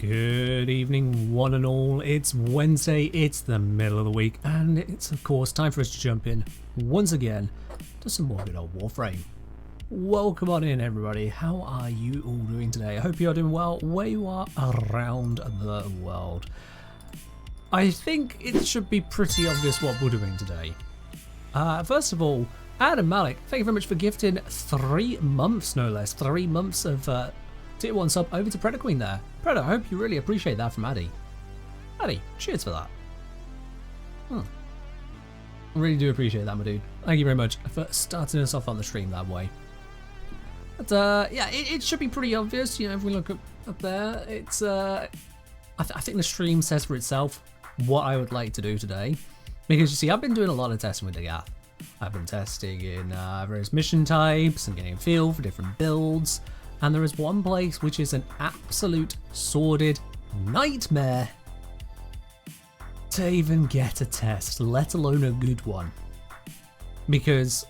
Good evening, one and all. It's Wednesday, it's the middle of the week, and it's of course time for us to jump in once again to some more good old Warframe. Welcome on in, everybody. How are you all doing today? I hope you are doing well where you are around the world. I think it should be pretty obvious what we're doing today. First of all, Adam Malik, thank you very much for gifting 3 months, no less. 3 months of Tier 1 sub over to Predator Queen there. Predator, I hope you really appreciate that from Addy. Addy, cheers for that. I really do appreciate that, my dude. Thank you very much for starting us off on the stream that way. But yeah, it should be pretty obvious, you know, if we look up there. It's I think the stream says for itself what I would like to do today. Because you see, I've been doing a lot of testing with Dagath. I've been testing in various mission types and getting a feel for different builds. And there is one place which is an absolute sordid nightmare to even get a test, let alone a good one. Because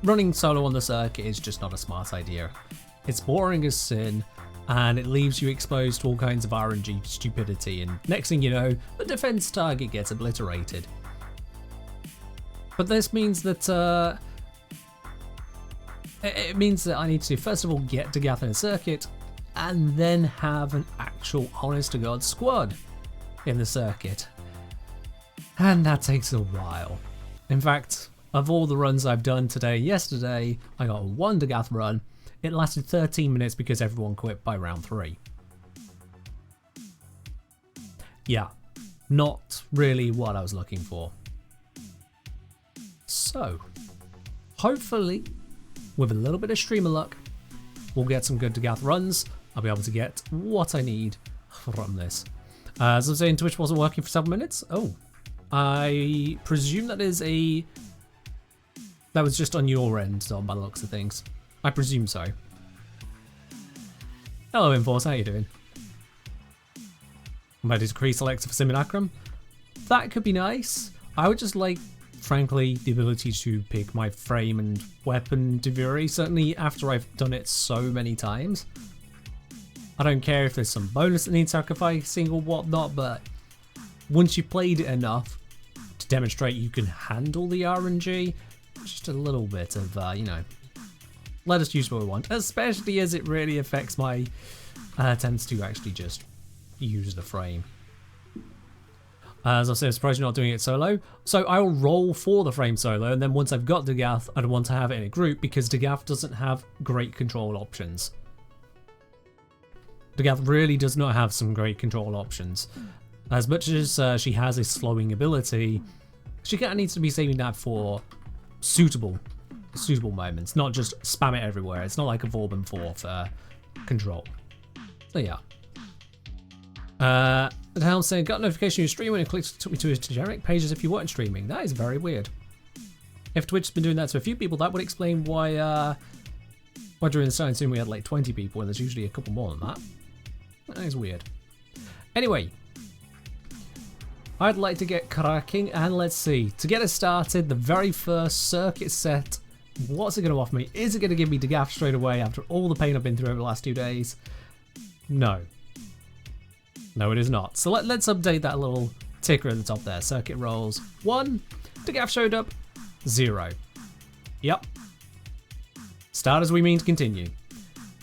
running solo on the circuit is just not a smart idea. It's boring as sin, and it leaves you exposed to all kinds of RNG stupidity, and next thing you know, the defense target gets obliterated. But this means that it means that I need to first of all get Dagath in a circuit, and then have an actual honest to god squad in the circuit. And that takes a while. In fact, of all the runs I've done today, yesterday I got one Dagath run. It lasted 13 minutes because everyone quit by round 3. Yeah, not really what I was looking for. So, hopefully, with a little bit of streamer luck, we'll get some good Dagath runs. I'll be able to get what I need from this. As I was saying, Twitch wasn't working for several minutes. Oh, I presume that was just on your end, so by the looks of things. I presume so. Hello, Enforce, how you doing? I'm ready to decrease selector for Simulacrum. That could be nice. I would just like, frankly, the ability to pick my frame and weapon devury, certainly after I've done it so many times. I don't care if there's some bonus that needs sacrificing or whatnot, but once you've played it enough to demonstrate you can handle the RNG, just a little bit of, you know, let us use what we want, especially as it really affects my attempts to actually just use the frame. As I said, I'm surprised you're not doing it solo. So I'll roll for the frame solo, and then once I've got Dagath, I'd want to have it in a group because Dagath doesn't have great control options. Dagath really does not have some great control options. As much as she has a slowing ability, she kind of needs to be saving that for suitable moments, not just spam it everywhere. It's not like a Vorben 4 for control. So yeah. The helm saying, got a notification you're streaming and clicked, took me to a generic page as if you weren't streaming. That is very weird. If Twitch has been doing that to a few people, that would explain why during the starting soon we had like 20 people and there's usually a couple more than that. That is weird. Anyway, I'd like to get cracking, and let's see. To get us started, the very first circuit set, what's it going to offer me? Is it going to give me Dagath straight away after all the pain I've been through over the last 2 days? No. No, it is not. So let's update that little ticker at the top there. Circuit rolls 1. Dagath showed up 0. Yep. Start as we mean to continue.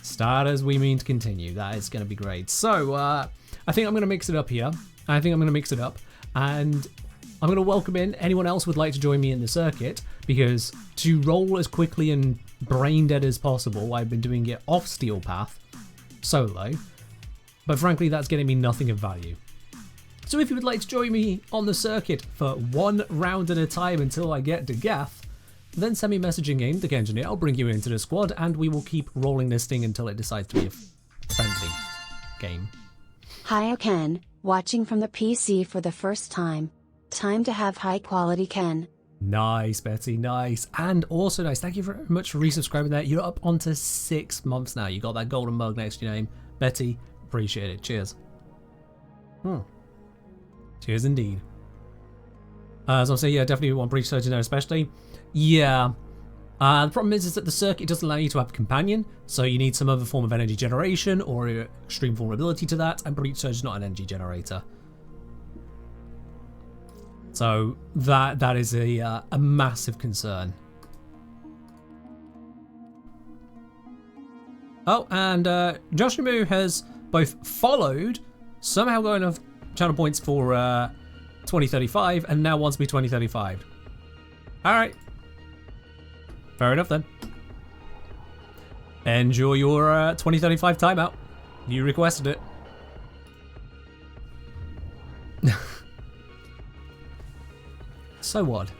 Start as we mean to continue. That is going to be great. So I think I'm going to mix it up here. And I'm going to welcome in anyone else who would like to join me in the circuit, because to roll as quickly and brain dead as possible, I've been doing it off Steel Path, solo. But frankly, that's getting me nothing of value. So if you would like to join me on the circuit for 1 round at a time until I get Dagath, then send me a message in game, the engineer. I'll bring you into the squad, and we will keep rolling this thing until it decides to be a friendly game. Hi, Ken. Watching from the PC for the first time. Time to have high quality Ken. Nice, Betty, nice. And also nice, thank you very much for resubscribing there. You're up onto 6 months now. You got that golden mug next to your name. Betty, appreciate it. Cheers. Cheers indeed. As I'm saying, yeah, definitely want Breach Surgeon there especially. Yeah, The problem is that the circuit doesn't allow you to have a companion, so you need some other form of energy generation or extreme vulnerability to that, and Breach Surge is not an energy generator. So that is a massive concern. Oh, and Joshimu has both followed, somehow got enough channel points for 2035, and now wants to be 2035. Alright. Fair enough then. Enjoy your 2035 timeout. You requested it. So odd.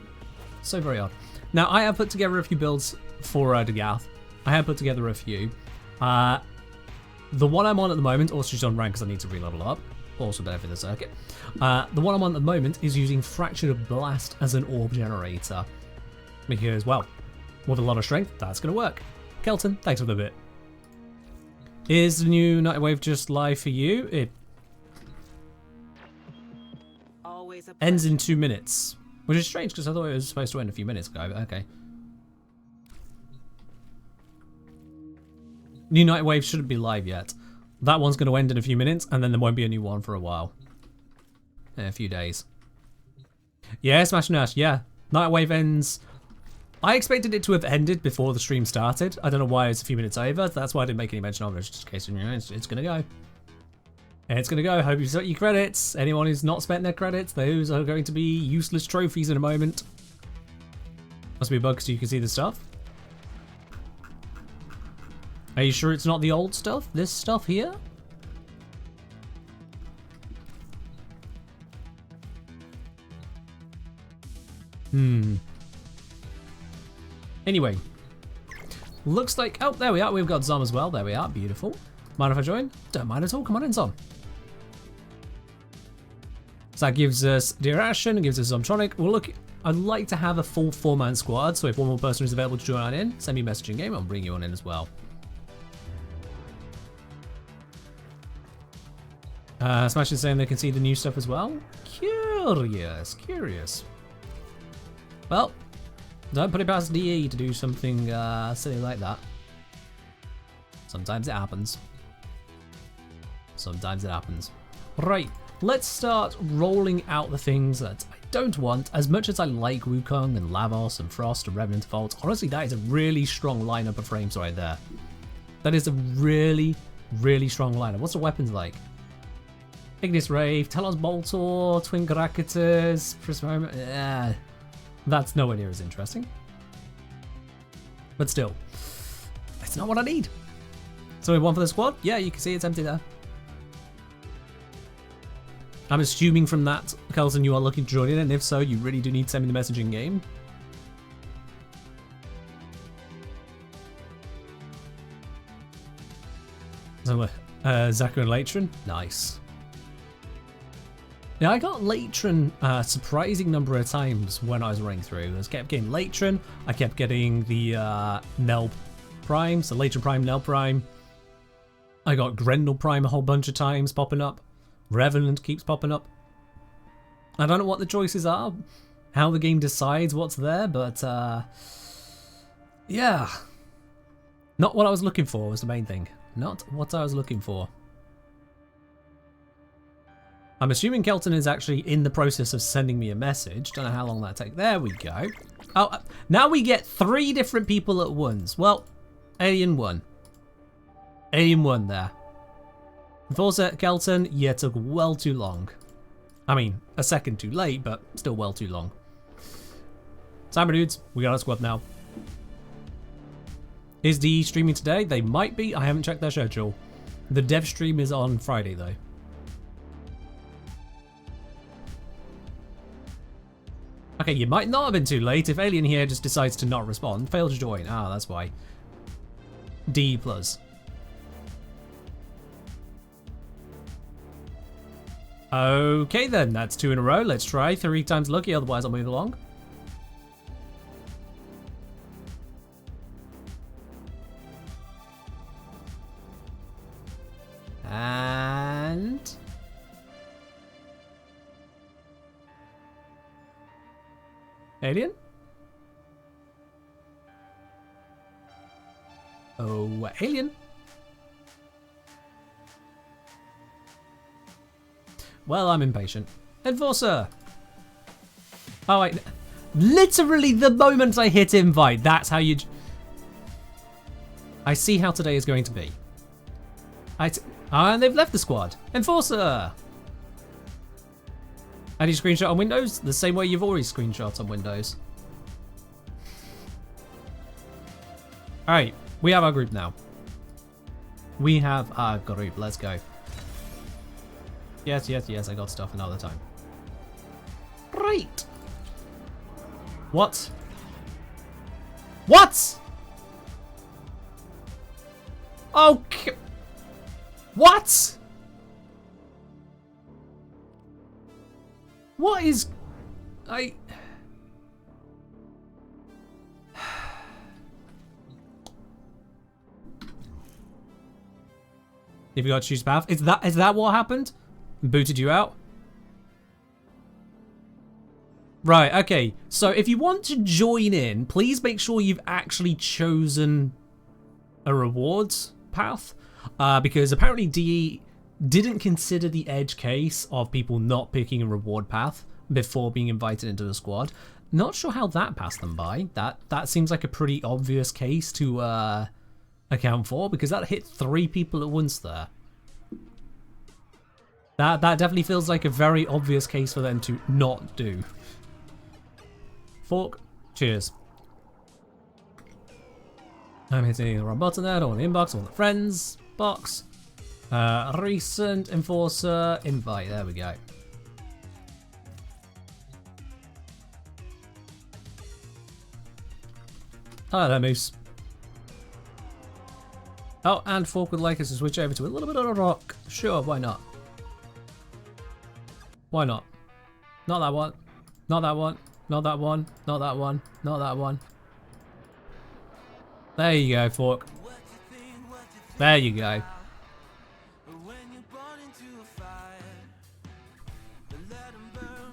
So very odd. Now, I have put together a few builds for Dagath. I have put together a few. The one I'm on at the moment, also just on rank because I need to re-level up. Also better for the circuit. The one I'm on at the moment is using Fractured Blast as an orb generator. Because, well, with a lot of strength, that's going to work. Kelton, thanks for the bit. Is the new Nightwave just live for you? It ends in 2 minutes. Which is strange because I thought it was supposed to end a few minutes ago, but okay. New Nightwave shouldn't be live yet. That one's going to end in a few minutes, and then there won't be a new one for a while. In a few days. Yeah, Smash and Ash, yeah. Nightwave ends... I expected it to have ended before the stream started. I don't know why it's a few minutes over. That's why I didn't make any mention of it, just in case you know, it's going to go. And it's going to go. Hope you've got your credits. Anyone who's not spent their credits, those are going to be useless trophies in a moment. Must be a bug so you can see the stuff. Are you sure it's not the old stuff? This stuff here? Anyway. Looks like... Oh, there we are. We've got Zom as well. There we are. Beautiful. Mind if I join? Don't mind at all. Come on in, Zom. So that gives us Dear Ashen, gives us Zomtronic. Well, look, I'd like to have a full 4-man squad, so if one more person is available to join in, send me a message in game, I'll bring you on in as well. Smash is saying they can see the new stuff as well. Curious, curious. Well, don't put it past DE to do something silly like that. Sometimes it happens. Sometimes it happens. Right, let's start rolling out the things that I don't want. As much as I like Wukong and Lavos and Frost and Revenant Vault, honestly, that is a really strong lineup of frames right there. That is a really, really strong lineup. What's the weapons like? Ignis Rave, Telos Boltor, Twin Gracketus, Prisma. That's nowhere near as interesting. But still, it's not what I need. So we have one for the squad? Yeah, you can see it's empty there. I'm assuming from that, Carlton, you are looking to join in, and if so, you really do need to send me the message in game. So, Zaku and Latron? Nice. Yeah, I got Latron a surprising number of times when I was running through. I kept getting Latron, I kept getting the Nel Prime, so Latron Prime, Nel Prime. I got Grendel Prime a whole bunch of times popping up. Revenant keeps popping up. I don't know what the choices are, how the game decides what's there, but yeah. Not what I was looking for was the main thing. Not what I was looking for. I'm assuming Kelton is actually in the process of sending me a message. Don't know how long that takes. There we go. Oh, now we get 3 different people at once. Well, Alien 1. Alien 1 there. Forza Kelton, yeah, took well too long. I mean, a second too late, but still well too long. Cyber dudes, we got a squad now. Is DE streaming today? They might be. I haven't checked their schedule. The dev stream is on Friday though. Okay, you might not have been too late if Alien here just decides to not respond. Failed to join. Ah, that's why. D+. Okay then, that's 2 in a row. Let's try 3 times lucky, otherwise I'll move along. And... Alien? Oh, alien. Well, I'm impatient. Enforcer! Oh, wait. Literally the moment I hit invite, that's how you... I see how today is going to be. And they've left the squad. Enforcer! How do you screenshot on Windows? The same way you've always screenshot on Windows. Alright, we have our group now. We have our group, let's go. Yes, yes, yes, I got stuff another time. Right! What? What? Okay. What? What is... If you got to choose path, is that what happened? Booted you out? Right, okay. So if you want to join in, please make sure you've actually chosen a rewards path. Because apparently DE didn't consider the edge case of people not picking a reward path before being invited into the squad. Not sure how that passed them by. That seems like a pretty obvious case to account for, because that hit 3 people at once there. That definitely feels like a very obvious case for them to not do. Fork, cheers. I'm hitting the wrong button there, on the inbox, on the friends box. Recent enforcer invite, there we go. Hello, Moose. Oh, and Fork would like us to switch over to a little bit of a rock. Sure, why not? Why not? Not that one. Not that one. Not that one. Not that one. Not that one. There you go, Fork. There you go.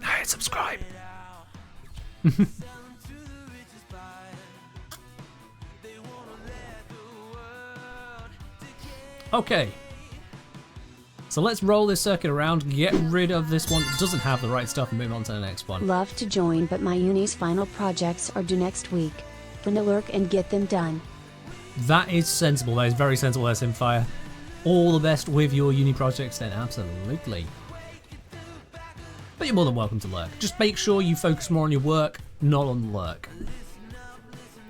Hey, subscribe. Okay. So let's roll this circuit around, get rid of this one that doesn't have the right stuff, and move on to the next one. Love to join, but my uni's final projects are due next week. Gonna lurk and get them done. That is sensible. That is very sensible, there, Simfire. All the best with your uni projects then, absolutely. But you're more than welcome to lurk. Just make sure you focus more on your work, not on the lurk.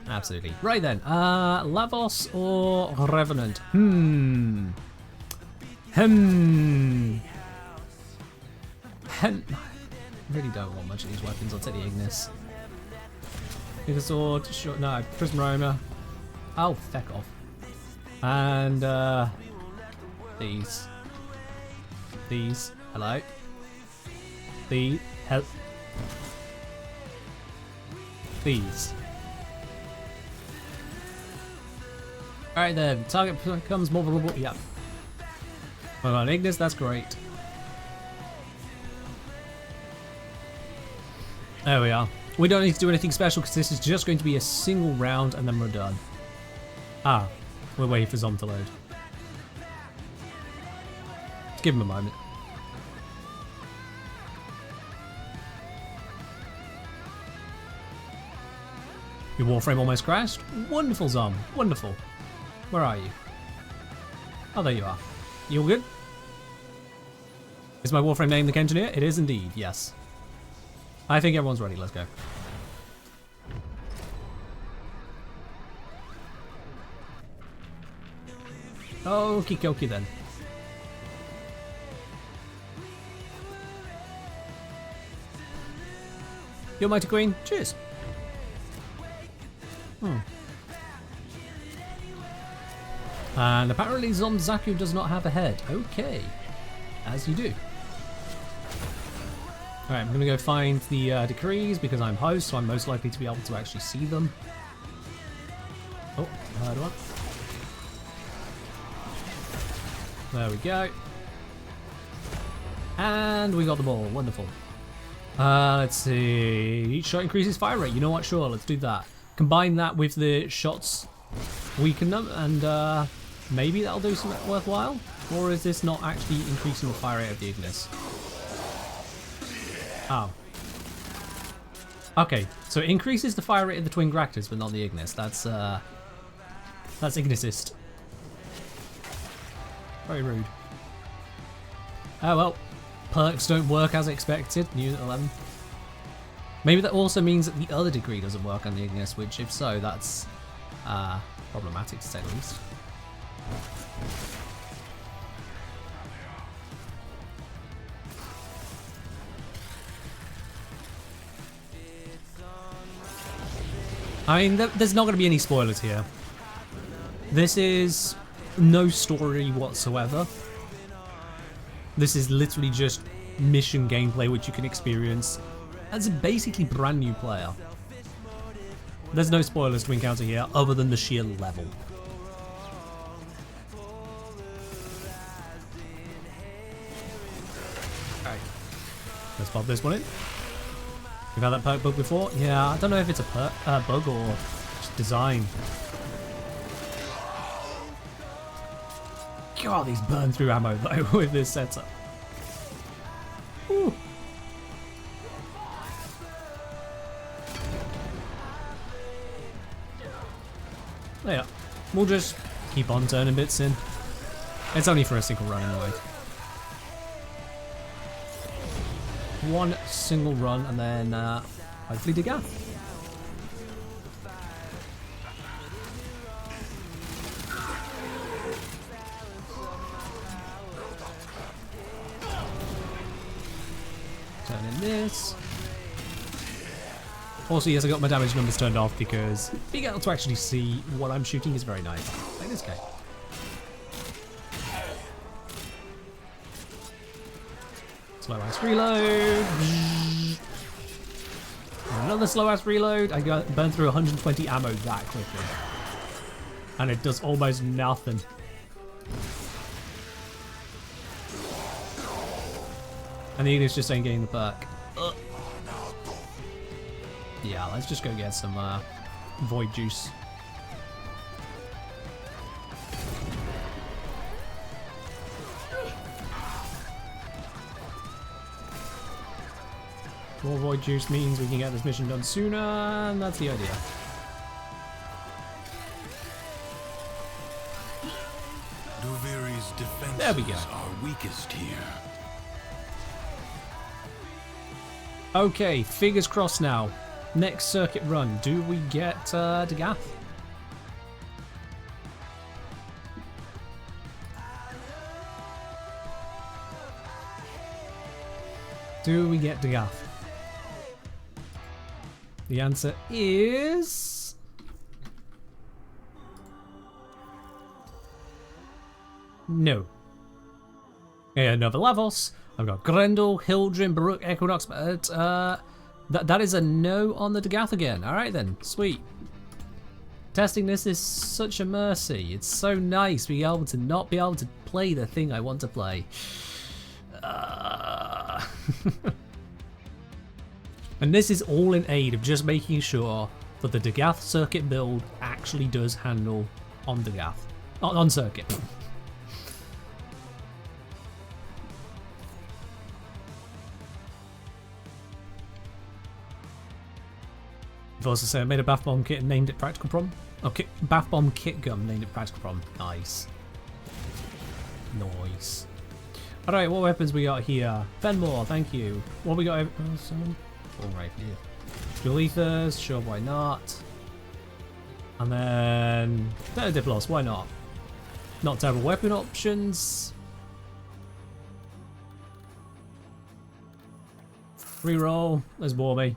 Absolutely. Right then, Lavos or Revenant? I really don't want much of these weapons. I'll take the Ignis. Bigger sword, short, no, Prism Roma. Oh, feck off. And, these. These. Hello. These. These. Alright then, target becomes more vulnerable. Yep. Well, on Ignis, that's great. There we are. We don't need to do anything special because this is just going to be a single round and then we're done. Ah, we're waiting for Zom to load. Let's give him a moment. Your Warframe almost crashed? Wonderful, Zom. Wonderful. Where are you? Oh, there you are. You all good? Is my Warframe name the Engineer? It is indeed, yes. I think everyone's ready, let's go. Okie dokie then. Your Mighty Queen, cheers. And apparently Zomzaku does not have a head. Okay. As you do. Alright, I'm going to go find the decrees because I'm host, so I'm most likely to be able to actually see them. Oh, I heard one. There we go. And we got the ball. Wonderful. Let's see. Each shot increases fire rate. You know what? Sure, let's do that. Combine that with the shots weaken them, and maybe that'll do something worthwhile? Or is this not actually increasing the fire rate of the Ignis? Oh. Okay, so it increases the fire rate of the Twin Gractors, but not the Ignis. That's Ignisist. Very rude. Oh well, perks don't work as expected. Unit 11. Maybe that also means that the other degree doesn't work on the Ignis, which if so, that's problematic to say the least. I mean, there's not going to be any spoilers here. This is no story whatsoever. This is literally just mission gameplay which you can experience as a basically brand new player. There's no spoilers to encounter here other than the sheer level. Okay, let's pop this one in. We've had that perk bug before. Yeah, I don't know if it's a perk, bug or just design. God, these burn through ammo though with this setup. Ooh. Yeah, we'll just keep on turning bits in. It's only for a single run anyway. One single run and then hopefully Dagath. Turn in this. Also, yes, I got my damage numbers turned off because being able to actually see what I'm shooting is very nice. Like this guy. Slow ass reload. Another slow ass reload. I got burned through 120 ammo that quickly. And it does almost nothing. And the Ignis just ain't getting the perk. Yeah, let's just go get some void juice. More void juice means we can get this mission done sooner, and that's the idea. There we go. Are weakest here. Okay, fingers crossed now. Next circuit run, do we get Dagath? Do we get Dagath? The answer is... no. Yeah, Nova Lavos. I've got Grendel, Hildren, Baruch, Equinox, but that is a no on the Dagath again. Alright then, sweet. Testing this is such a mercy. It's so nice being able to not be able to play the thing I want to play. And this is all in aid of just making sure that the Dagath circuit build actually does handle on Dagath. On circuit. I've also said I made a bath bomb kit and named it Practical Prom. Okay, bath bomb kit gun named it Practical Prom. Nice. Nice. Alright, what weapons we got here? Fenmore, thank you. What we got? Alright, yeah. Dual Ethers, sure, why not? And then Diplos, why not? Not terrible weapon options. Reroll, let's bore me.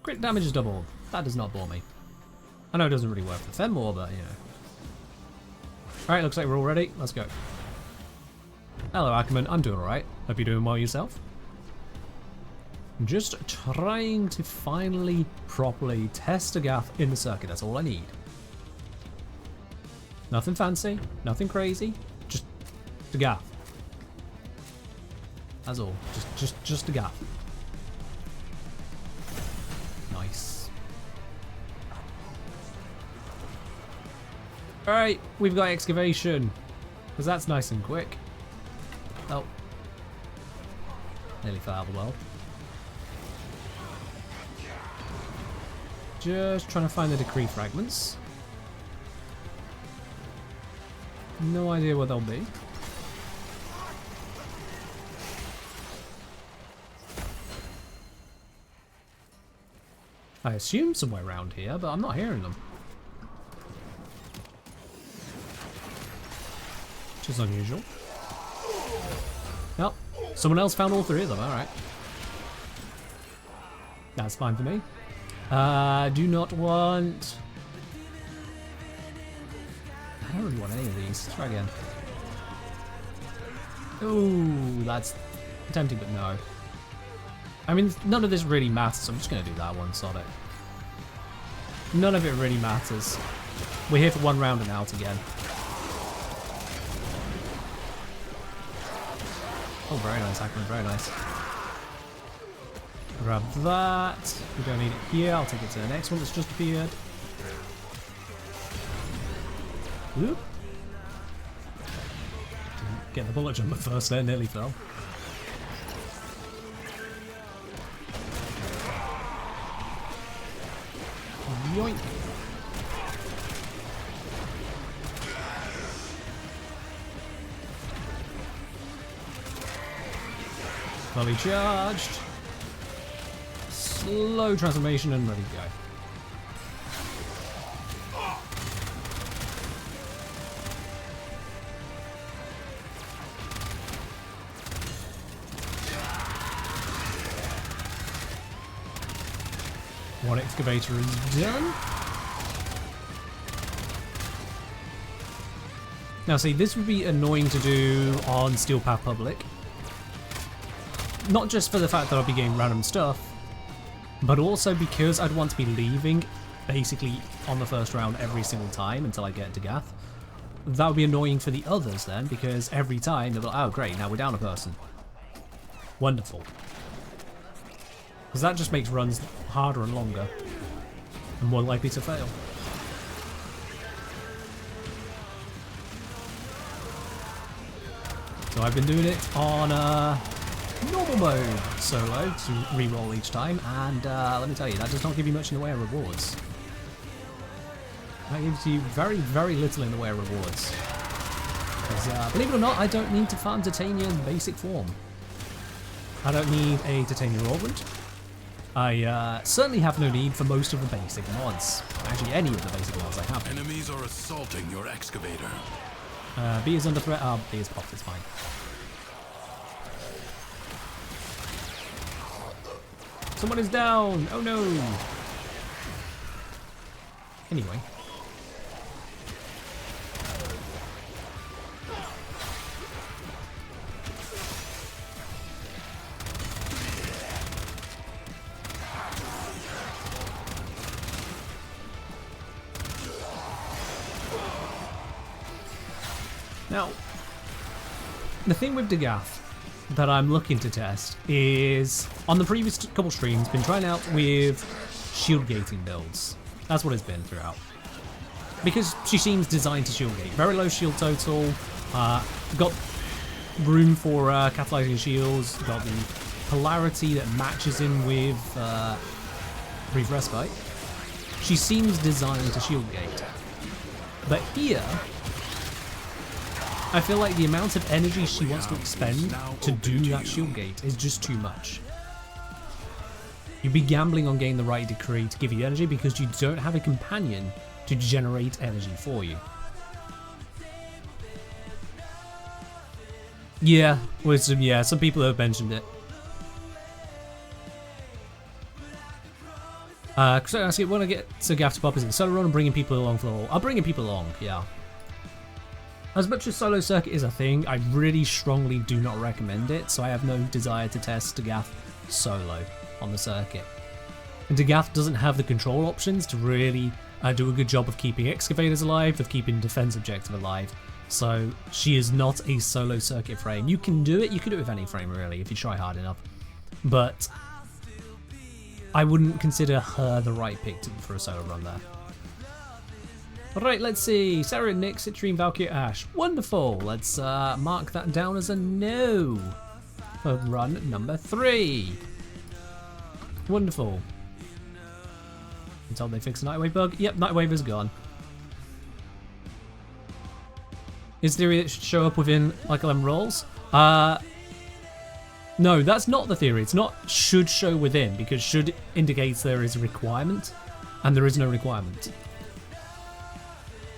Crit damage is doubled. That does not bore me. I know it doesn't really work for Fenmore, but you know. Alright, looks like we're all ready. Let's go. Hello, Ackerman. I'm doing alright. Hope you're doing well yourself. Just trying to finally properly test Dagath in the circuit. That's all I need. Nothing fancy. Nothing crazy. Just Dagath. That's all. Just Dagath. Nice. Alright, we've got excavation. Because that's nice and quick. Oh. Nearly fell out of the well. Just trying to find the decree fragments. No idea what they'll be. I assume somewhere around here, but I'm not hearing them. Which is unusual. Oh, someone else found all three of them, alright. That's fine for me. Do not want... I don't really want any of these. Let's try again. Ooh, that's tempting, but no. I mean, none of this really matters, so I'm just going to do that one, sod it. None of it really matters. We're here for one round and out again. Oh, very nice, Hackman, very nice. Grab that. We don't need it here. I'll take it to the next one that's just appeared. Whoop. Didn't get the bullet jumper first there, nearly fell. Yoink. Fully charged. Slow transformation and ready to go. One excavator is done. Now see, this would be annoying to do on Steel Path Public. Not just for the fact that I'll be getting random stuff, but also because I'd want to be leaving basically on the first round every single time until I get Dagath. That would be annoying for the others then, because every time they'll be like, oh great, now we're down a person. Wonderful. Because that just makes runs harder and longer, and more likely to fail. So I've been doing it on normal mode solo to reroll each time, and let me tell you, that does not give you much in the way of rewards. That gives you very, very little in the way of rewards. Because, believe it or not, I don't need to farm Titania in basic form. I don't need a Titania Augment. I certainly have no need for most of the basic mods. Actually, any of the basic mods I have. Enemies are assaulting your excavator. B is under threat. B is popped, it's fine. Someone is down! Oh no! Anyway. Now, the thing with Dagath that I'm looking to test is, on the previous couple streams, been trying out with shield gating builds. That's what it's been throughout. Because she seems designed to shield gate. Very low shield total, got room for catalyzing shields, got the polarity that matches in with Brief Respite. She seems designed to shield gate. But here, I feel like the amount of energy she wants to expend to do that shield gate is just too much. You'd be gambling on getting the right decree to give you energy because you don't have a companion to generate energy for you. Yeah, wisdom, yeah, some people have mentioned it. So I when I get to Gaff to Pop, is it solo run and bringing people along for the whole? I'll bring people along, yeah. As much as solo circuit is a thing, I really strongly do not recommend it, so I have no desire to test Dagath solo on the circuit. And Dagath doesn't have the control options to really do a good job of keeping excavators alive, of keeping defense objective alive, so she is not a solo circuit frame. You can do it with any frame really, if you try hard enough, but I wouldn't consider her the right pick for a solo run there. Alright, let's see. Sarah, Nick, Citrine, Valkyrie, Ash. Wonderful. Let's mark that down as a no for run number 3. Wonderful. Until they fix the Nightwave bug. Yep, Nightwave is gone. Is theory it should show up within like 11 rolls? No, that's not the theory. It's not should show within, because should indicates there is a requirement, and there is no requirement.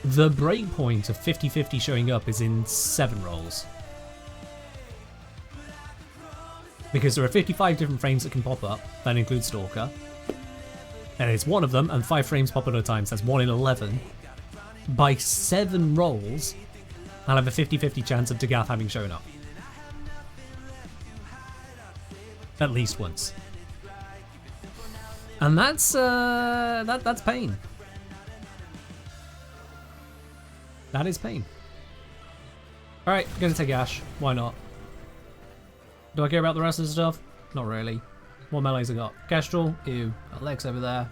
The breakpoint of 50-50 showing up is in 7 rolls. Because there are 55 different frames that can pop up, that includes Stalker. And it's one of them, and 5 frames pop at a time, so that's 1 in 11. By 7 rolls, I'll have a 50-50 chance of Dagath having shown up. At least once. And that's that's pain. That is pain. Alright, gonna take Ash. Why not? Do I care about the rest of the stuff? Not really. What melees I got? Kestrel, ew. Alex over there.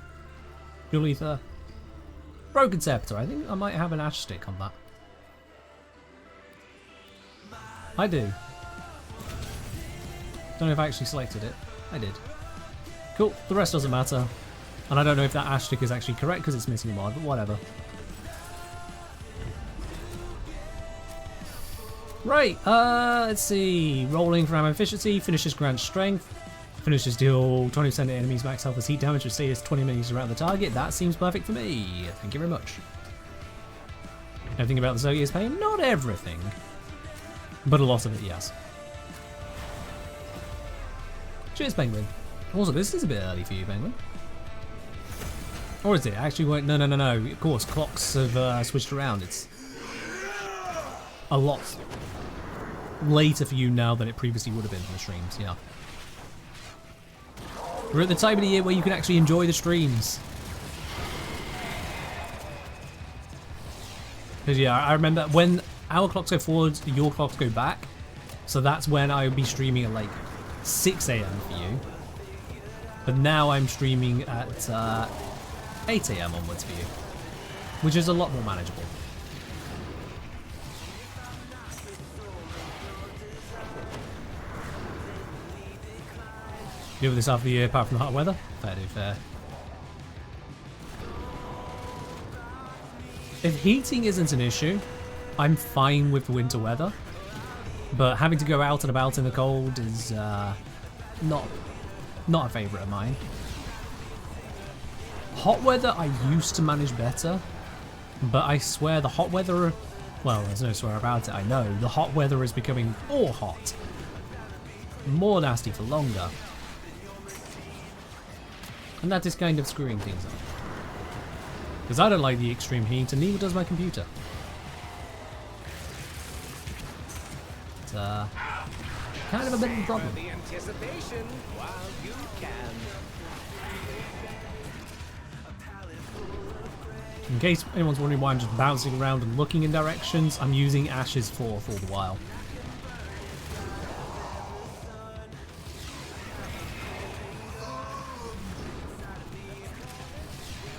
Dual Ether. Broken Scepter. I think I might have an Ash stick on that. I do. Don't know if I actually selected it. I did. Cool. The rest doesn't matter. And I don't know if that Ash stick is actually correct because it's missing a mod, but whatever. Right, let's see. Rolling for ammo efficiency, finishes grant strength, finishes deal 20% of enemies max health as heat damage, which stays 20 minutes around the target. That seems perfect for me. Thank you very much. Everything about the Zoe is pain? Not everything. But a lot of it, yes. Cheers, Penguin. Also, this is a bit early for you, Penguin. Or is it? Actually, wait, no. Of course, clocks have switched around. It's a lot later for you now than it previously would have been for the streams, yeah. We're at the time of the year where you can actually enjoy the streams. Because yeah, I remember when our clocks go forward, your clocks go back. So that's when I would be streaming at like 6 AM for you. But now I'm streaming at 8 AM onwards for you. Which is a lot more manageable. You over this half of the year apart from the hot weather? Fair do, fair. If heating isn't an issue, I'm fine with the winter weather. But having to go out and about in the cold is not a favourite of mine. Hot weather I used to manage better, but I swear the hot weather, well, there's no swear about it, I know. The hot weather is becoming more hot. More nasty for longer. And that is kind of screwing things up. Because I don't like the extreme heat, and neither does my computer. It's kind of a bit of a problem. In case anyone's wondering why I'm just bouncing around and looking in directions, I'm using Ash's 4th all the while.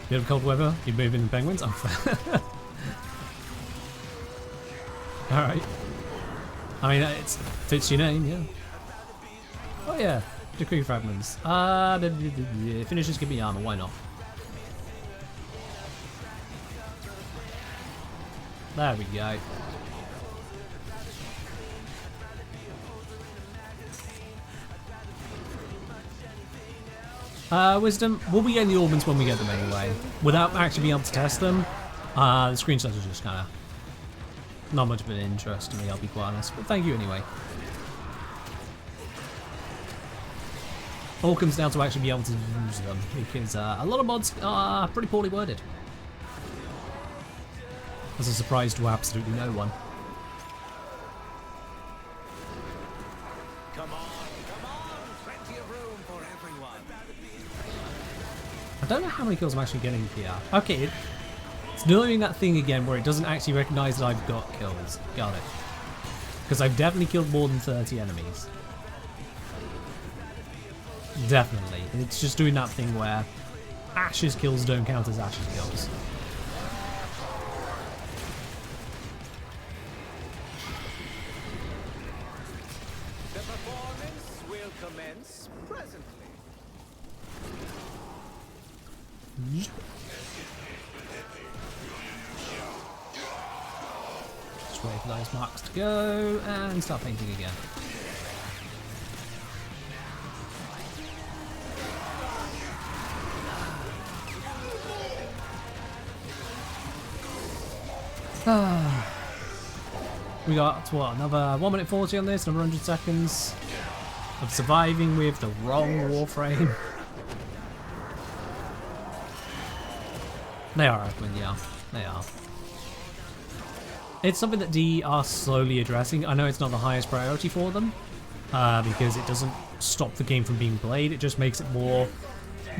Bit of cold weather, you moving penguins? Oh. Alright. I mean, it fits your name, yeah. Oh yeah, decree fragments. Finishers give me armor, why not? There we go. Wisdom, we'll be getting the organs when we get them anyway. Without actually being able to test them, the screenshots are just kind of not much of an interest to me, I'll be quite honest. But thank you anyway. All comes down to actually be able to use them, because a lot of mods are pretty poorly worded. As a surprise to absolutely no one. Come on, plenty of room for everyone. I don't know how many kills I'm actually getting here. Okay, it's doing that thing again where it doesn't actually recognise that I've got kills. Got it. Because I've definitely killed more than 30 enemies. Definitely. It's just doing that thing where Ash's kills don't count as Ash's kills. commence presently. Just wait for those marks to go and start painting again. We got, what, another 1 minute 40 on this, another 100 seconds of surviving with the wrong Warframe. They are admin, yeah. They are. It's something that D are slowly addressing. I know it's not the highest priority for them, because it doesn't stop the game from being played, it just makes it more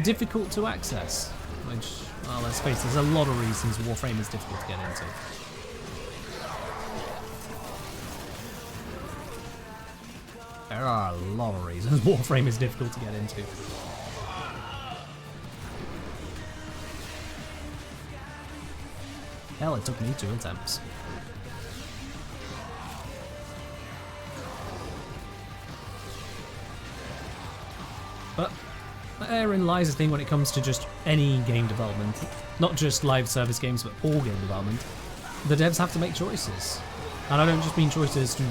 difficult to access. Which, well, let's face it, there's a lot of reasons Warframe is difficult to get into. There are a lot of reasons Warframe is difficult to get into. Hell, it took me 2 attempts. But therein lies the thing when it comes to just any game development. Not just live service games, but all game development. The devs have to make choices. And I don't just mean choices to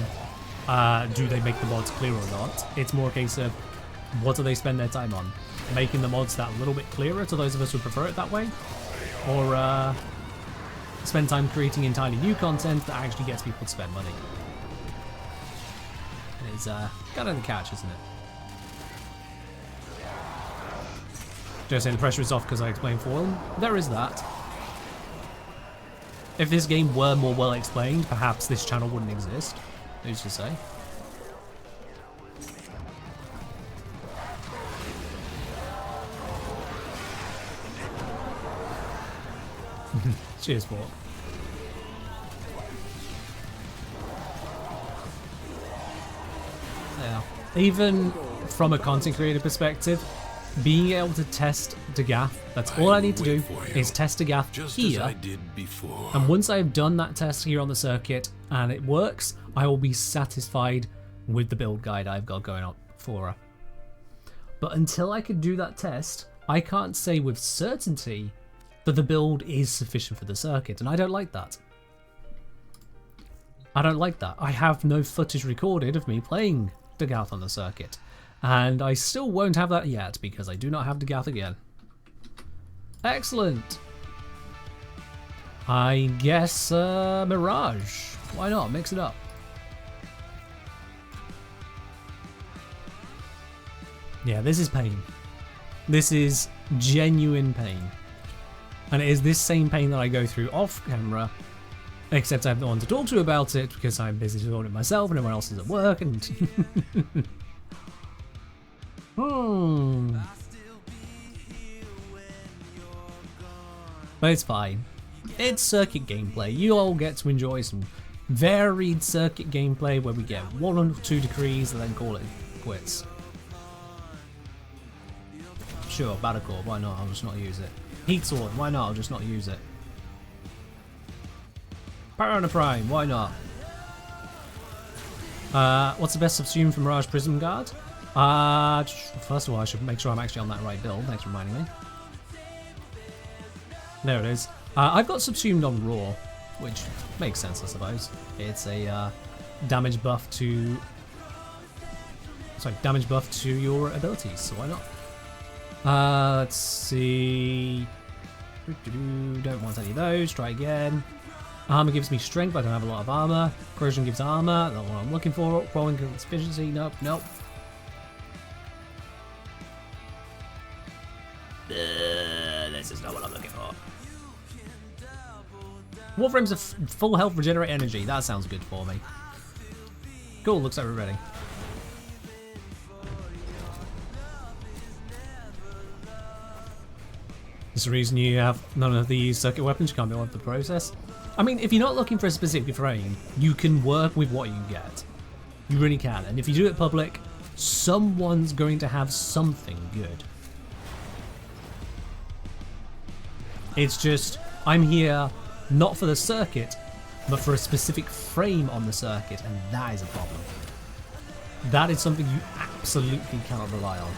do they make the mods clear or not. It's more a case of what do they spend their time on? Making the mods that little bit clearer to those of us who prefer it that way? Or spend time creating entirely new content that actually gets people to spend money? It's kind of the catch, isn't it? Just saying the pressure is off because I explained for them. There is that. If this game were more well explained, perhaps this channel wouldn't exist. Who's to say? Cheers, Port. Yeah. Even from a content creator perspective, being able to test Dagath, that's all I need to do is test Dagath Just here. as I did before. And once I've done that test here on the circuit and it works, I will be satisfied with the build guide I've got going on for her. But until I can do that test, I can't say with certainty that the build is sufficient for the circuit, and I don't like that. I don't like that. I have no footage recorded of me playing Dagath on the circuit, and I still won't have that yet because I do not have Dagath again. Excellent. I guess Mirage. Why not? Mix it up. Yeah, this is pain. This is genuine pain. And it is this same pain that I go through off camera, except I have no one to talk to about it because I'm busy doing it myself and everyone else is at work and... But it's fine. It's circuit gameplay. You all get to enjoy some varied circuit gameplay where we get 1 or 2 decrees and then call it quits. Sure, Battle Core, why not? I'll just not use it. Heat Sword, why not? I'll just not use it. Piranha Prime, why not? What's the best subsume from Mirage Prism Guard? First of all, I should make sure I'm actually on that right build. Thanks for reminding me. There it is. I've got subsumed on Raw, which makes sense, I suppose. It's a damage buff to... Sorry, damage buff to your abilities, so why not? Let's see... Don't want any of those, try again. Armor gives me strength, but I don't have a lot of armor. Corrosion gives armor, not what I'm looking for. Rolling gives efficiency, nope, nope. This is not what I'm looking for. Warframe's a full health regenerate energy, that sounds good for me. Cool, looks like we're ready. There's a reason you have none of these circuit weapons, you can't build up the process. I mean, if you're not looking for a specific frame, you can work with what you get. You really can, and if you do it public, someone's going to have something good. It's just, I'm here not for the circuit, but for a specific frame on the circuit, and that is a problem. That is something you absolutely cannot rely on.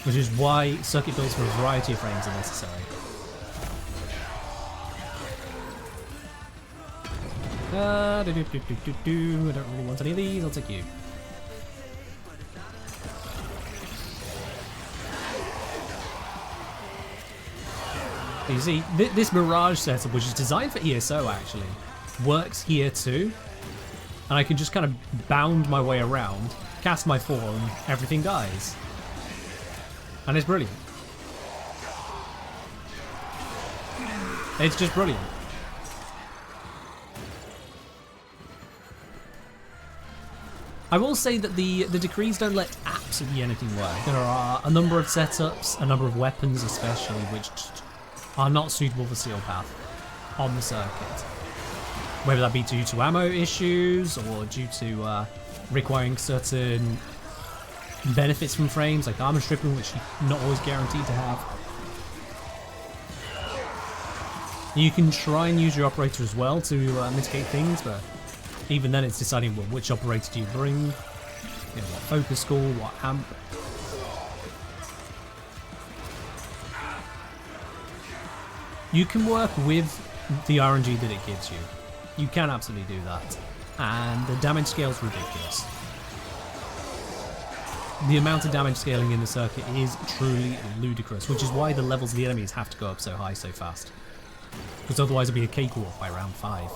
Which is why circuit builds for a variety of frames are necessary. I don't really want any of these, I'll take you. You see, this Mirage setup, which is designed for ESO actually, works here too. And I can just kind of bound my way around, cast my form, everything dies. And it's brilliant. It's just brilliant. I will say that the decrees don't let absolutely anything work. There are a number of setups, a number of weapons especially, which are not suitable for Seal Path on the circuit. Whether that be due to ammo issues or due to requiring certain benefits from frames like armor stripping, which you're not always guaranteed to have. You can try and use your operator as well to mitigate things, but even then it's deciding, well, which operator do you bring, you know, what focus score, what amp. You can work with the RNG that it gives you. You can absolutely do that. And the damage scale is ridiculous. The amount of damage scaling in the circuit is truly ludicrous, which is why the levels of the enemies have to go up so high so fast. Because otherwise it'll be a cakewalk by round 5.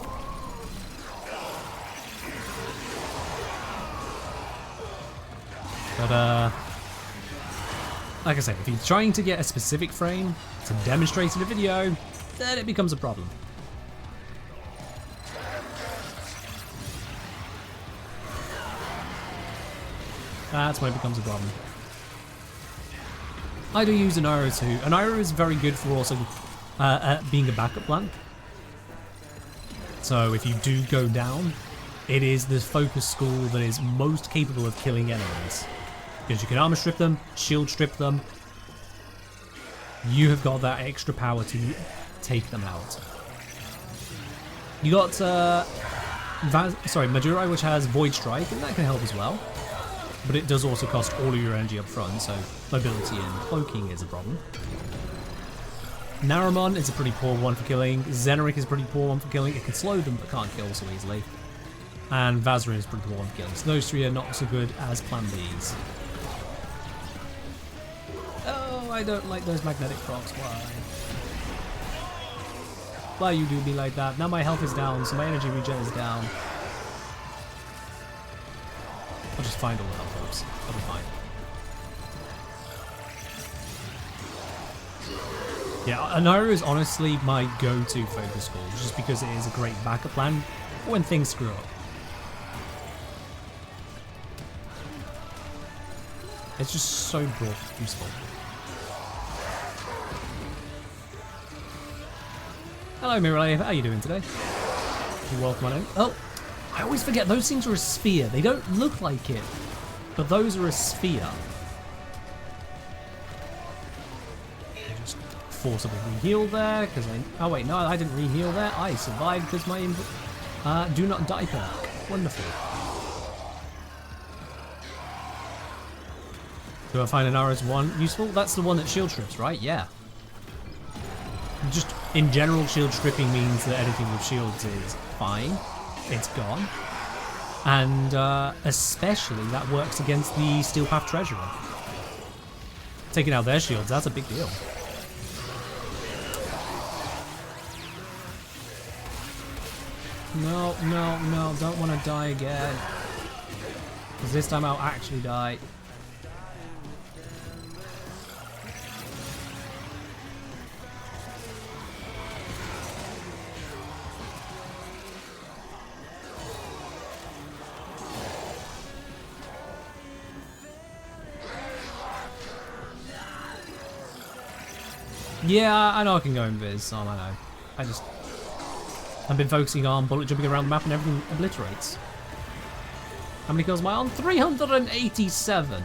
But, like I said, if you're trying to get a specific frame to demonstrate in a video, then it becomes a problem. That's when it becomes a problem. I do use an Iro too. An Iro is very good for also being a backup plan. So if you do go down, it is the focus school that is most capable of killing enemies. Because you can armor strip them, shield strip them. You have got that extra power to take them out. You got Madurai, which has Void Strike, and that can help as well. But it does also cost all of your energy up front, so mobility and cloaking is a problem. Naramon is a pretty poor one for killing. Zeneric is a pretty poor one for killing. It can slow them but can't kill so easily. And Vazarin is a pretty poor one for killing. So those three are not so good as Plan Bs. Oh, I don't like those magnetic procs. Why? Why you do me like that? Now my health is down, so my energy regen is down. I'll just find all the health hopes. I'll be fine. Yeah, Anira is honestly my go-to focus school, just because it is a great backup plan for when things screw up. It's just so broad useful. Hello Miralay, how are you doing today? You're welcome on in. Oh! I always forget, those things are a sphere. They don't look like it, but those are a sphere. Just forcibly re-heal there, because oh wait, no, I didn't re-heal there. I survived because my do not die perk. Wonderful. Do I find an RS1 useful? That's the one that shield strips, right? Yeah. Just in general, shield stripping means that anything with shields is fine. It's gone. And especially that works against the Steel Path Treasurer. Taking out their shields, that's a big deal. No, no, no, don't want to die again. Because this time I'll actually die. Yeah, I know I can go invis. Oh, I know. I've been focusing on bullet jumping around the map and everything obliterates. How many kills am I on? 387!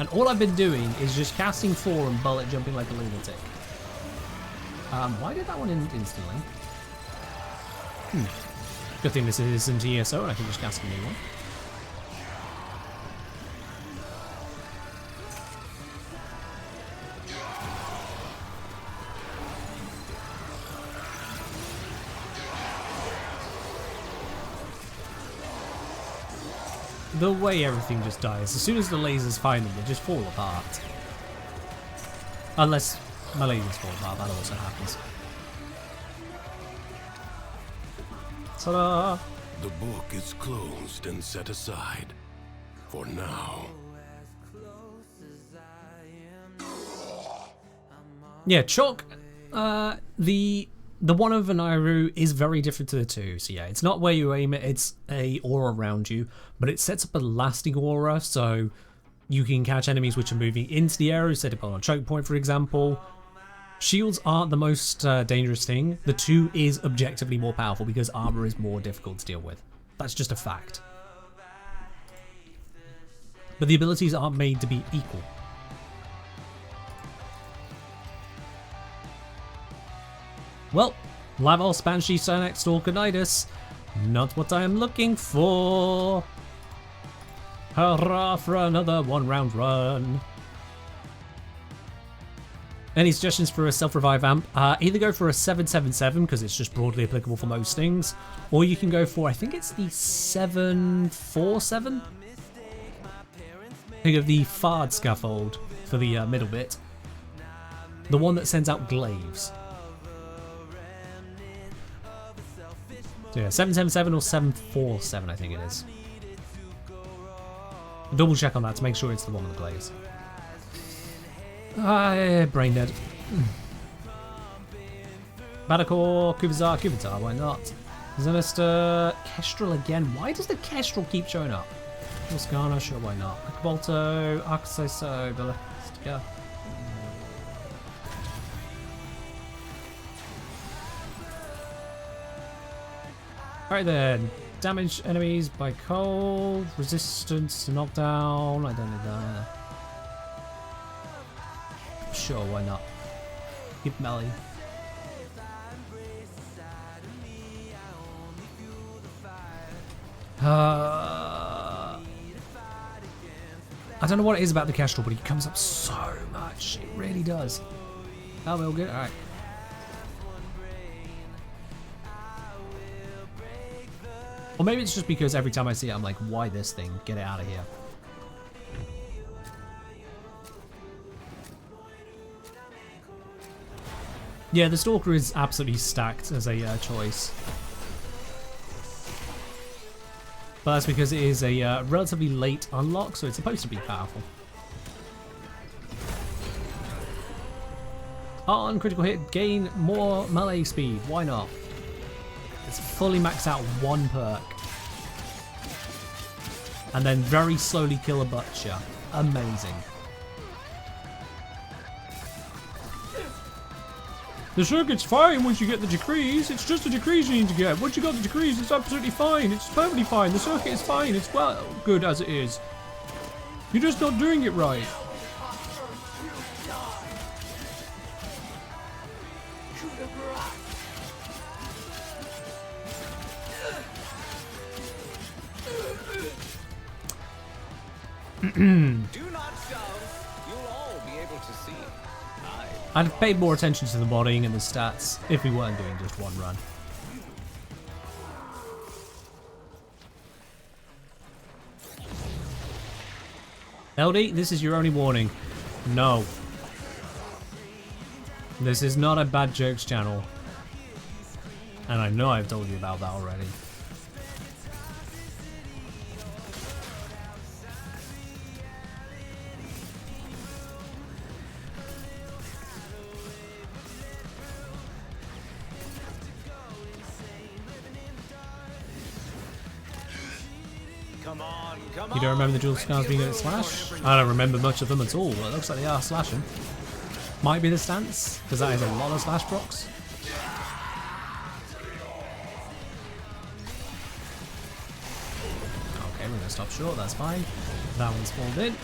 And all I've been doing is just casting 4 and bullet jumping like a lunatic. Why did that one end instantly? Good thing this isn't ESO and I can just cast a new one. the way everything just dies. As soon as the lasers find them, they just fall apart. Unless my lasers fall apart, that also happens. Ta-da! The book is closed and set aside. For now. Yeah, Chalk, the one over Nairu is very different to the two. So yeah, it's not where you aim it, it's a aura around you, but it sets up a lasting aura, so you can catch enemies which are moving into the area, set up on a choke point, for example. Shields aren't the most dangerous thing. The two is objectively more powerful because armor is more difficult to deal with. That's just a fact. But the abilities aren't made to be equal. Well, Lavos, Banshee, Sonax, Stalkeritis. Not what I am looking for. Hurrah for another one-round run. Any suggestions for a self-revive amp? Either go for a 777 because it's just broadly applicable for most things, or you can go for, I think it's the 747? Think of the Fard scaffold for the middle bit. The one that sends out glaives. So yeah, 777 or 747 I think it is. Double check on that to make sure it's the one with the glaives. Brain dead. Badakor, Kubitar, why not? Zenister, Kestrel again. Why does the Kestrel keep showing up? Muscana, sure, why not? Akabolto, Arcsiso, Ballistica. Alright then. Damage enemies by cold, resistance to knockdown. I don't need that. Sure, why not? Keep melee. I don't know what it is about the Kestrel, but he comes up so much. It really does. Oh, we're all good? Alright. Or maybe it's just because every time I see it, I'm like, why this thing? Get it out of here. Yeah, the Stalker is absolutely stacked as a choice. But that's because it is a relatively late unlock, so it's supposed to be powerful. On critical hit, gain more melee speed. Why not? It's fully maxed out one perk. And then very slowly kill a butcher. Amazing. The circuit's fine once you get the decrees. It's just the decrees you need to get. Once you got the decrees, it's absolutely fine. It's perfectly fine. The circuit is fine. It's well good as it is. You're just not doing it right. Do not shout. You'll all be able to see. I'd have paid more attention to the modding and the stats if we weren't doing just one run. LD, this is your only warning. No. This is not a bad jokes channel. And I know I've told you about that already. You don't remember the dual scars being at slash? I don't remember much of them at all, but it looks like they are slashing. Might be the stance, because that is a lot of slash procs. Okay, we're going to stop short, that's fine. That one's spawned in.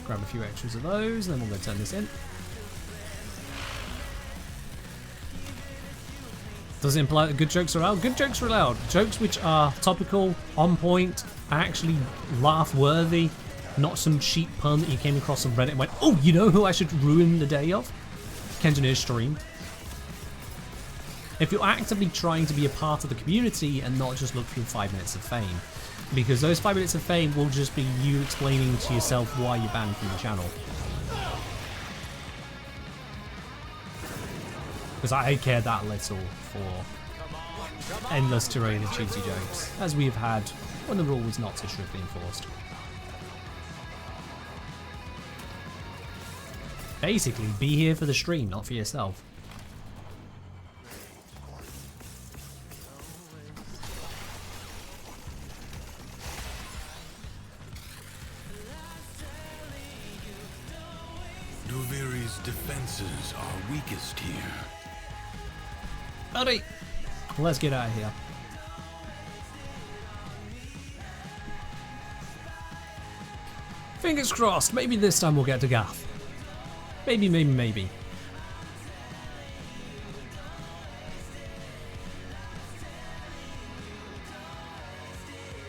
Grab a few extras of those, and then we'll go turn this in. Does it imply that good jokes are allowed? Good jokes are allowed. Jokes which are topical, on point, actually laugh-worthy, not some cheap pun that you came across on Reddit and went, oh, you know who I should ruin the day of? Kenjineer's stream. if you're actively trying to be a part of the community and not just look for 5 minutes of fame. Because those 5 minutes of fame will just be you explaining to yourself why you're banned from the channel. Because I care that little for endless tirade of cheesy jokes, as we've had when the rule was not so strictly enforced. Basically, be here for the stream, not for yourself. Duviri's defenses are weakest here. Buddy, let's get out of here. Fingers crossed, maybe this time we'll get Dagath. Maybe, maybe, maybe.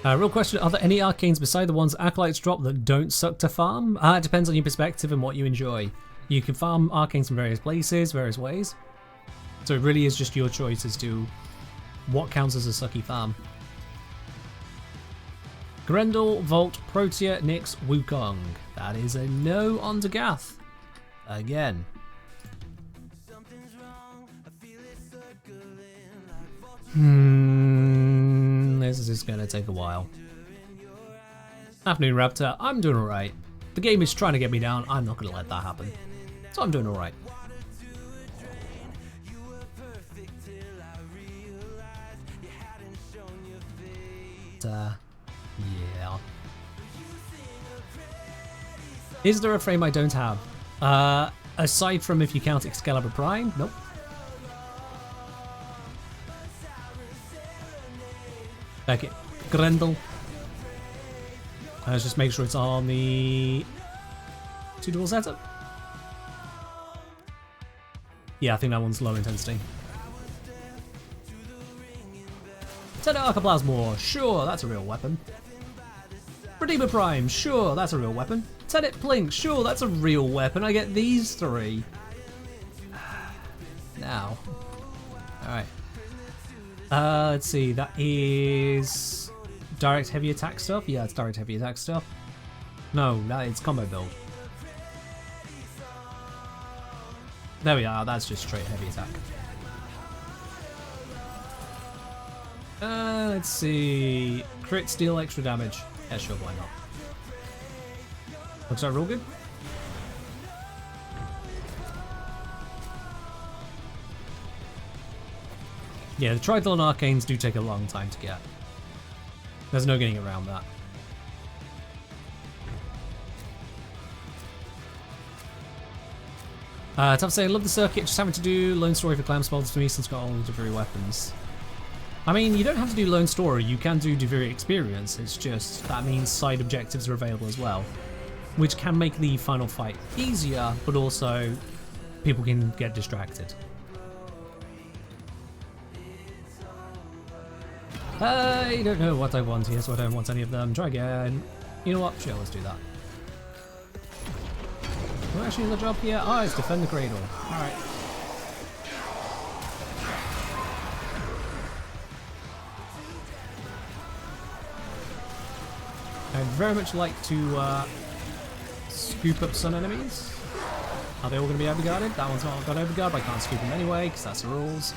Real question, are there any arcanes beside the ones Acolytes drop that don't suck to farm? It depends on your perspective and what you enjoy. You can farm arcanes from various places, various ways. So it really is just your choice as to what counts as a sucky farm. Grendel, Volt, Protea, Nyx, Wukong. That is a no on Dagath. Again. This is gonna take a while. Afternoon Raptor, I'm doing alright. The game is trying to get me down, I'm not gonna let that happen. So I'm doing alright. Yeah. Is there a frame I don't have? Aside from if you count Excalibur Prime? Nope. Okay, Grendel. Let's just make sure it's on the 2-dual setup. Yeah, I think that one's low intensity. Tedder Archoplasmor, sure, that's a real weapon. Redeemer Prime, sure, that's a real weapon. Tenet Plink, sure, that's a real weapon. I get these 3. Now. Alright. Let's see, that is direct heavy attack stuff? Yeah, it's direct heavy attack stuff. No, it's combo build. There we are, that's just straight heavy attack. Let's see. Crit, steal, extra damage. Yeah, sure, why not? Looks like real good. Yeah, the Trithlon Arcanes do take a long time to get. There's no getting around that. Tough saying, love the circuit, just having to do Lone Story for Clam Spells for me since got all the Duviri weapons. I mean, you don't have to do Lone Story, you can do Duviri Experience, it's just that means side objectives are available as well. Which can make the final fight easier, but also people can get distracted. I don't know what I want here, so I don't want any of them. Try again. You know what? Sure, let's do that. What actually is the job here? Oh, it's defend the cradle. Alright. I'd very much like to scoop up some enemies. Are they all going to be overguarded? That one's not got overguard, but I can't scoop them anyway, because that's the rules.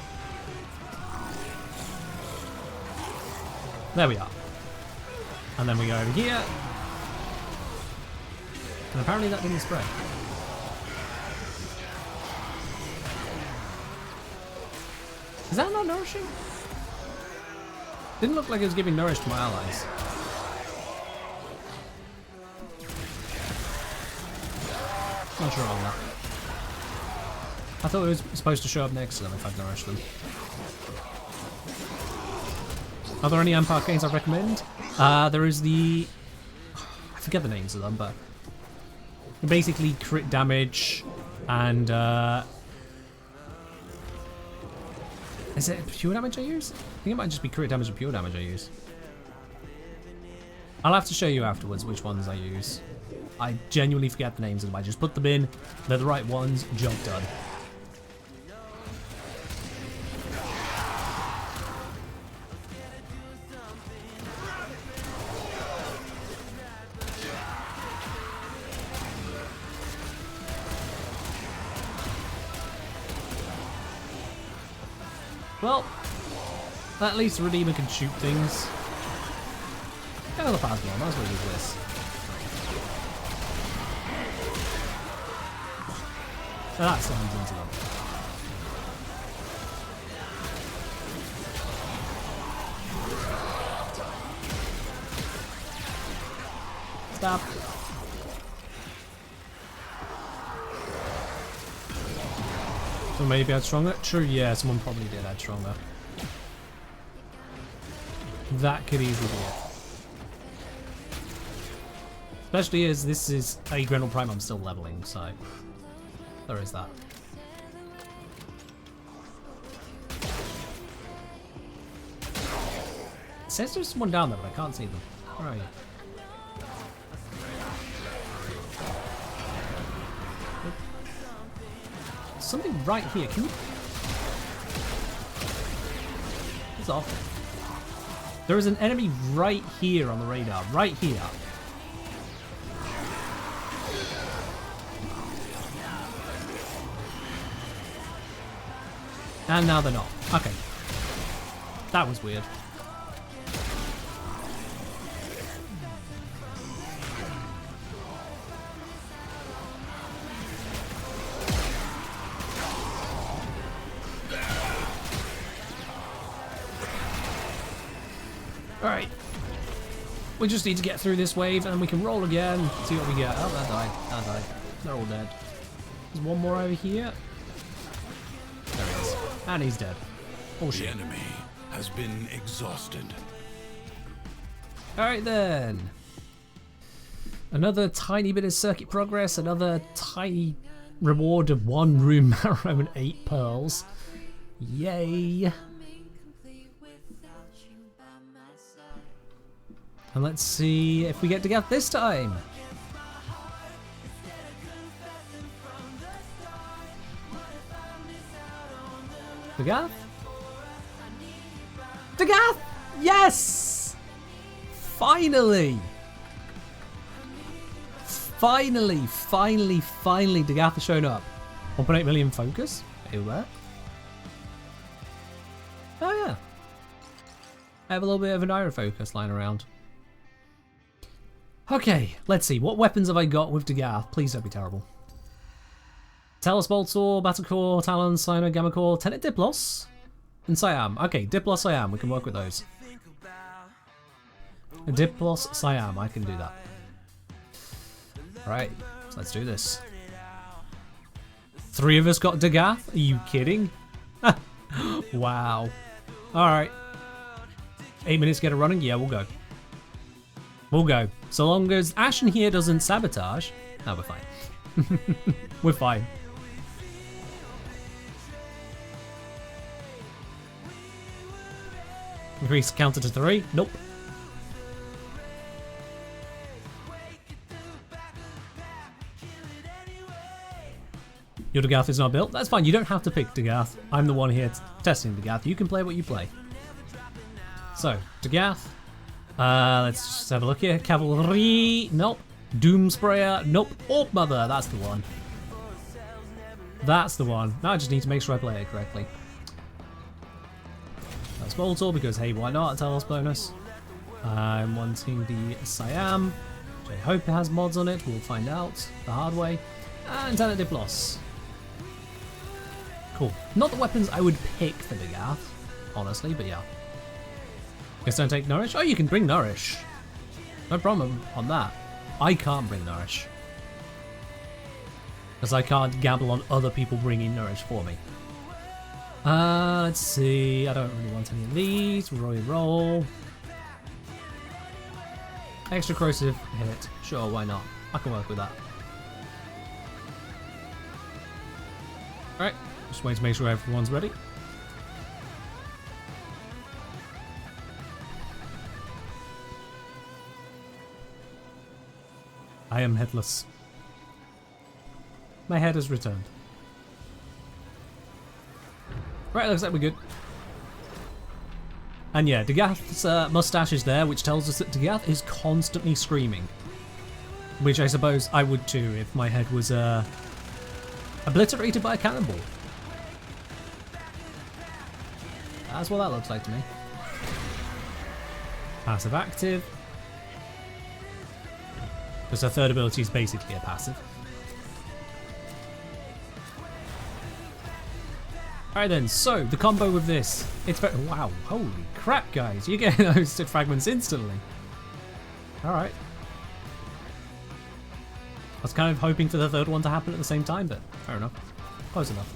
There we are. And then we go over here. And apparently that didn't spread. Is that not nourishing? Didn't look like it was giving nourish to my allies. Not sure on that. I thought it was supposed to show up next to them if I'd nourished them. Are there any amp arcanes I recommend? There is the... I forget the names of them, but... basically crit damage and... is it pure damage I use? I think it might just be crit damage and pure damage I use. I'll have to show you afterwards which ones I use. I genuinely forget the names of them. I just put them in. They're the right ones. Job done. Well, at least Redeemer can shoot things. Go to the plasma, might as well use this. So that slams into them. Stop. So maybe add stronger? True, yeah, someone probably did add stronger. That could easily be it. Especially as this is a Grenell Prime I'm still leveling, so there is that. It says there's someone down there, but I can't see them. Where are you? Something right here. Can you? It's off. There is an enemy right here on the radar. Right here. And now they're not. Okay. That was weird. Alright. We just need to get through this wave and we can roll again. See what we get. Oh, that died. That died. They're all dead. There's one more over here. There he is. And he's dead. Oh shit. The enemy has been exhausted. Alright then. Another tiny bit of circuit progress. Another tiny reward of 1 rune marrow and 8 pearls. Yay. And let's see if we get Dagath this time. Dagath? Dagath! Yes! Finally! Finally, Dagath has shown up. 1.8 million focus? Where? Oh yeah. I have a little bit of an iron focus lying around. Okay, let's see. What weapons have I got with Dagath? Please don't be terrible. Talos Boltor, Battle Core, Talon, Cyno, Gamma Core, Tenet Diplos, and Siam. Okay, Diplos, Siam. We can work with those. Diplos, Siam. I can do that. Right, so let's do this. 3 of us got Dagath? Are you kidding? Wow. Alright. 8 minutes to get it running? Yeah, we'll go. We'll go. So long as Ashen here doesn't sabotage. No, we're fine. We're fine. Increase counter to 3. Nope. Your Dagath is not built. That's fine. You don't have to pick Dagath. I'm the one here testing Dagath. You can play what you play. So, Dagath. Let's just have a look here. Cavalry. Nope. Doom Sprayer. Nope. Orc Mother. That's the one. That's the one. Now I just need to make sure I play it correctly. That's Moltor because, hey, why not? A Talos bonus. I'm wanting the Siam, which I hope it has mods on it. We'll find out the hard way. And Tenet Diplos. Cool. Not the weapons I would pick for Dagath, honestly, but yeah. Guess don't take Nourish? Oh, you can bring Nourish. No problem on that. I can't bring Nourish. Because I can't gamble on other people bringing Nourish for me. Let's see. I don't really want any of these. Roll. Extra corrosive hit. Sure, why not? I can work with that. Alright, just wait to make sure everyone's ready. I am headless. My head has returned. Right, looks like we're good. And yeah, Dagath's mustache is there, which tells us that Dagath is constantly screaming. Which I suppose I would too if my head was obliterated by a cannonball. That's what that looks like to me. Passive active. Because her third ability is basically a passive. Alright then, so the combo with this. It's very. Wow, holy crap, guys. You're getting those fragments instantly. Alright. I was kind of hoping for the third one to happen at the same time, but fair enough. Close enough.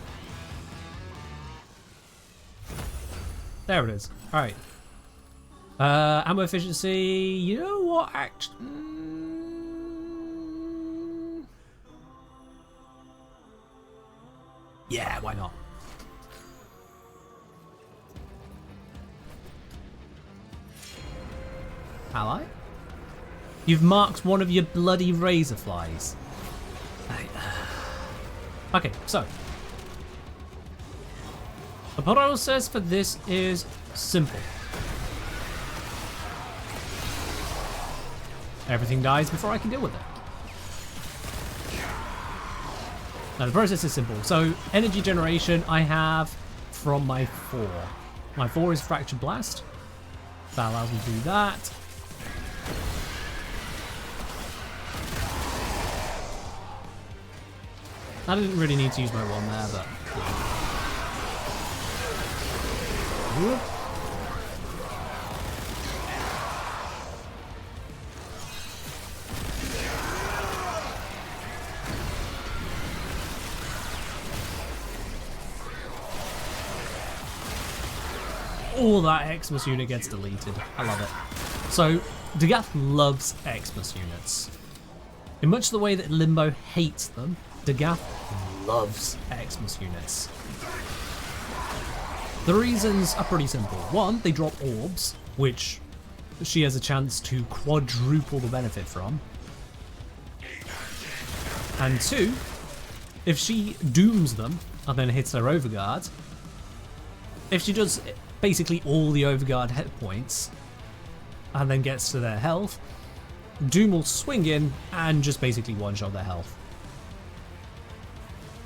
There it is. Alright. Ammo efficiency. You know what? Yeah, why not? Ally? You've marked one of your bloody razor flies. Okay, so. The process for this is simple. Everything dies before I can deal with it. Now the process is simple. So energy generation I have from my 4. My 4 is Fractured Blast. That allows me to do that. I didn't really need to use my 1 there, but... Whoop. All that Xmas unit gets deleted. I love it. So, Dagath loves Xmas units. In much the way that Limbo hates them, Dagath loves Xmas units. The reasons are pretty simple. 1, they drop orbs, which she has a chance to quadruple the benefit from. And 2, if she dooms them and then hits her Overguard, if she does basically all the Overguard hit points and then gets to their health, Doom will swing in and just basically one-shot their health.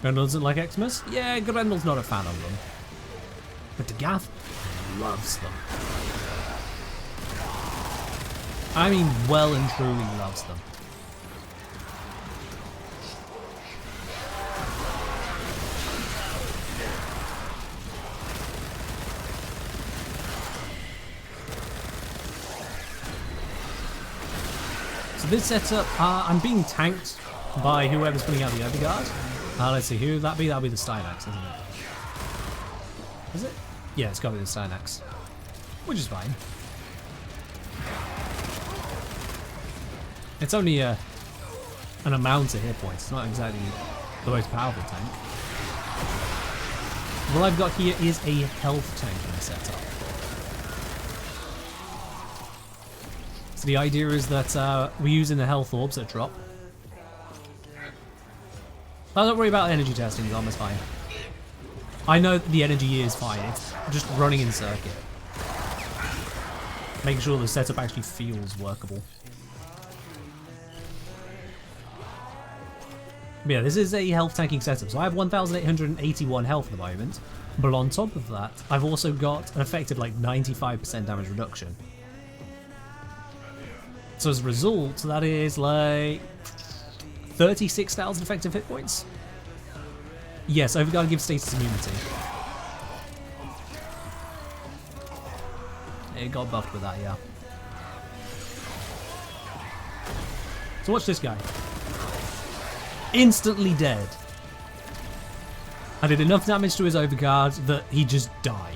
Grendel doesn't like Xmas? Yeah, Grendel's not a fan of them. But Dagath loves them. I mean, well and truly loves them. So this setup, I'm being tanked by whoever's putting out the Overguard. Let's see, who would that be? That'll be the Stynax, isn't it? Is it? Yeah, it's got to be the Stynax. Which is fine. It's only an amount of hit points. It's not exactly the most powerful tank. What I've got here is a health tank in the setup. So the idea is that we're using the health orbs that drop. Oh, don't worry about energy testing, it's almost fine. I know that the energy is fine, it's just running in circuit. Making sure the setup actually feels workable. But yeah, this is a health tanking setup, so I have 1,881 health at the moment, but on top of that, I've also got an effective like 95% damage reduction. So as a result, that is like 36,000 effective hit points. Yes, Overguard gives status immunity. It got buffed with that, yeah. So watch this guy. Instantly dead. I did enough damage to his Overguard that he just died.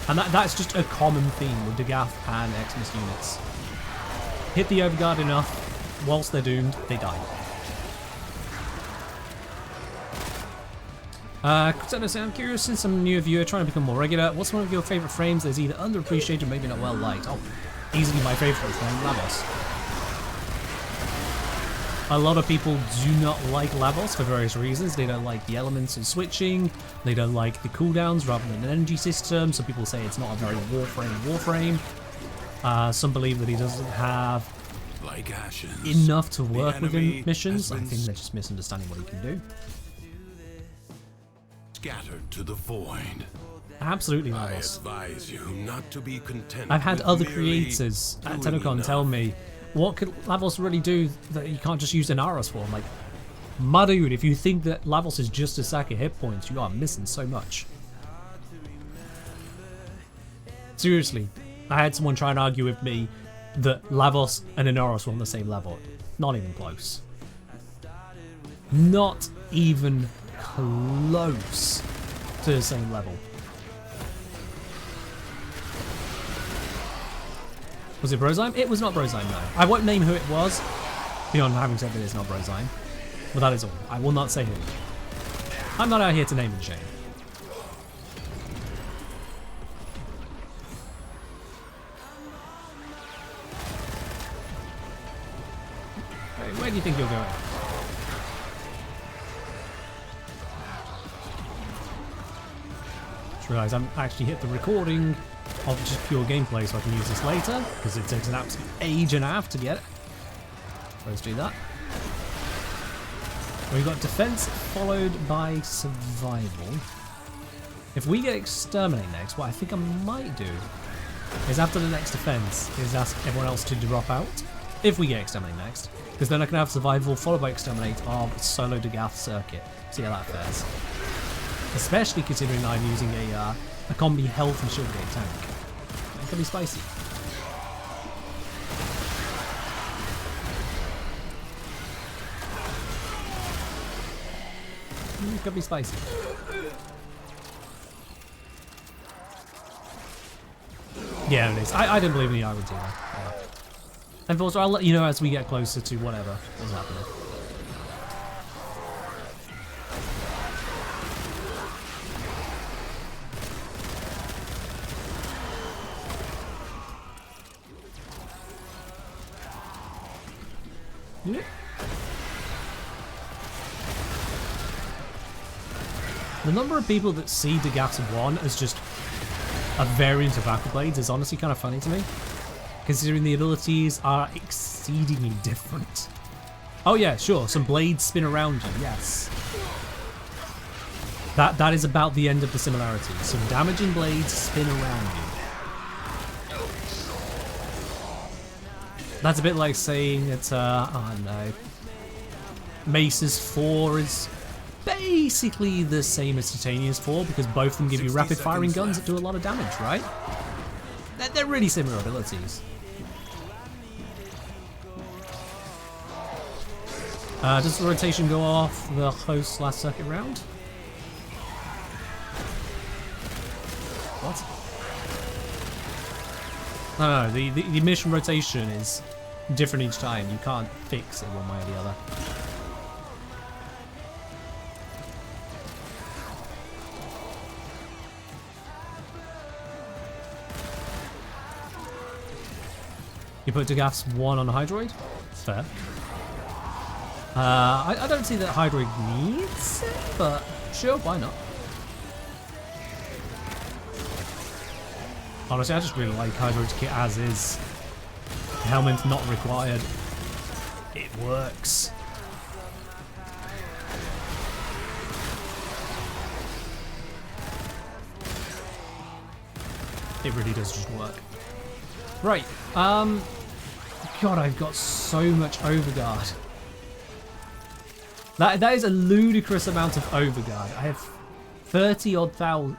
And that's just a common theme with Dagath and Xmas units. Hit the Overguard enough, whilst they're doomed, they die. I'm curious, since I'm a new viewer trying to become more regular, what's one of your favourite frames that's either underappreciated or maybe not well liked? Oh, easily my favourite frame, Lavos. A lot of people do not like Lavos for various reasons. They don't like the elements of switching, they don't like the cooldowns rather than an energy system. Some people say it's not a very Warframe. Some believe that he doesn't have like ashes, enough to work within missions. I think they're just misunderstanding what he can do. scattered to the void. Absolutely, I Lavos. advise you not to be content. I've had with other merely creators at doing TennoCon enough. tell me, what could Lavos really do that you can't just use Inaros for? I'm like, my dude, if you think that Lavos is just a sack of hit points, you are missing so much. Seriously, I had someone try and argue with me that Lavos and Inaros were on the same level. Not even close. Not even close to the same level. Was it Brozyme? It was not Brozyme, no. I won't name who it was, beyond having said that it's not Brozyme. But that is all. I will not say who. I'm not out here to name and shame. Hey, where do you think you're going? Just realised I'm actually hit the recording of just pure gameplay so I can use this later, because it takes an absolute age and a half to get it. Let's do that. We've got defense followed by survival. If we get exterminate next, what I think I might do is after the next defense is ask everyone else to drop out. If we get exterminate next, because then I can have survival followed by exterminate of solo Dagath circuit. See how that fares. Especially considering I'm using a combi health and shield gate tank. It can be spicy. It could be spicy. Yeah, it is. I didn't believe in the Argentine. Yeah. And also, I'll let you know as we get closer to whatever is happening. Yeah. The number of people that see Dagath 1 as just a variant of Aqua Blades is honestly kind of funny to me, considering the abilities are exceedingly different. Oh yeah, sure, some blades spin around you, yes. That is about the end of the similarity. Some damaging blades spin around you. That's a bit like saying that, oh no, Mace's 4 is basically the same as Titania's 4 because both of them give you rapid firing guns that do a lot of damage, right? They're really similar abilities. Does the rotation go off the host last circuit round? What? No, the mission rotation is different each time. You can't fix it one way or the other. You put Dagath's 1 on the Hydroid? Fair. I don't see that Hydroid needs it, but sure, why not? Honestly, I just really like Hydroid's kit as is. Helmet not required. It works. It really does just work. Right, God, I've got so much Overguard. That is a ludicrous amount of Overguard. I have 30-odd thousand,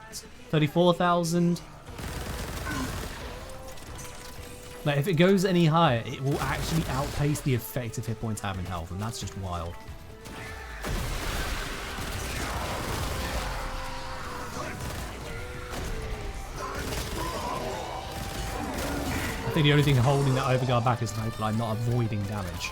34,000. Like, if it goes any higher, it will actually outpace the effective hit points have in health, and that's just wild. I think the only thing holding that Overguard back is the hope that I'm not avoiding damage.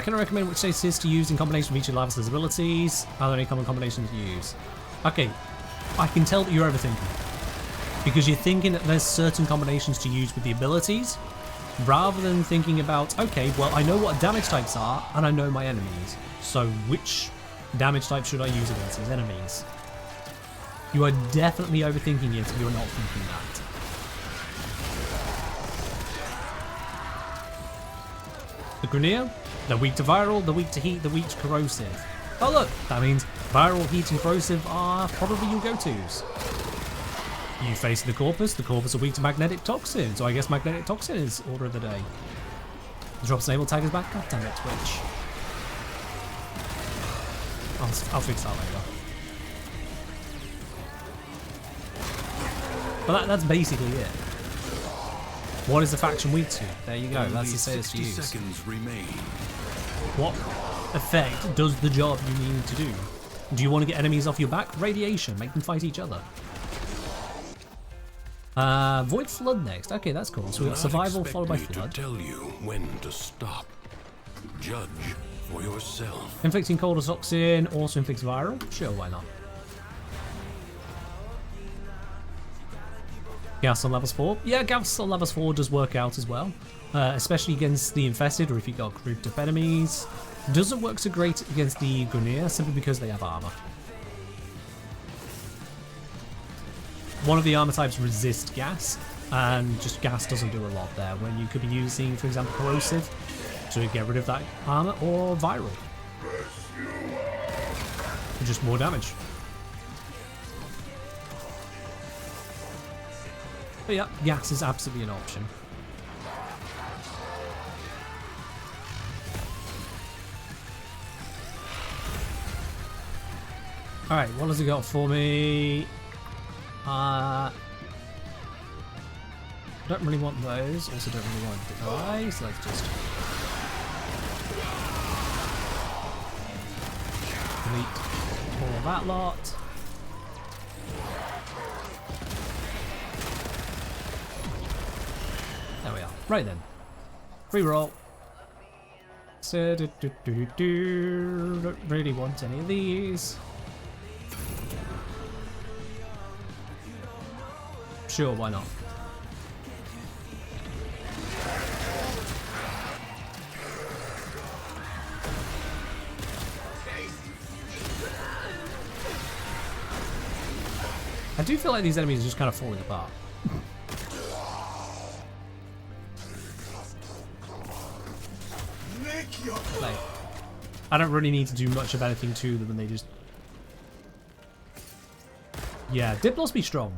Can I recommend which stasis to use in combination with each of Lavos' abilities? Are there any common combinations to use? Okay, I can tell that you're overthinking. Because you're thinking that there's certain combinations to use with the abilities, rather than thinking about, okay, well, I know what damage types are, and I know my enemies. So which damage type should I use against these enemies? You are definitely overthinking it if you're not thinking that. The Grenier, they're weak to viral, they're weak to heat, they're weak to corrosive. Oh look, that means viral, heat and corrosive are probably your go-tos. You face the Corpus are weak to magnetic toxin, so I guess magnetic toxin is order of the day. Drop Naval Tiger's back, god damn it, Twitch. I'll fix that later. But that's basically it. What is the faction weak to? There you go, that's the status to use. Seconds remain. What effect does the job you need to do? Do you want to get enemies off your back? Radiation, make them fight each other. Void Flood next. Okay, that's cool. So we got survival followed by flood. To tell you when to stop. Judge for yourself. Inflicting cold toxin also inflicts viral. Sure, why not? Gas on levels 4. Yeah, gas on levels 4 does work out as well, especially against the infested or if you got grouped up enemies. Doesn't work so great against the Grenier simply because they have armor. One of the armor types resists gas, and just gas doesn't do a lot there when you could be using, for example, corrosive to get rid of that armor, or viral for just more damage. But yeah, gas is absolutely an option. Alright, what has it got for me? Don't really want those, also don't really want the guys, so let's just delete all of that lot. There we are. Right then. Free roll. So, don't really want any of these. Sure, why not? I do feel like these enemies are just kind of falling apart. Like, I don't really need to do much of anything to them, and they just... Yeah, Diplos be strong.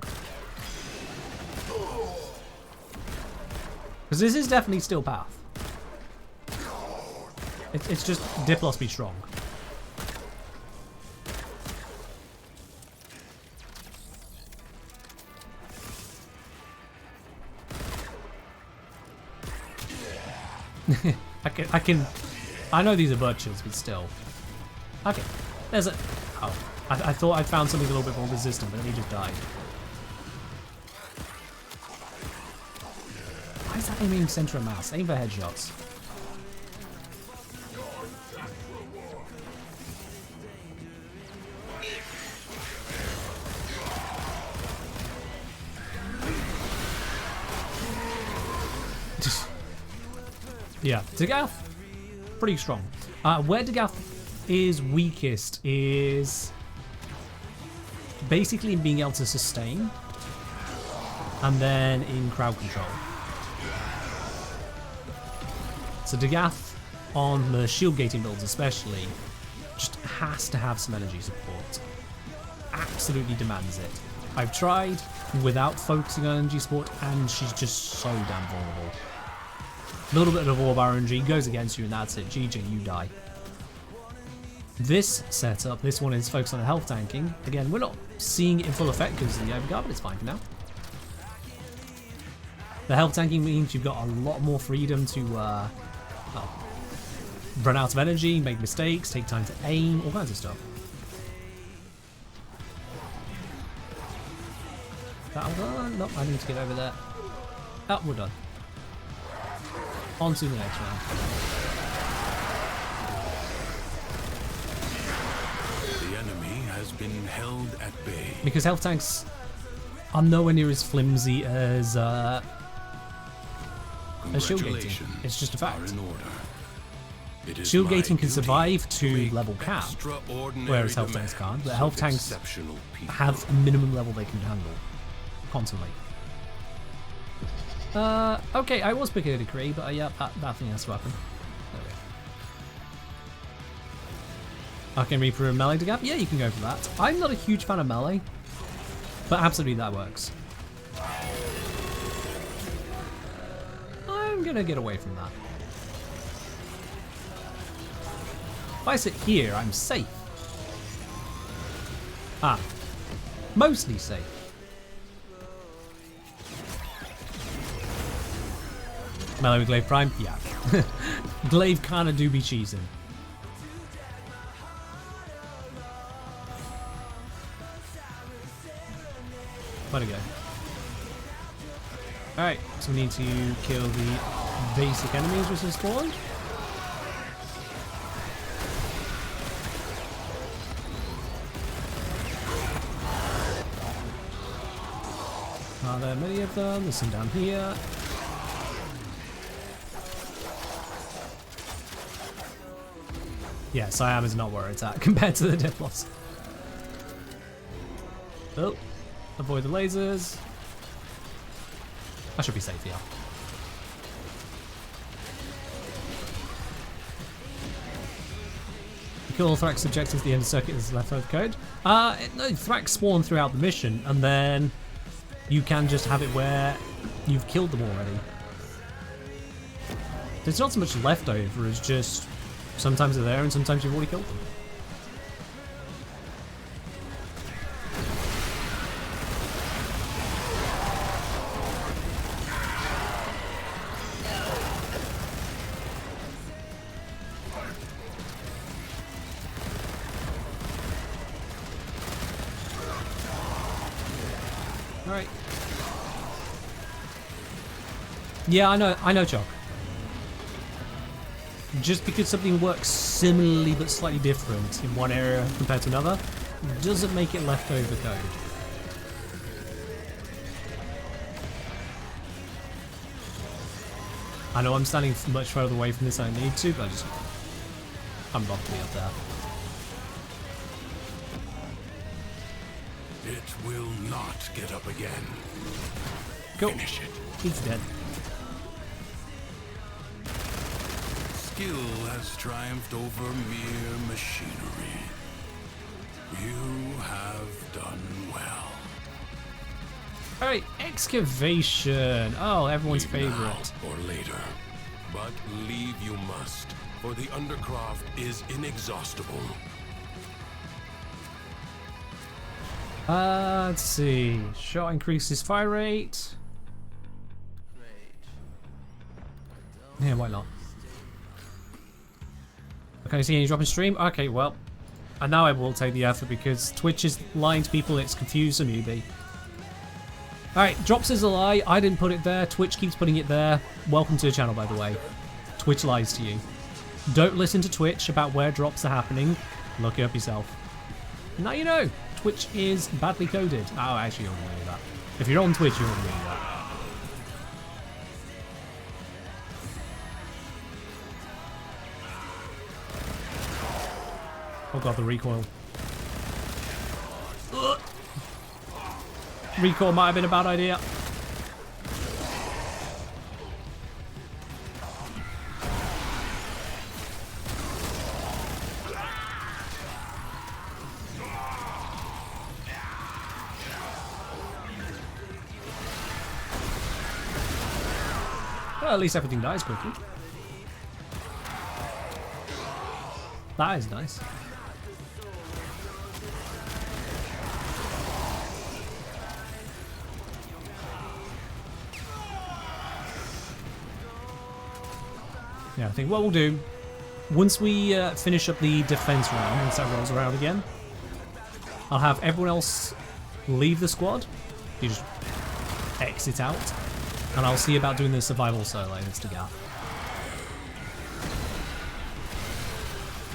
Because this is definitely still path. It's just Diplos be strong. I know these are butchers, but still. Okay, there's a... Oh, I thought I'd found something a little bit more resistant, but then he just died. Why is that aiming center of mass? Aim for headshots. Yeah, Dagath, pretty strong. Where Dagath is weakest is basically in being able to sustain, and then in crowd control. So Dagath, on the shield gating builds especially, just has to have some energy support. Absolutely demands it. I've tried without focusing on energy support, and she's just so damn vulnerable. A little bit of Orb RNG goes against you, and that's it. GG, you die. This setup, this one is focused on health tanking. Again, we're not seeing it in full effect because of the overguard, but it's fine for now. The health tanking means you've got a lot more freedom to well, run out of energy, make mistakes, take time to aim, all kinds of stuff. That all done? Nope, I need to get over there. Oh, we're done. On to the next round. The enemy has been held at bay. Because health tanks are nowhere near as flimsy as shield gating. It's just a fact. Shield gating can survive to level cap, whereas health tanks can't. But health tanks have a minimum level they can handle constantly. Okay, I was picking a decree, but yeah, that thing has to happen. There we Arcane Reaper and melee Dagath? Yeah, you can go for that. I'm not a huge fan of melee, but absolutely that works. I'm gonna get away from that. If I sit here, I'm safe. Ah, mostly safe. Melee with Glaive Prime? Yeah. Glaive kinda do be cheesing. Where'd it go? Alright, so we need to kill the basic enemies which have spawned. Are there many of them? There's some down here. Yeah, Siam is not where it's at compared to the Diplos. Oh, avoid the lasers. I should be safe here. You kill all Thrax objectives at the end of the circuit is left over code. No, Thrax spawn throughout the mission, and then you can just have it where you've killed them already. There's not so much left over, it's just sometimes they're there and sometimes you've already killed them. Alright. Yeah, I know, Chalk. Just because something works similarly but slightly different in one area compared to another doesn't make it leftover code. I know I'm standing much further away from this than I need to, but I'm about to be up there. It will not get up again. Cool. Finish it. He's dead. Skill has triumphed over mere machinery. You have done well. Alright, excavation. Oh, everyone's Leave favorite. now or later. But leave you must, for the Undercroft is inexhaustible. Let's see. Shot increases fire rate. Yeah, why not? Can I see any drop in stream? Okay, well, and now I will take the effort because Twitch is lying to people. It's confused a newbie. Alright, drops is a lie. I didn't put it there. Twitch keeps putting it there. Welcome to the channel, by the way. Twitch lies to you. Don't listen to Twitch about where drops are happening. Look it up yourself. Now you know. Twitch is badly coded. Oh, actually, you already know that. If you're on Twitch, you already know that. Oh god, the recoil. Ugh. Recoil might have been a bad idea. Well, at least everything dies quickly. That is nice. Yeah, I think what we'll do, once we finish up the defense round, once that rolls around again, I'll have everyone else leave the squad. You just exit out, and I'll see about doing the survival solo in Dagath.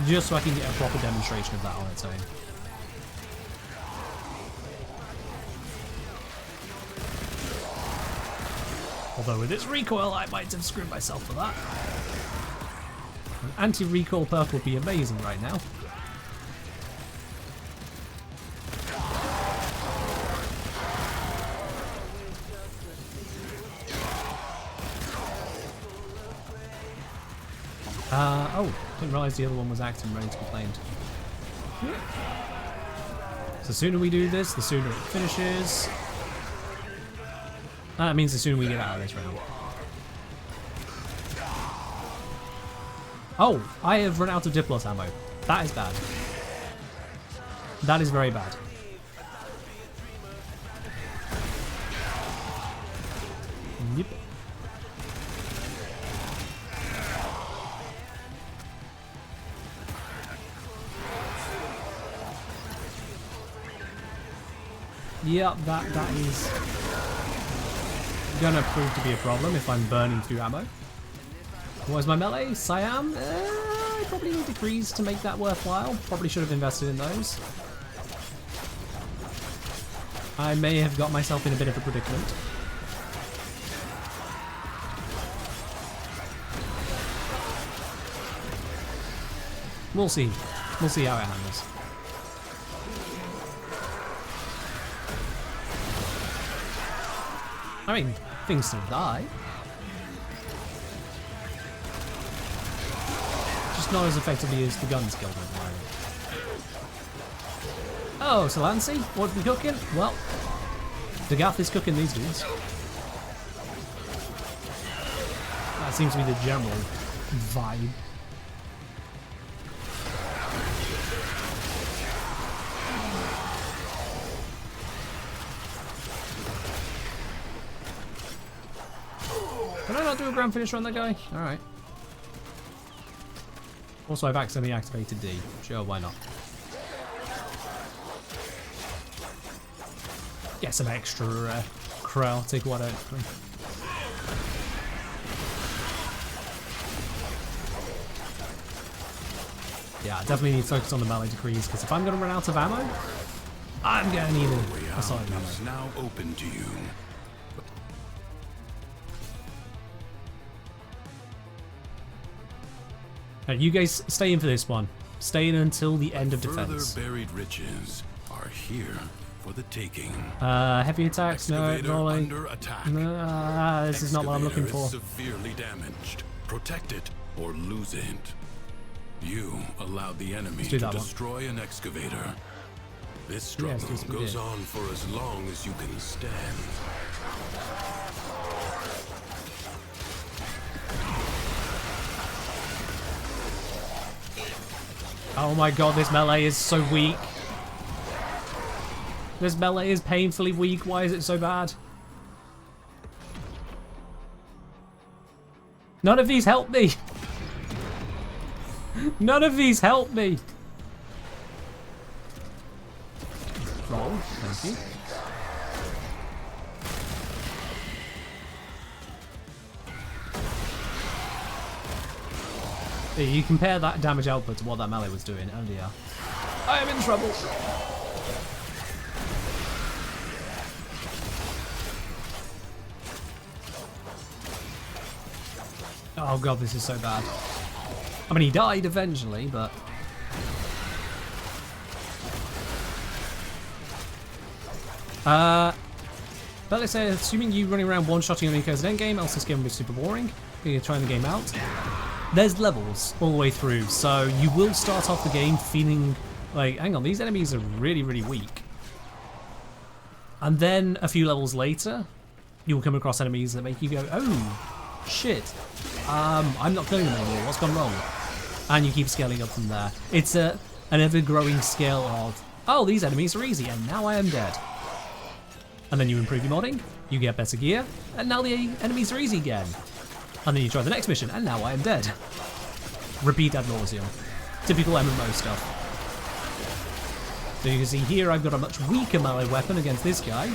Just so I can get a proper demonstration of that on its own. Although with its recoil, I might have screwed myself for that. An anti-recoil perk would be amazing right now. Oh, didn't realise the other one was active and ready to be claimed. So the sooner we do this, the sooner it finishes. That means the sooner we get out of this round. Oh, I have run out of Diplos ammo. That is bad. That is very bad. Yep. Yeah, that is gonna prove to be a problem if I'm burning through ammo. What is my melee? Siam? I probably need degrees to make that worthwhile. Probably should have invested in those. I may have got myself in a bit of a predicament. We'll see. We'll see how it handles. I mean, things still die. Just not as effectively as the guns killed at the moment. Oh, Solansi, what are we cooking? Well, Dagath is cooking these dudes. That seems to be the general vibe. Can I not do a grand finisher on that guy? Alright. Also, I've accidentally activated D. Sure, why not? Get some extra crow. Take what out. Yeah, I definitely need to focus on the melee decrees, because if I'm going to run out of ammo, I'm going to need a solid ammo. Is now open to you. Now, you guys stay in for this one. Stay in until the end of defense. Further buried riches are here for the taking. Heavy attacks, no, Excavator rolling. under attack. No, this is not what I'm looking for. Excavator is severely damaged. Protect it or lose it. You allowed the enemy do to that one. destroy an excavator. This struggle yes, we goes did. on for as long as you can stand. Oh my god, this melee is so weak. This melee is painfully weak. Why is it so bad? None of these help me. None of these help me. Roll, thank you. You compare that damage output to what that melee was doing, oh dear. I am in trouble. Oh god, this is so bad. I mean, he died eventually, but... But let's say, assuming you running around one-shotting only occurs at endgame, else this game will be super boring. You're trying the game out. There's levels all the way through, so you will start off the game feeling like, hang on, these enemies are really, really weak. And then a few levels later, you'll come across enemies that make you go, oh, shit, I'm not killing them anymore, what's gone wrong? And you keep scaling up from there. It's an ever-growing scale of, oh, these enemies are easy, and now I am dead. And then you improve your modding, you get better gear, and now the enemies are easy again. And then you try the next mission, and now I am dead. Repeat ad nauseum. Typical MMO stuff. So you can see here I've got a much weaker melee weapon against this guy.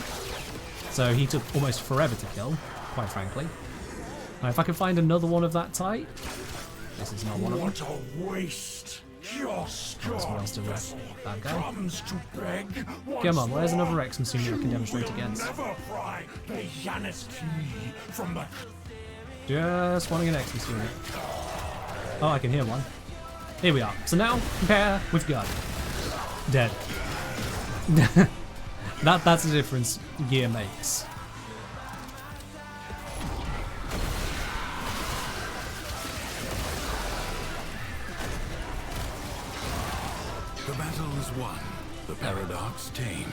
So he took almost forever to kill, quite frankly. Now if I can find another one of that type... This is not one of them. What a waste! Your Someone else strong to vessel that guy. comes to beg. Come on, where's another Exum Senior I can demonstrate against? Never pry the Janus key from the... Just wanting an Exum Senior. Oh, I can hear one. Here we are. So now, compare with gun. Dead. That's the difference gear makes. The battle Zones won. The paradox tamed.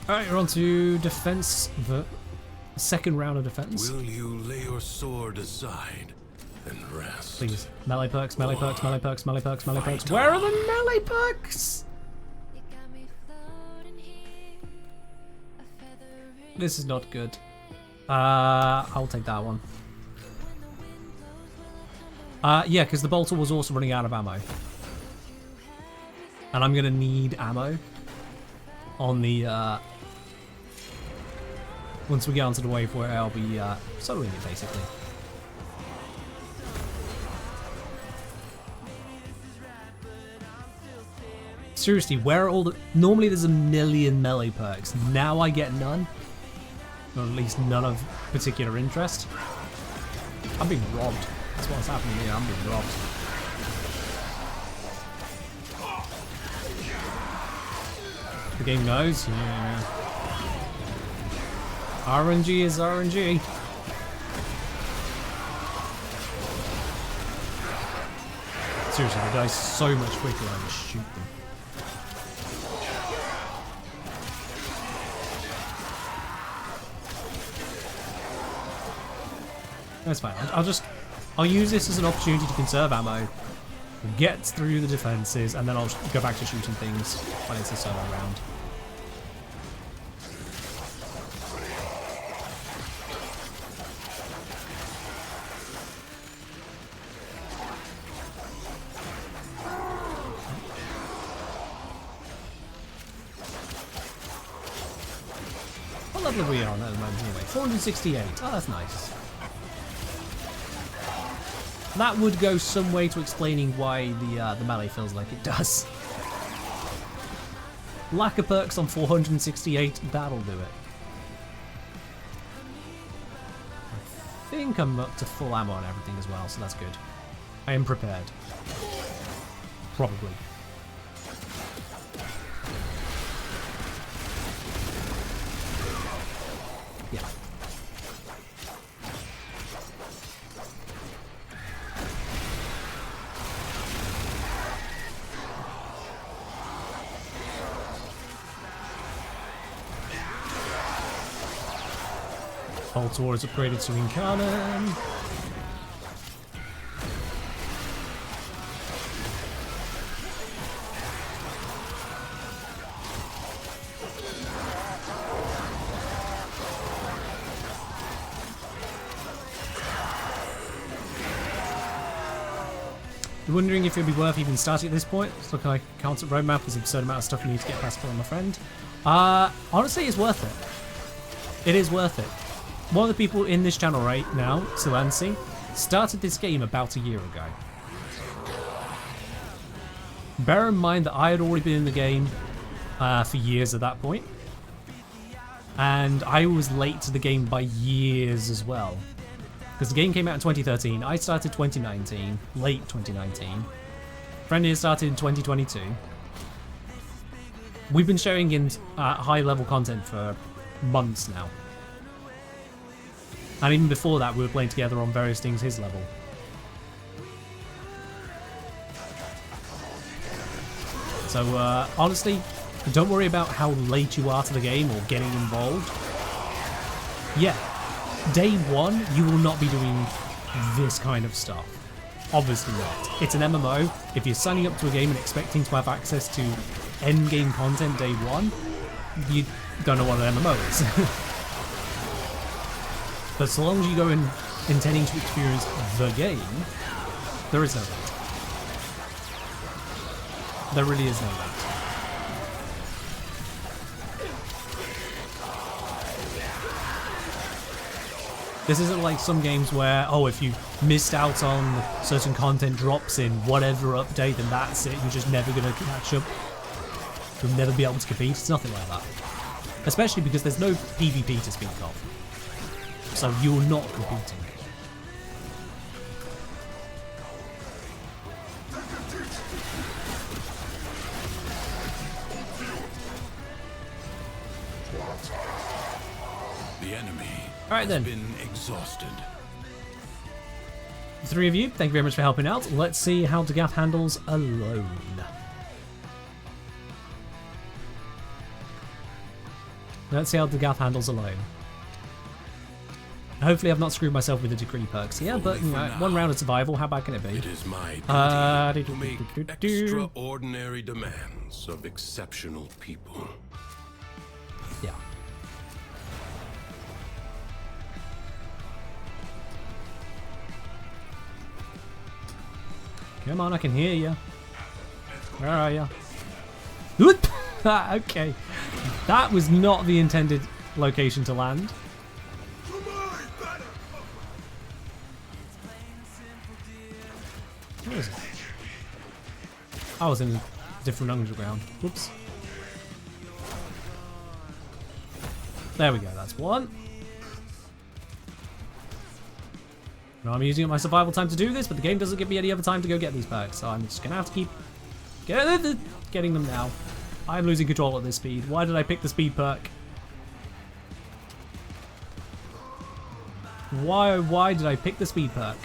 Alright, we're on to defense. The second round of defense. Will you lay your sword aside and rest? Please. Melee perks, melee perks, melee perks, melee perks, melee perks. Where are the melee perks? This is not good. I'll take that one. Yeah, because the bolter was also running out of ammo. And I'm gonna need ammo on the, once we get onto the wave where I'll be, soloing it, basically. Seriously, where are all the... Normally there's a million melee perks. Now I get none. Or at least none of particular interest. I'm being robbed. That's what's happening here. I'm being robbed. The game knows. Yeah. RNG is RNG. Seriously, they die so much quicker when I just shoot them. That's fine. I'll use this as an opportunity to conserve ammo, get through the defenses, and then I'll go back to shooting things when it's a solo round. What level are we on at the moment anyway? 468. Oh, that's nice. That would go some way to explaining why the melee feels like it does. Lack of perks on 468, that'll do it. I think I'm up to full ammo and everything as well, so that's good. I am prepared. Probably. Yeah. Boltor is upgraded to Incarnate. You're wondering if it'd be worth even starting at this point? It's looking like a constant roadmap. There's an absurd amount of stuff you need to get past for my friend. Honestly, it's worth it. It is worth it. One of the people in this channel right now, Silansi, started this game about a year ago. Bear in mind that I had already been in the game for years at that point. And I was late to the game by years as well. Because the game came out in 2013, I started 2019, late 2019. Friend here started in 2022. We've been showing in high level content for months now. And even before that, we were playing together on various things his level. So, honestly, don't worry about how late you are to the game or getting involved. Yeah, day one, you will not be doing this kind of stuff. Obviously not. It's an MMO. If you're signing up to a game and expecting to have access to endgame content day one, you don't know what an MMO is. But so long as you go in intending to experience the game, there is no wait. There really is no wait. This isn't like some games where, oh, if you missed out on certain content drops in whatever update, then that's it. You're just never going to catch up. You'll never be able to compete. It's nothing like that. Especially because there's no PvP to speak of. So you're not competing. The enemy Alright then. has been exhausted. The three of you, thank you very much for helping out. Let's see how Dagath handles alone. Let's see how Dagath handles alone. Hopefully I've not screwed myself with the decree perks here, but you know, one round of survival, how bad can it be? It is my duty to make extraordinary demands of exceptional people. Yeah. Come on, I can hear you. Where are you? Okay. That was not the intended location to land. Where is it? I was in a different underground. Whoops. There we go, that's one. Now I'm using up my survival time to do this, but the game doesn't give me any other time to go get these perks, so I'm just gonna have to keep getting them now. I'm losing control at this speed. Why did I pick the speed perk? Why did I pick the speed perk?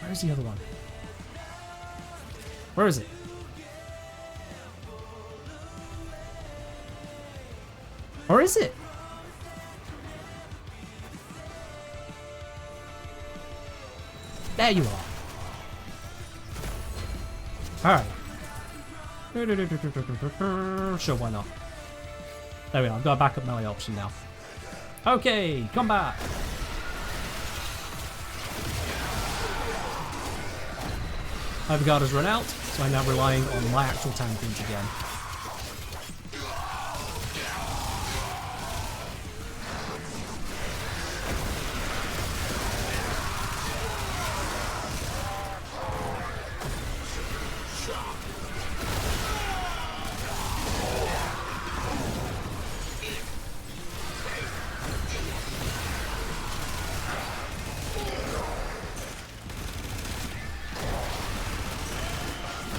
Where's the other one? Where is it? Or is it? There you are. Alright. Sure, why not? There we are. I've got a backup melee option now. Okay, combat. Overguard has run out, so I'm now relying on my actual tank again.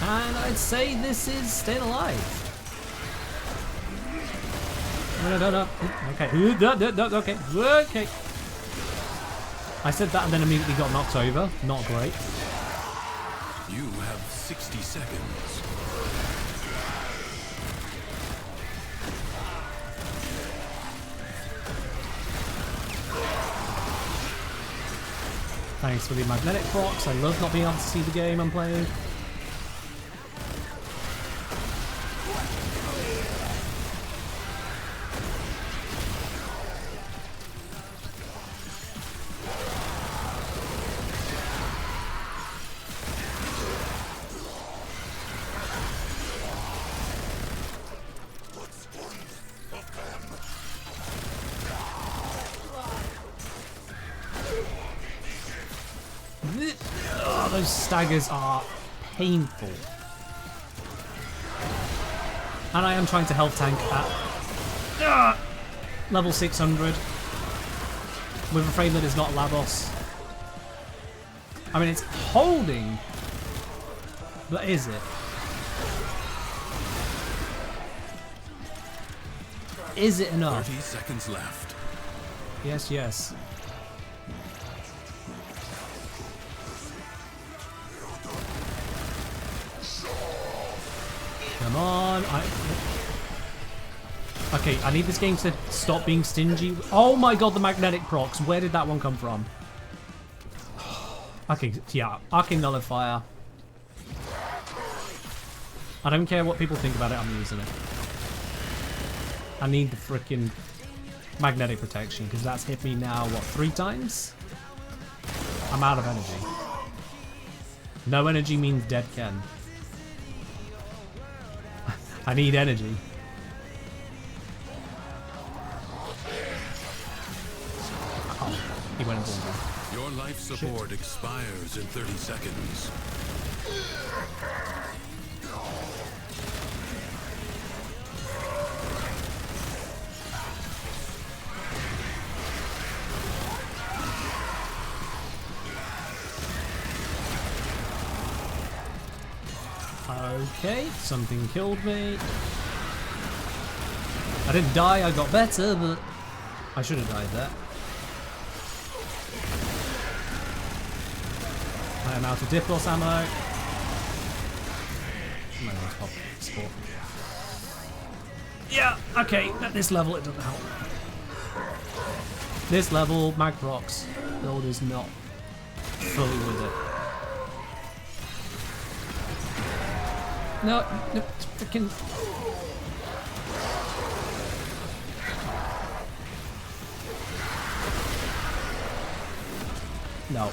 And I'd say this is staying alive. No. Okay. Okay. Okay. I said that and then immediately got knocked over. Not great. You have 60 seconds. Thanks for the magnetic procs. I love not being able to see the game I'm playing. Oh, those staggers are painful. And I am trying to health tank at level 600 with a frame that is not Lavos. I mean, it's holding, but is it? Is it enough? 30 seconds left. Yes, yes. Come on. Okay, I need this game to stop being stingy. Oh my god, the magnetic procs. Where did that one come from? Okay, yeah. Arcane Nullifier. I don't care what people think about it, I'm using it. I need the frickin' magnetic protection, because that's hit me now, what, 3 times? I'm out of energy. No energy means dead Ken. I need energy. Oh, he went invulnerable. Your life support expires in 30 seconds. Okay, something killed me. I didn't die, I got better, but I should have died there. I am out of Diplos ammo. My name's Pop Sport. Yeah, okay, at this level it doesn't help. This level, Magprox build is not fully with it. No, freaking. No.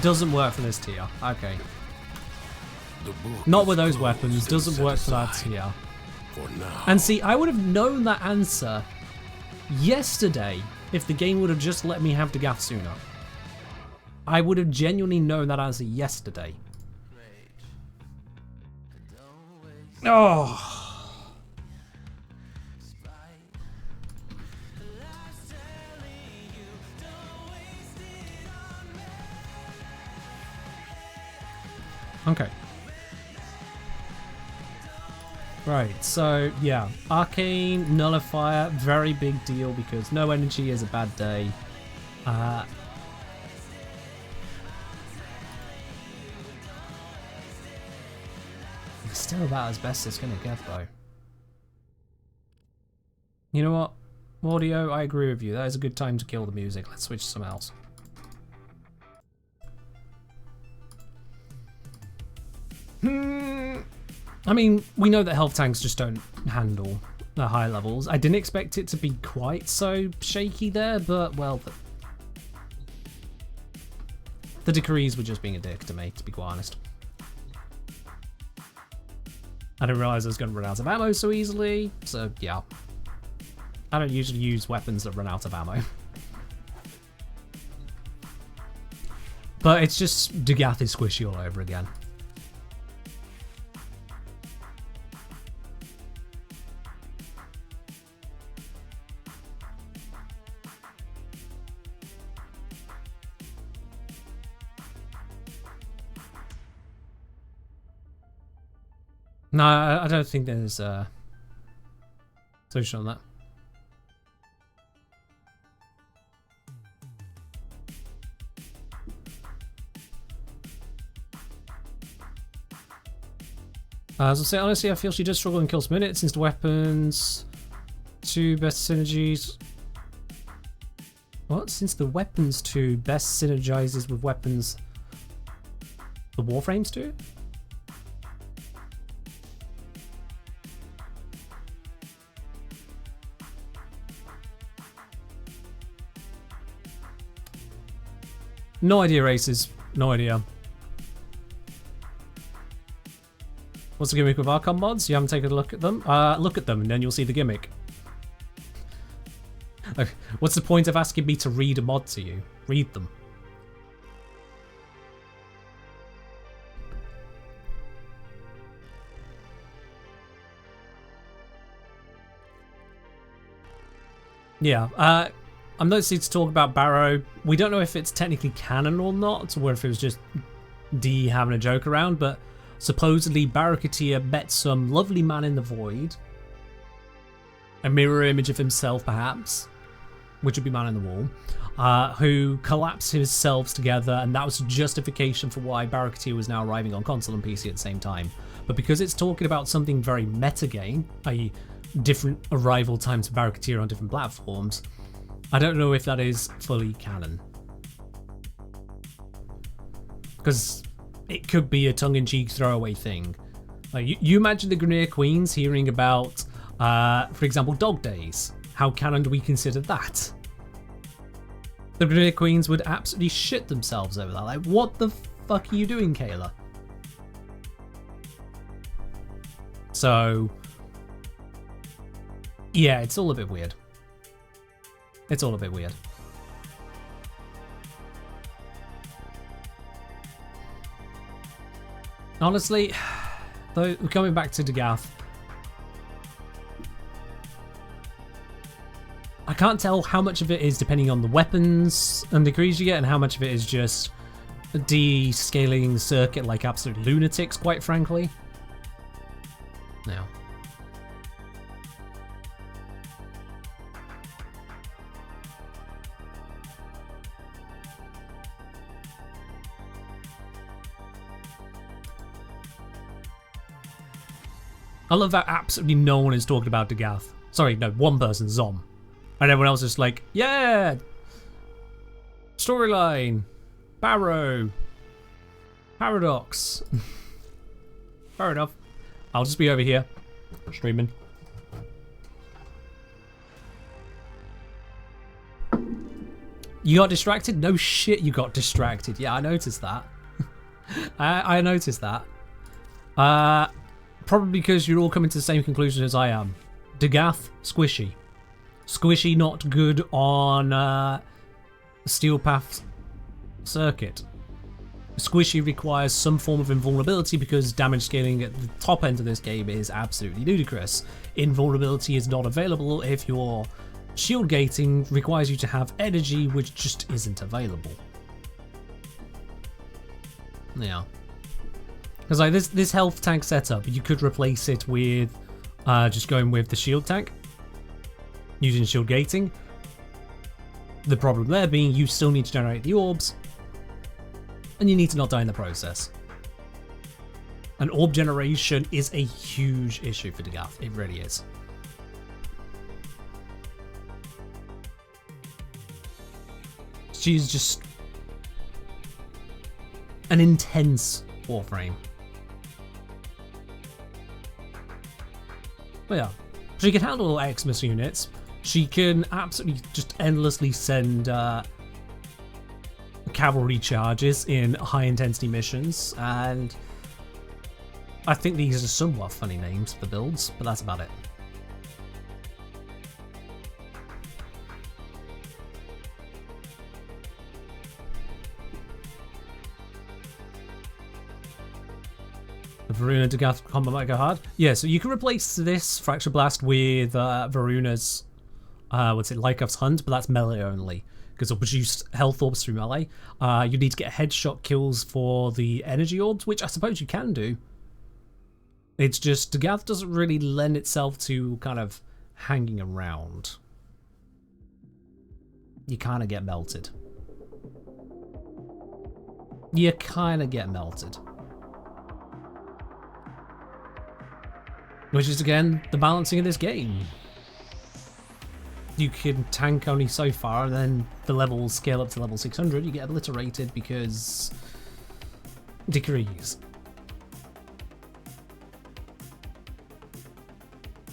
Doesn't work for this tier. Okay. Not with those weapons. Doesn't work for that tier. For now. And see, I would have known that answer yesterday if the game would have just let me have Dagath sooner. I would have genuinely known that answer yesterday. Oh. Okay. Right, so yeah, Arcane, Nullifier, very big deal because no energy is a bad day. It's still about as best it's gonna get though. You know what? Audio, I agree with you. That is a good time to kill the music. Let's switch to something else. I mean, we know that health tanks just don't handle the high levels. I didn't expect it to be quite so shaky there, but well, the decrees were just being a dick to me, to be quite honest. I didn't realize I was going to run out of ammo so easily, so yeah. I don't usually use weapons that run out of ammo. But it's just Dagath is squishy all over again. No, I don't think there's a solution on that. As I say, honestly, I feel she does struggle in kills per minute since the weapons two best synergies. What? Since the weapons two best synergizes with weapons the Warframes do? No idea, Races. No idea. What's the gimmick with Archon mods? You haven't taken a look at them? Look at them and then you'll see the gimmick. What's the point of asking me to read a mod to you? Read them. Yeah, I'm noticing to talk about Barrow. We don't know if it's technically canon or not, or if it was just D having a joke around, but supposedly Barracutia met some lovely man in the void. A mirror image of himself, perhaps, which would be Man in the Wall, who collapsed himself together, and that was justification for why Barracutia was now arriving on console and PC at the same time. But because it's talking about something very metagame, i.e. different arrival times for Barracutia on different platforms, I don't know if that is fully canon. Because it could be a tongue-in-cheek throwaway thing. Like, you imagine the Grenier Queens hearing about, for example, Dog Days. How canon do we consider that? The Grenier Queens would absolutely shit themselves over that. Like, what the fuck are you doing, Kayla? So, yeah, it's all a bit weird. It's all a bit weird. Honestly, though, coming back to Dagath, I can't tell how much of it is depending on the weapons and degrees you get and how much of it is just descaling the circuit like absolute lunatics, quite frankly. Now. I love that absolutely no one is talking about Dagath. Sorry, no, one person, Zom. And everyone else is like, yeah! Storyline! Barrow! Paradox! Fair enough. I'll just be over here, streaming. You got distracted? No shit, you got distracted. Yeah, I noticed that. I noticed that. Probably because you're all coming to the same conclusion as I am. Dagath, squishy. Squishy, not good on Steel Path circuit. Squishy requires some form of invulnerability because damage scaling at the top end of this game is absolutely ludicrous. Invulnerability is not available if your shield gating requires you to have energy, which just isn't available. Yeah. Because like this health tank setup, you could replace it with just going with the shield tank, using shield gating. The problem there being you still need to generate the orbs, and you need to not die in the process. And orb generation is a huge issue for Dagath. It really is. She's just an intense Warframe. But yeah, she can handle Xmas units. She can absolutely just endlessly send cavalry charges in high intensity missions, and I think these are somewhat funny names for builds, but that's about it. Varuna Dagath combo might go hard. Yeah, so you can replace this Fracture Blast with Varuna's, what's it, Lykov's Hunt, but that's melee only, because it'll produce health orbs through melee. You need to get headshot kills for the energy orbs, which I suppose you can do. It's just Dagath doesn't really lend itself to kind of hanging around. You kind of get melted. You kind of get melted. Which is, again, the balancing of this game. You can tank only so far, and then the levels scale up to level 600, you get obliterated because decrees.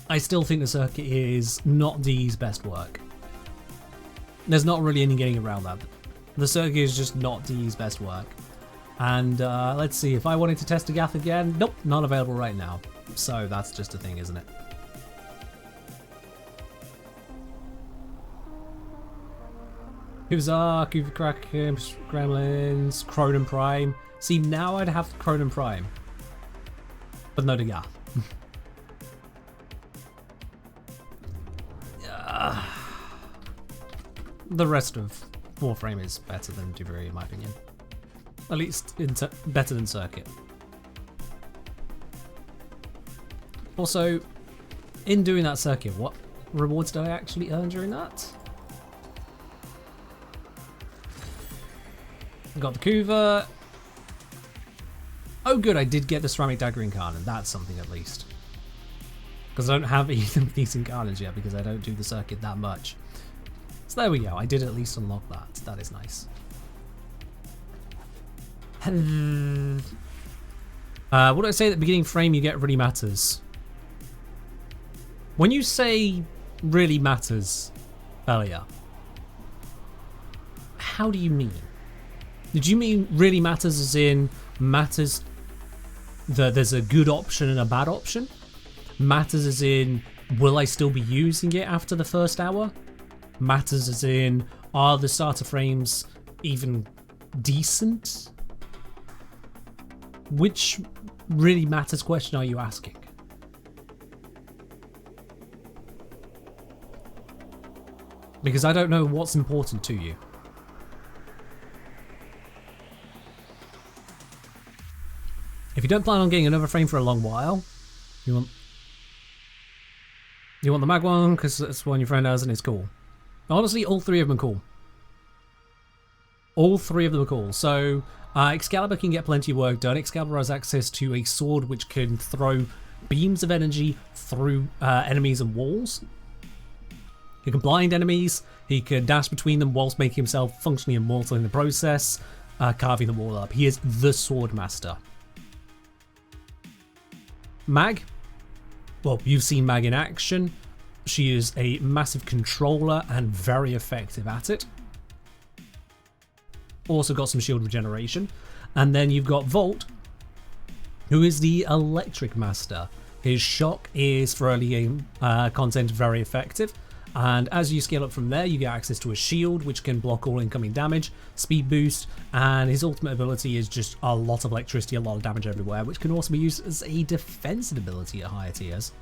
I still think the circuit is not D's best work. There's not really any getting around that. The circuit is just not D's best work. And let's see, if I wanted to test Dagath again, nope, not available right now. So that's just a thing, isn't it? Huzzah, Cooper Kraken, Gremlins, Cronin Prime. See, now I'd have Cronin Prime. But no Dagath. The rest of Warframe is better than Dubry, in my opinion. At least better than Circuit. Also, in doing that circuit, what rewards did I actually earn during that? I got the Kuva. Oh good, I did get the Ceramic Dagger Incarnate. That's something at least. Because I don't have either of these Incarnates yet because I don't do the circuit that much. So there we go, I did at least unlock that. That is nice. What did I say at the beginning frame you get really matters? When you say really matters earlier, how do you mean? Did you mean really matters as in matters that there's a good option and a bad option? Matters as in will I still be using it after the first hour? Matters as in are the starter frames even decent? Which really matters question are you asking? Because I don't know what's important to you. If you don't plan on getting another frame for a long while, you want the mag one because that's one your friend has and it's cool. Honestly, all three of them are cool. All three of them are cool. So Excalibur can get plenty of work done. Excalibur has access to a sword which can throw beams of energy through enemies and walls. He can blind enemies, he can dash between them whilst making himself functionally immortal in the process, carving them all up. He is the sword master. Mag, well, you've seen Mag in action. She is a massive controller and very effective at it. Also got some shield regeneration. And then you've got Volt, who is the electric master. His shock is for early game content very effective. And as you scale up from there, you get access to a shield, which can block all incoming damage, speed boost, and his ultimate ability is just a lot of electricity, a lot of damage everywhere, which can also be used as a defensive ability at higher tiers.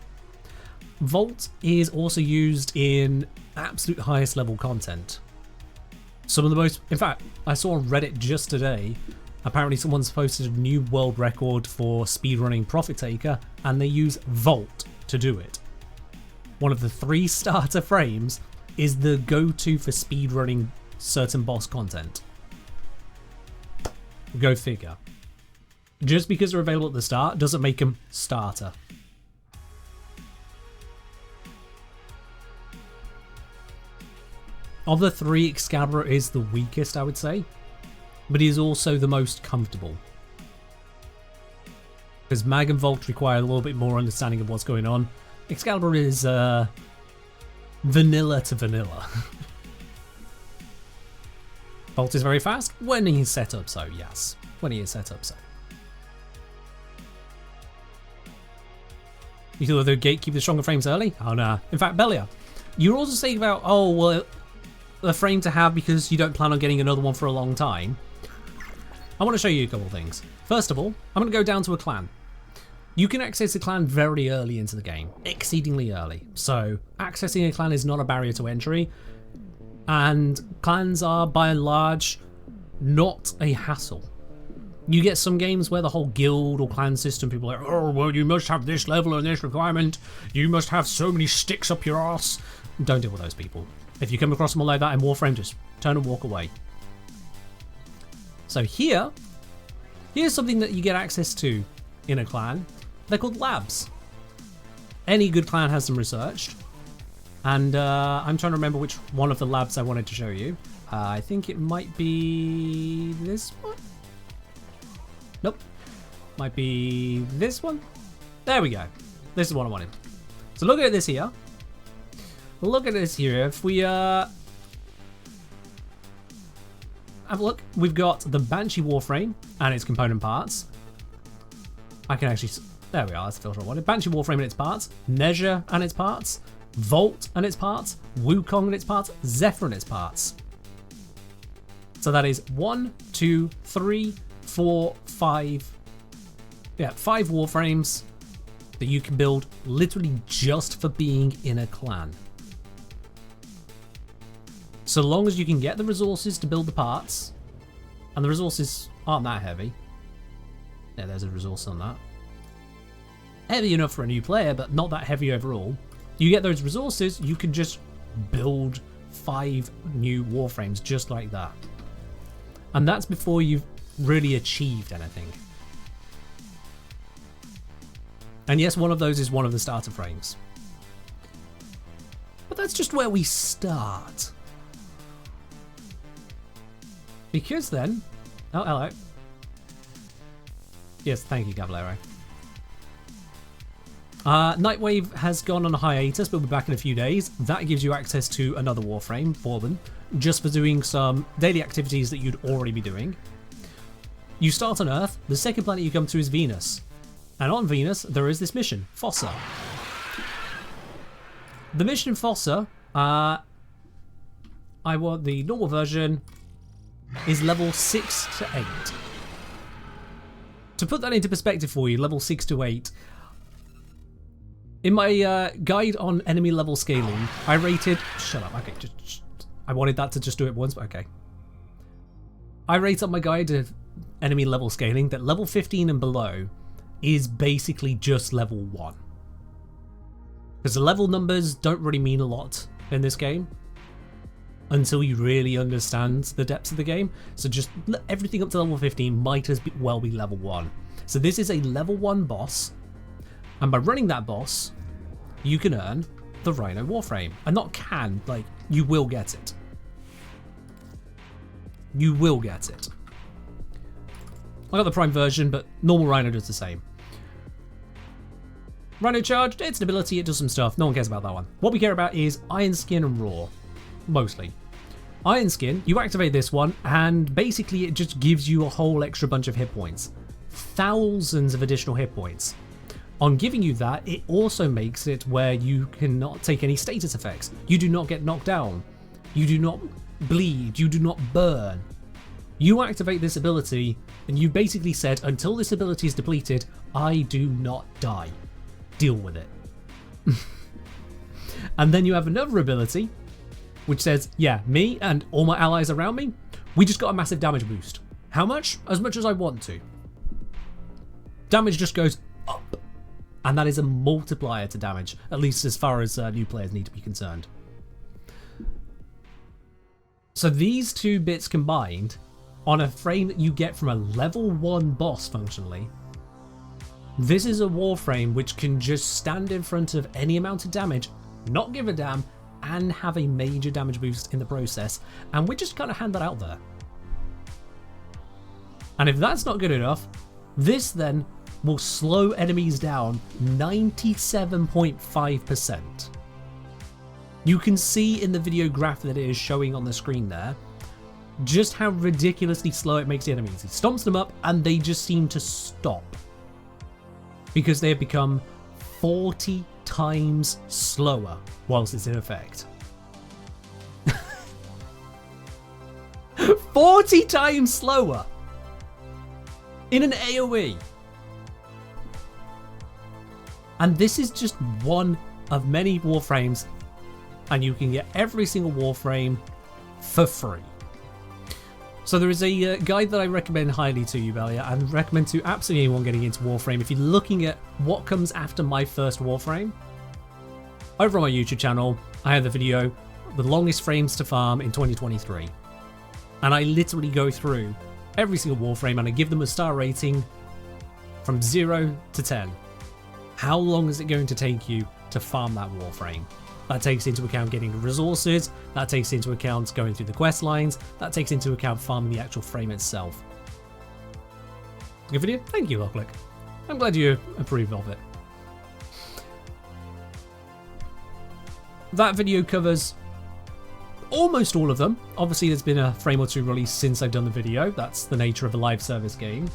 Volt is also used in absolute highest level content. Some of the most, in fact, I saw on Reddit just today, apparently someone's posted a new world record for speedrunning Profit Taker, and they use Volt to do it. One of the 3 starter frames is the go-to for speedrunning certain boss content. Go figure. Just because they're available at the start doesn't make them starter. Of the 3, Excalibur is the weakest, I would say, but he is also the most comfortable. Because Mag and Volt require a little bit more understanding of what's going on. Excalibur is vanilla to vanilla. Volt is very fast when he is set up so, yes. When he is set up so. You thought the gatekeep the stronger frames early? Oh no. In fact, Belia, you're also saying about, oh, well, a frame to have because you don't plan on getting another one for a long time. I want to show you a couple of things. First of all, I'm going to go down to a clan. You can access a clan very early into the game, exceedingly early. So accessing a clan is not a barrier to entry, and clans are by and large not a hassle. You get some games where the whole guild or clan system, people are like, oh, well, you must have this level and this requirement, you must have so many sticks up your arse. Don't deal with those people. If you come across them like that in Warframe, just turn and walk away. So here's something that you get access to in a clan. They're called labs. Any good clan has them researched. And I'm trying to remember which one of the labs I wanted to show you. I think it might be this one? Nope. Might be this one? There we go. This is what I wanted. So look at this here. Look at this here. If we have a look, we've got the Banshee Warframe and its component parts. I can actually, there we are, that's the filter I wanted. Banshee Warframe and its parts, Measure and its parts, Volt and its parts, Wukong and its parts, Zephyr and its parts. So that is 1, 2, 3, 4, 5. Yeah, 5 Warframes that you can build literally just for being in a clan. So long as you can get the resources to build the parts, and the resources aren't that heavy. Yeah, there's a resource on that. Heavy enough for a new player, but not that heavy overall. You get those resources, you can just build 5 new Warframes just like that. And that's before you've really achieved anything. And yes, one of those is one of the starter frames. But that's just where we start. Because then... Oh, hello. Yes, thank you, Cavallero. Nightwave has gone on a hiatus, but we'll be back in a few days. That gives you access to another Warframe, Bourbon, just for doing some daily activities that you'd already be doing. You start on Earth. The second planet you come to is Venus. And on Venus, there is this mission, Fossa. The mission Fossa, I want the normal version, is level 6 to 8. To put that into perspective for you, level 6 to 8. In my guide on enemy level scaling, I rated... Shut up, okay. I wanted that to just do it once, but okay. I rate up my guide of enemy level scaling that level 15 and below is basically just level 1. Because the level numbers don't really mean a lot in this game until you really understand the depths of the game. So just everything up to level 15 might as well be level 1. So this is a level 1 boss And by running that boss, you can earn the Rhino Warframe. And not can, like, you will get it. You will get it. I got the Prime version, but normal Rhino does the same. Rhino Charged, it's an ability, it does some stuff. No one cares about that one. What we care about is Iron Skin and Raw, mostly. Iron Skin, you activate this one, and basically it just gives you a whole extra bunch of hit points. Thousands of additional hit points. On giving you that, it also makes it where you cannot take any status effects. You do not get knocked down. You do not bleed. You do not burn. You activate this ability, and you basically said, until this ability is depleted, I do not die. Deal with it. And then you have another ability, which says, yeah, me and all my allies around me, we just got a massive damage boost. How much? As much as I want to. Damage just goes up. And that is a multiplier to damage, at least as far as new players need to be concerned. So these two bits combined, on a frame that you get from a level 1 boss functionally, this is a Warframe which can just stand in front of any amount of damage, not give a damn, and have a major damage boost in the process, and we just kind of hand that out there. And if that's not good enough, this then will slow enemies down 97.5%. You can see in the video graph that it is showing on the screen there, just how ridiculously slow it makes the enemies. It stomps them up and they just seem to stop. Because they have become 40 times slower whilst it's in effect. 40 times slower! In an AoE! And this is just one of many Warframes, and you can get every single Warframe for free. So there is a guide that I recommend highly to you, Valia, and recommend to absolutely anyone getting into Warframe. If you're looking at what comes after my first Warframe, over on my YouTube channel, I have the video, The Longest Frames to Farm in 2023. And I literally go through every single Warframe and I give them a star rating from 0 to 10. How long is it going to take you to farm that Warframe? That takes into account getting the resources, that takes into account going through the quest lines, that takes into account farming the actual frame itself. Good video? Thank you, Locklick. I'm glad you approve of it. That video covers almost all of them. Obviously there's been a frame or two released since I've done the video, that's the nature of a live service game.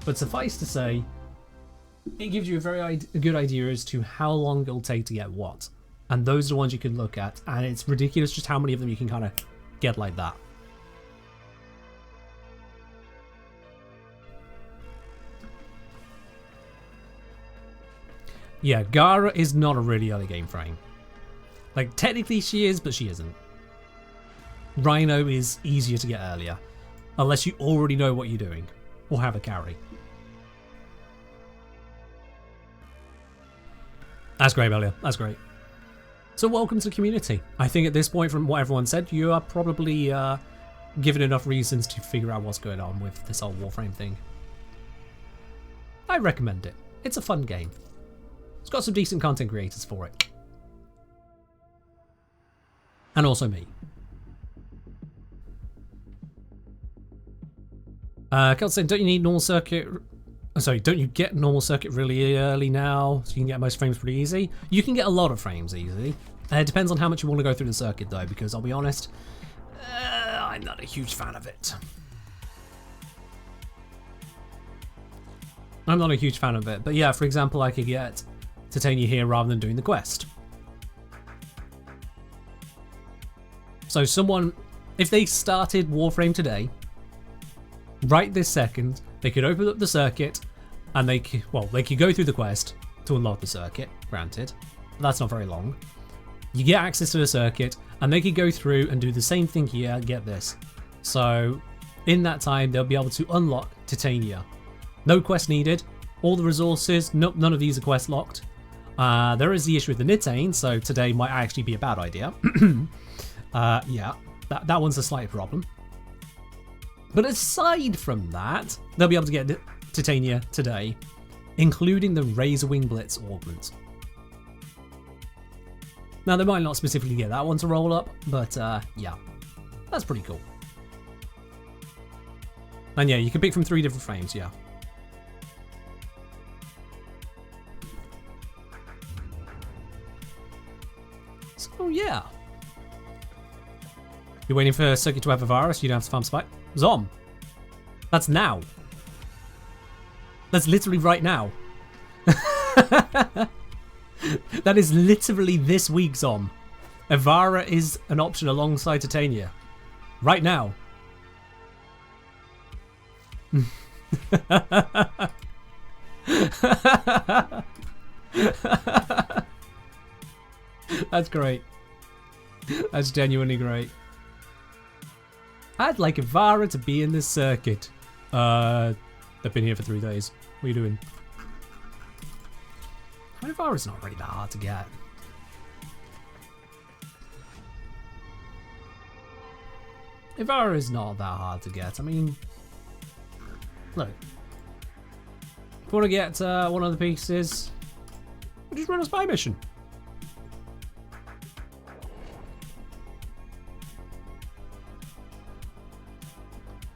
But suffice to say, it gives you a good idea as to how long it'll take to get what. And those are the ones you can look at, and it's ridiculous just how many of them you can kind of get like that. Yeah, Gara is not a really early game frame. Like, technically she is, but she isn't. Rhino is easier to get earlier, unless you already know what you're doing, or have a carry. That's great, Belia. That's great. So welcome to the community. I think at this point, from what everyone said, you are probably given enough reasons to figure out what's going on with this whole Warframe thing. I recommend it. It's a fun game. It's got some decent content creators for it. And also me. Can't say, don't you need normal circuit? Sorry, don't you get normal circuit really early now, so you can get most frames pretty easy? You can get a lot of frames easy. It depends on how much you want to go through the circuit though, because I'll be honest, I'm not a huge fan of it. I'm not a huge fan of it, but yeah, for example, I could get Titania here rather than doing the quest. So someone, if they started Warframe today, right this second, they could open up the circuit and they could go through the quest to unlock the circuit, granted. But that's not very long. You get access to the circuit and they could go through and do the same thing here, get this. So in that time, they'll be able to unlock Titania. No quest needed, all the resources, none of these are quest locked. There is the issue with the Nitane, so today might actually be a bad idea. Yeah, that one's a slight problem. But aside from that, they'll be able to get Titania today including the Razor Wing Blitz augment. Now, they might not specifically get that one to roll up, but yeah, that's pretty cool. And yeah, you can pick from 3 different frames, yeah. So yeah. You're waiting for Circuit to have a virus, so you don't have to farm spike. Zom. That's now. That's literally right now. That is literally this week, Zom. Evara is an option alongside Titania. Right now. That's great. That's genuinely great. I'd like Evara to be in this circuit. They've been here for 3 days. What are you doing? Evara's not really that hard to get. Evara is not that hard to get. I mean, look. If you want to get one of the pieces, we'll just run a spy mission.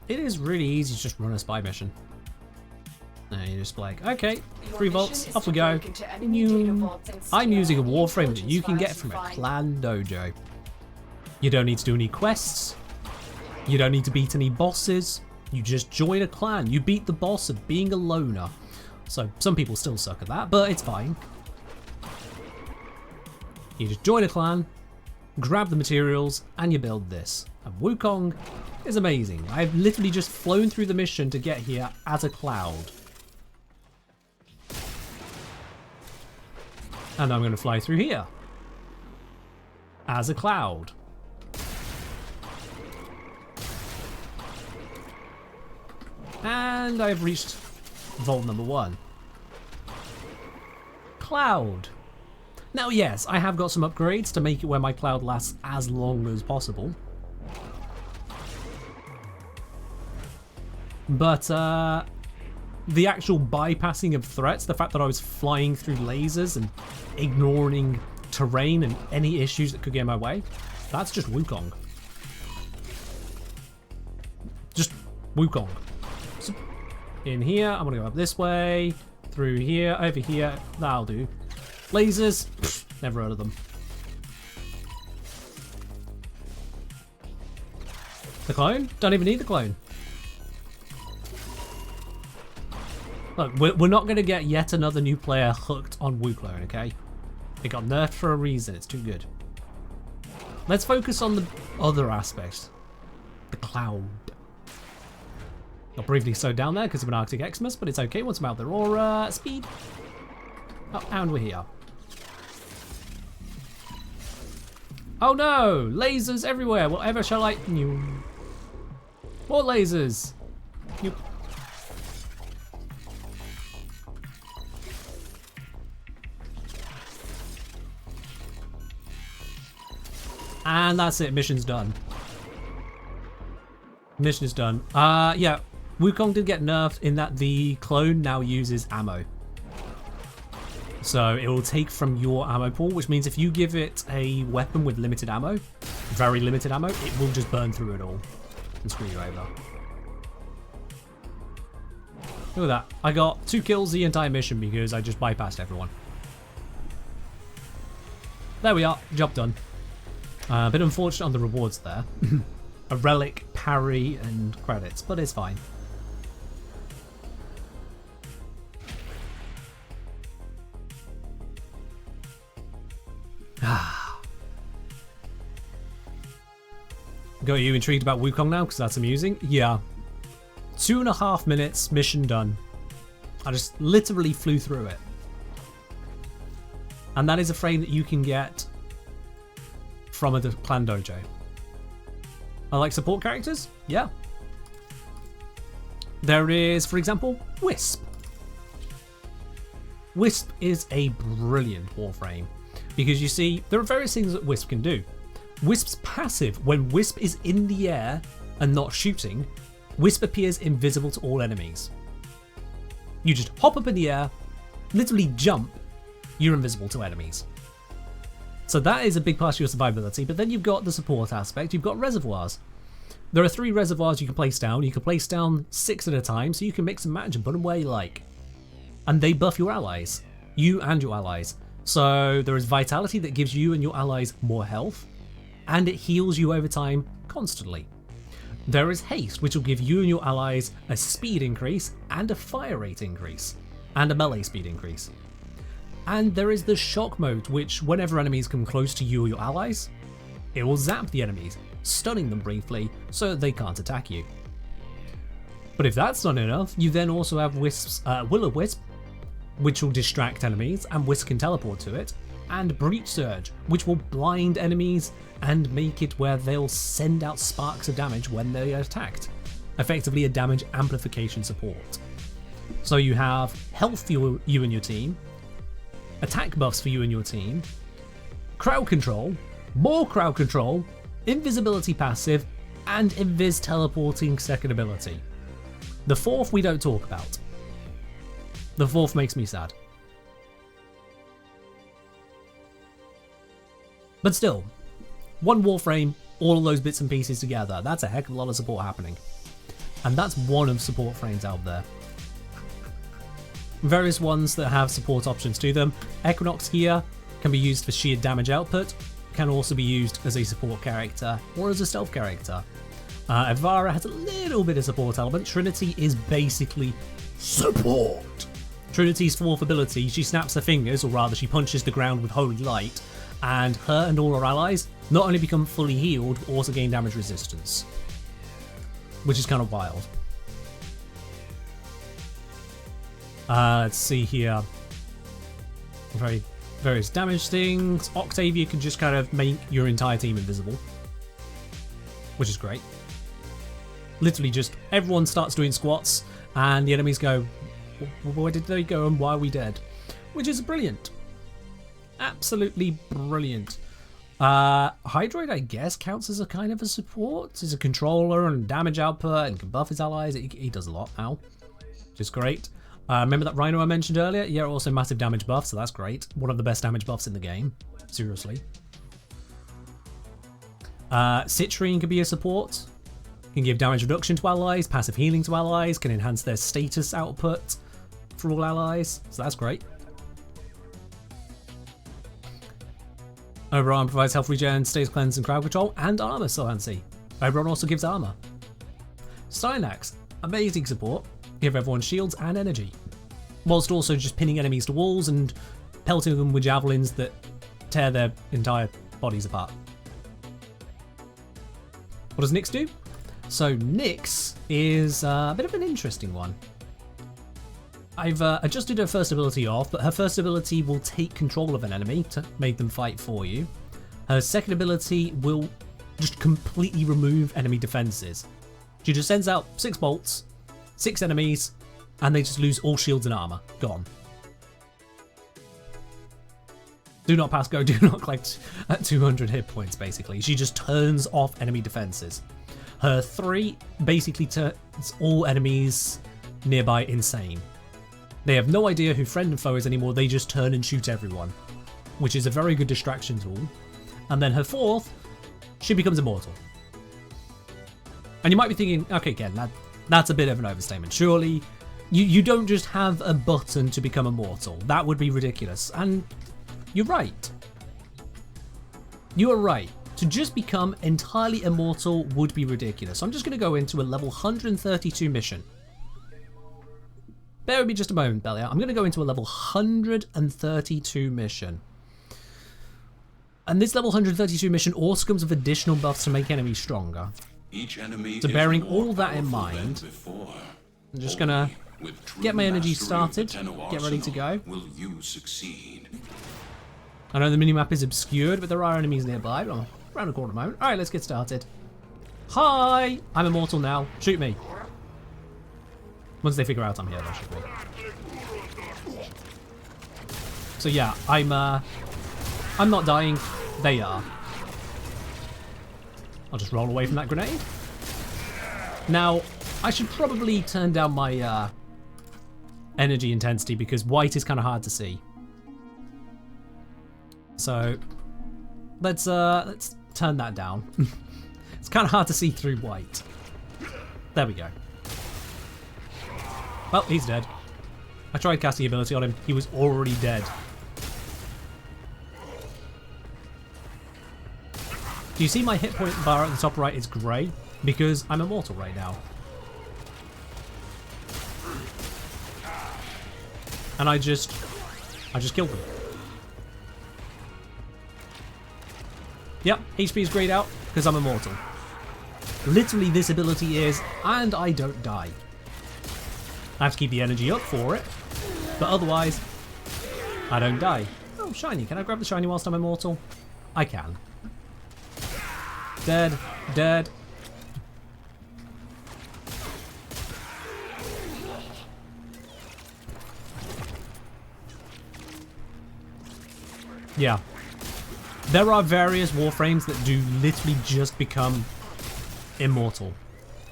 It is really easy to just run a spy mission. And you're just like, okay, 3 volts, off we go. I'm using a Warframe that you can get from a clan dojo. You don't need to do any quests. You don't need to beat any bosses. You just join a clan. You beat the boss of being a loner. So some people still suck at that, but it's fine. You just join a clan, grab the materials, and you build this. And Wukong is amazing. I've literally just flown through the mission to get here as a cloud. And I'm going to fly through here as a cloud. And I've reached vault number 1. Cloud. Now yes, I have got some upgrades to make it where my cloud lasts as long as possible. But the actual bypassing of threats, the fact that I was flying through lasers and ignoring terrain and any issues that could get in my way, that's just Wukong. Just Wukong. So in here, I'm gonna go up this way, through here, over here, that'll do. Lasers, pfft, never heard of them. The clone? Don't even need the clone. Look, we're not going to get yet another new player hooked on Wukong, okay? It got nerfed for a reason, it's too good. Let's focus on the other aspect. The cloud. Got briefly slowed down there because of an Arctic Xmas, but it's okay once I'm out there. Or speed. Oh, and we're here. Oh no! Lasers everywhere! Whatever shall I... More lasers! And that's it, mission's done. Mission is done. Yeah, Wukong did get nerfed in that the clone now uses ammo. So it will take from your ammo pool, which means if you give it a weapon with limited ammo, very limited ammo, it will just burn through it all and screw you over. Look at that. I got 2 kills the entire mission because I just bypassed everyone. There we are, job done. A bit unfortunate on the rewards there. A relic, parry, and credits, but it's fine. Got you intrigued about Wukong now because that's amusing? Yeah. 2.5 minutes, mission done. I just literally flew through it. And that is a frame that you can get from a clan dojo. I like support characters? Yeah. There is, for example, Wisp. Wisp is a brilliant Warframe because you see, there are various things that Wisp can do. Wisp's passive, when Wisp is in the air and not shooting, Wisp appears invisible to all enemies. You just hop up in the air, literally jump, you're invisible to enemies. So that is a big part of your survivability, but then you've got the support aspect, you've got reservoirs. There are 3 reservoirs you can place down. You can place down 6 at a time, so you can mix and match and put them where you like. And they buff your allies, you and your allies. So there is Vitality that gives you and your allies more health, and it heals you over time constantly. There is Haste, which will give you and your allies a speed increase and a fire rate increase, and a melee speed increase. And there is the Shock mode, which whenever enemies come close to you or your allies, it will zap the enemies, stunning them briefly so that they can't attack you. But if that's not enough, you then also have Will-O-Wisp, which will distract enemies and Wisp can teleport to it, and Breach Surge, which will blind enemies and make it where they'll send out sparks of damage when they are attacked. Effectively a damage amplification support. So you have health for you and your team, attack buffs for you and your team, crowd control, more crowd control, invisibility passive, and invis teleporting second ability. The 4th we don't talk about. The 4th makes me sad. But still, one Warframe, all of those bits and pieces together, that's a heck of a lot of support happening. And that's one of support frames out there. Various ones that have support options to them. Equinox here can be used for sheer damage output, can also be used as a support character or as a stealth character. Evara has a little bit of support element. Trinity is basically support. Trinity's 4th ability, she snaps her fingers, or rather she punches the ground with holy light, and her and all her allies not only become fully healed, but also gain damage resistance. Which is kind of wild. Let's see here. Various damage things. Octavia can just kind of make your entire team invisible, which is great. Literally just everyone starts doing squats and the enemies go, where did they go and why are we dead? Which is brilliant. Absolutely brilliant. Hydroid, I guess, counts as a kind of a support. He's a controller and damage output and can buff his allies. He does a lot now, which is great. Remember that Rhino I mentioned earlier? Yeah, also massive damage buff, so that's great. One of the best damage buffs in the game. Seriously. Citrine can be a support. Can give damage reduction to allies, passive healing to allies, can enhance their status output for all allies, so that's great. Oberon provides health regen, status cleanse and crowd control, and armor silency. Oberon also gives armor. Stynax, amazing support, give everyone shields and energy, whilst also just pinning enemies to walls and pelting them with javelins that tear their entire bodies apart. What does Nyx do? So Nyx is a bit of an interesting one. I've adjusted her first ability off, but her first ability will take control of an enemy to make them fight for you. Her second ability will just completely remove enemy defenses. She just sends out 6 bolts, 6 enemies, and they just lose all shields and armor. Gone. Do not pass go, do not collect at 200 hit points, basically. She just turns off enemy defenses. Her 3 basically turns all enemies nearby insane. They have no idea who friend and foe is anymore, they just turn and shoot everyone, which is a very good distraction tool. And then her 4th, she becomes immortal. And you might be thinking, okay, Ken, that's a bit of an overstatement. Surely, you don't just have a button to become immortal. That would be ridiculous. And you're right. You are right. To just become entirely immortal would be ridiculous. So I'm just going to go into a level 132 mission. Bear with me just a moment, Belia. I'm going to go into a level 132 mission. And this level 132 mission also comes with additional buffs to make enemies stronger. Each enemy So bearing all that in mind, I'm just going to get my energy started, get ready to go. Will you succeed? I know the minimap is obscured, but there are enemies nearby. But I'm around the corner at the moment. Alright, let's get started. Hi! I'm immortal now. Shoot me. Once they figure out I'm here, they'll shoot me. So yeah, I'm not dying. They are. I'll just roll away from that grenade. Now, I should probably turn down my energy intensity because white is kind of hard to see. So let's turn that down. It's kind of hard to see through white. There we go. Well, he's dead. I tried casting ability on him. He was already dead. Do you see my hit point bar at the top right is grey? Because I'm immortal right now. And I just killed him. Yep, HP is grayed out because I'm immortal. Literally this ability is, and I don't die. I have to keep the energy up for it, but otherwise, I don't die. Oh, shiny. Can I grab the shiny whilst I'm immortal? I can. Dead. Dead. Yeah. There are various Warframes that do literally just become immortal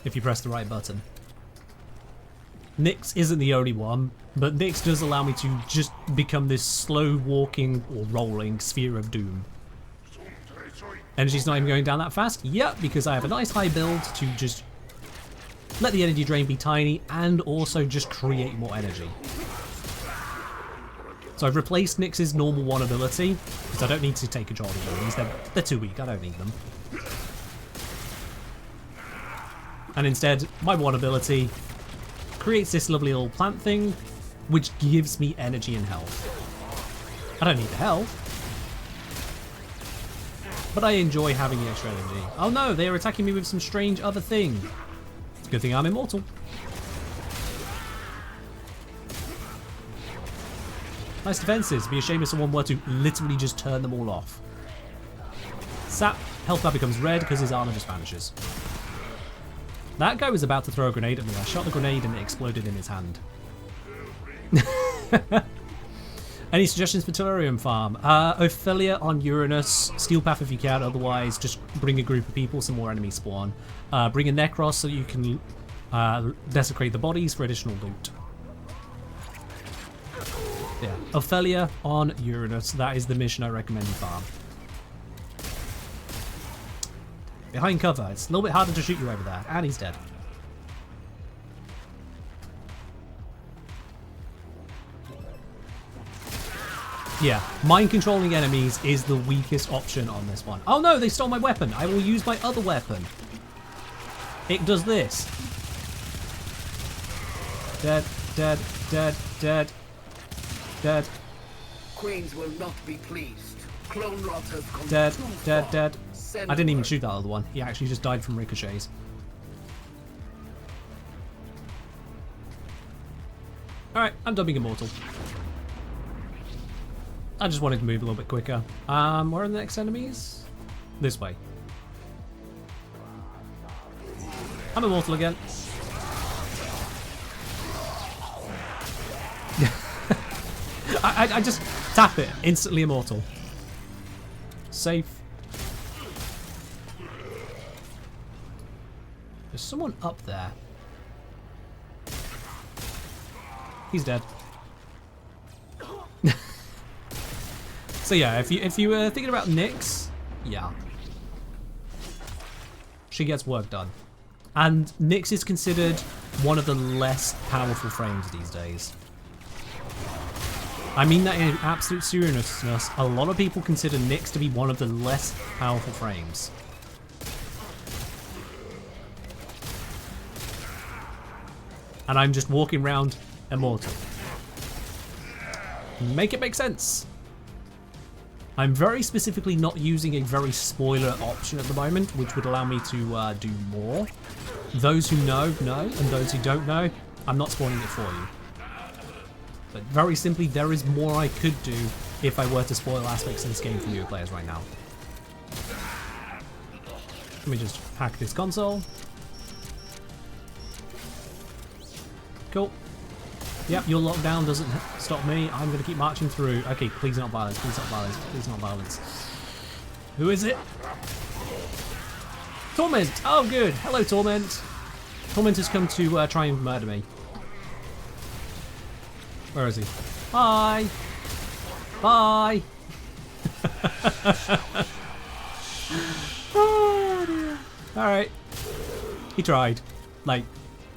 if you press the right button. Nyx isn't the only one, but Nyx does allow me to just become this slow walking or rolling sphere of doom. Energy's not even going down that fast? Yep, because I have a nice high build to just let the energy drain be tiny and also just create more energy. So I've replaced Nyx's normal 1 ability, because I don't need to take control of the abilities, they're too weak, I don't need them. And instead, my 1 ability creates this lovely little plant thing, which gives me energy and health. I don't need the health, but I enjoy having the extra energy. Oh no, they are attacking me with some strange other thing. It's a good thing I'm immortal. Nice defenses. Be a shame if someone were to literally just turn them all off. Sap, health bar becomes red because his armor just vanishes. That guy was about to throw a grenade at me. I shot the grenade and it exploded in his hand. Any suggestions for Tellurium farm? Ophelia on Uranus. Steel Path if you can, otherwise just bring a group of people, some more enemies spawn. Bring a Necros so you can desecrate the bodies for additional loot. Yeah, Ophelia on Uranus. That is the mission I recommend you farm. Behind cover. It's a little bit harder to shoot you over there. And he's dead. Yeah, mind controlling enemies is the weakest option on this one. Oh no, they stole my weapon. I will use my other weapon. It does this. Dead, dead, dead, dead. Dead. Queens will not be pleased. Clone rot has come Dead, too dead, far. dead. Send I didn't even word. shoot that other one. He actually just died from ricochets. Alright, I'm dubbing immortal. I just wanted to move a little bit quicker. Where are the next enemies? This way. I'm immortal again. I just tap it, instantly immortal. Safe. There's someone up there. He's dead. So yeah, if you were thinking about Nyx, yeah. She gets work done. And Nyx is considered one of the less powerful frames these days. I mean that in absolute seriousness, a lot of people consider Nyx to be one of the less powerful frames. And I'm just walking around immortal. Make it make sense. I'm very specifically not using a very spoiler option at the moment, which would allow me to do more. Those who know, know, and those who don't know, I'm not spoiling it for you. But very simply, there is more I could do if I were to spoil aspects of this game for newer players right now. Let me just hack this console. Cool. Yep, your lockdown doesn't stop me. I'm going to keep marching through. Okay, please not violence, please not violence, please not violence. Who is it? Torment! Oh, good. Hello, Torment. Torment has come to try and murder me. Where is he? Bye! Bye! Oh, dear. Alright. He tried. Like,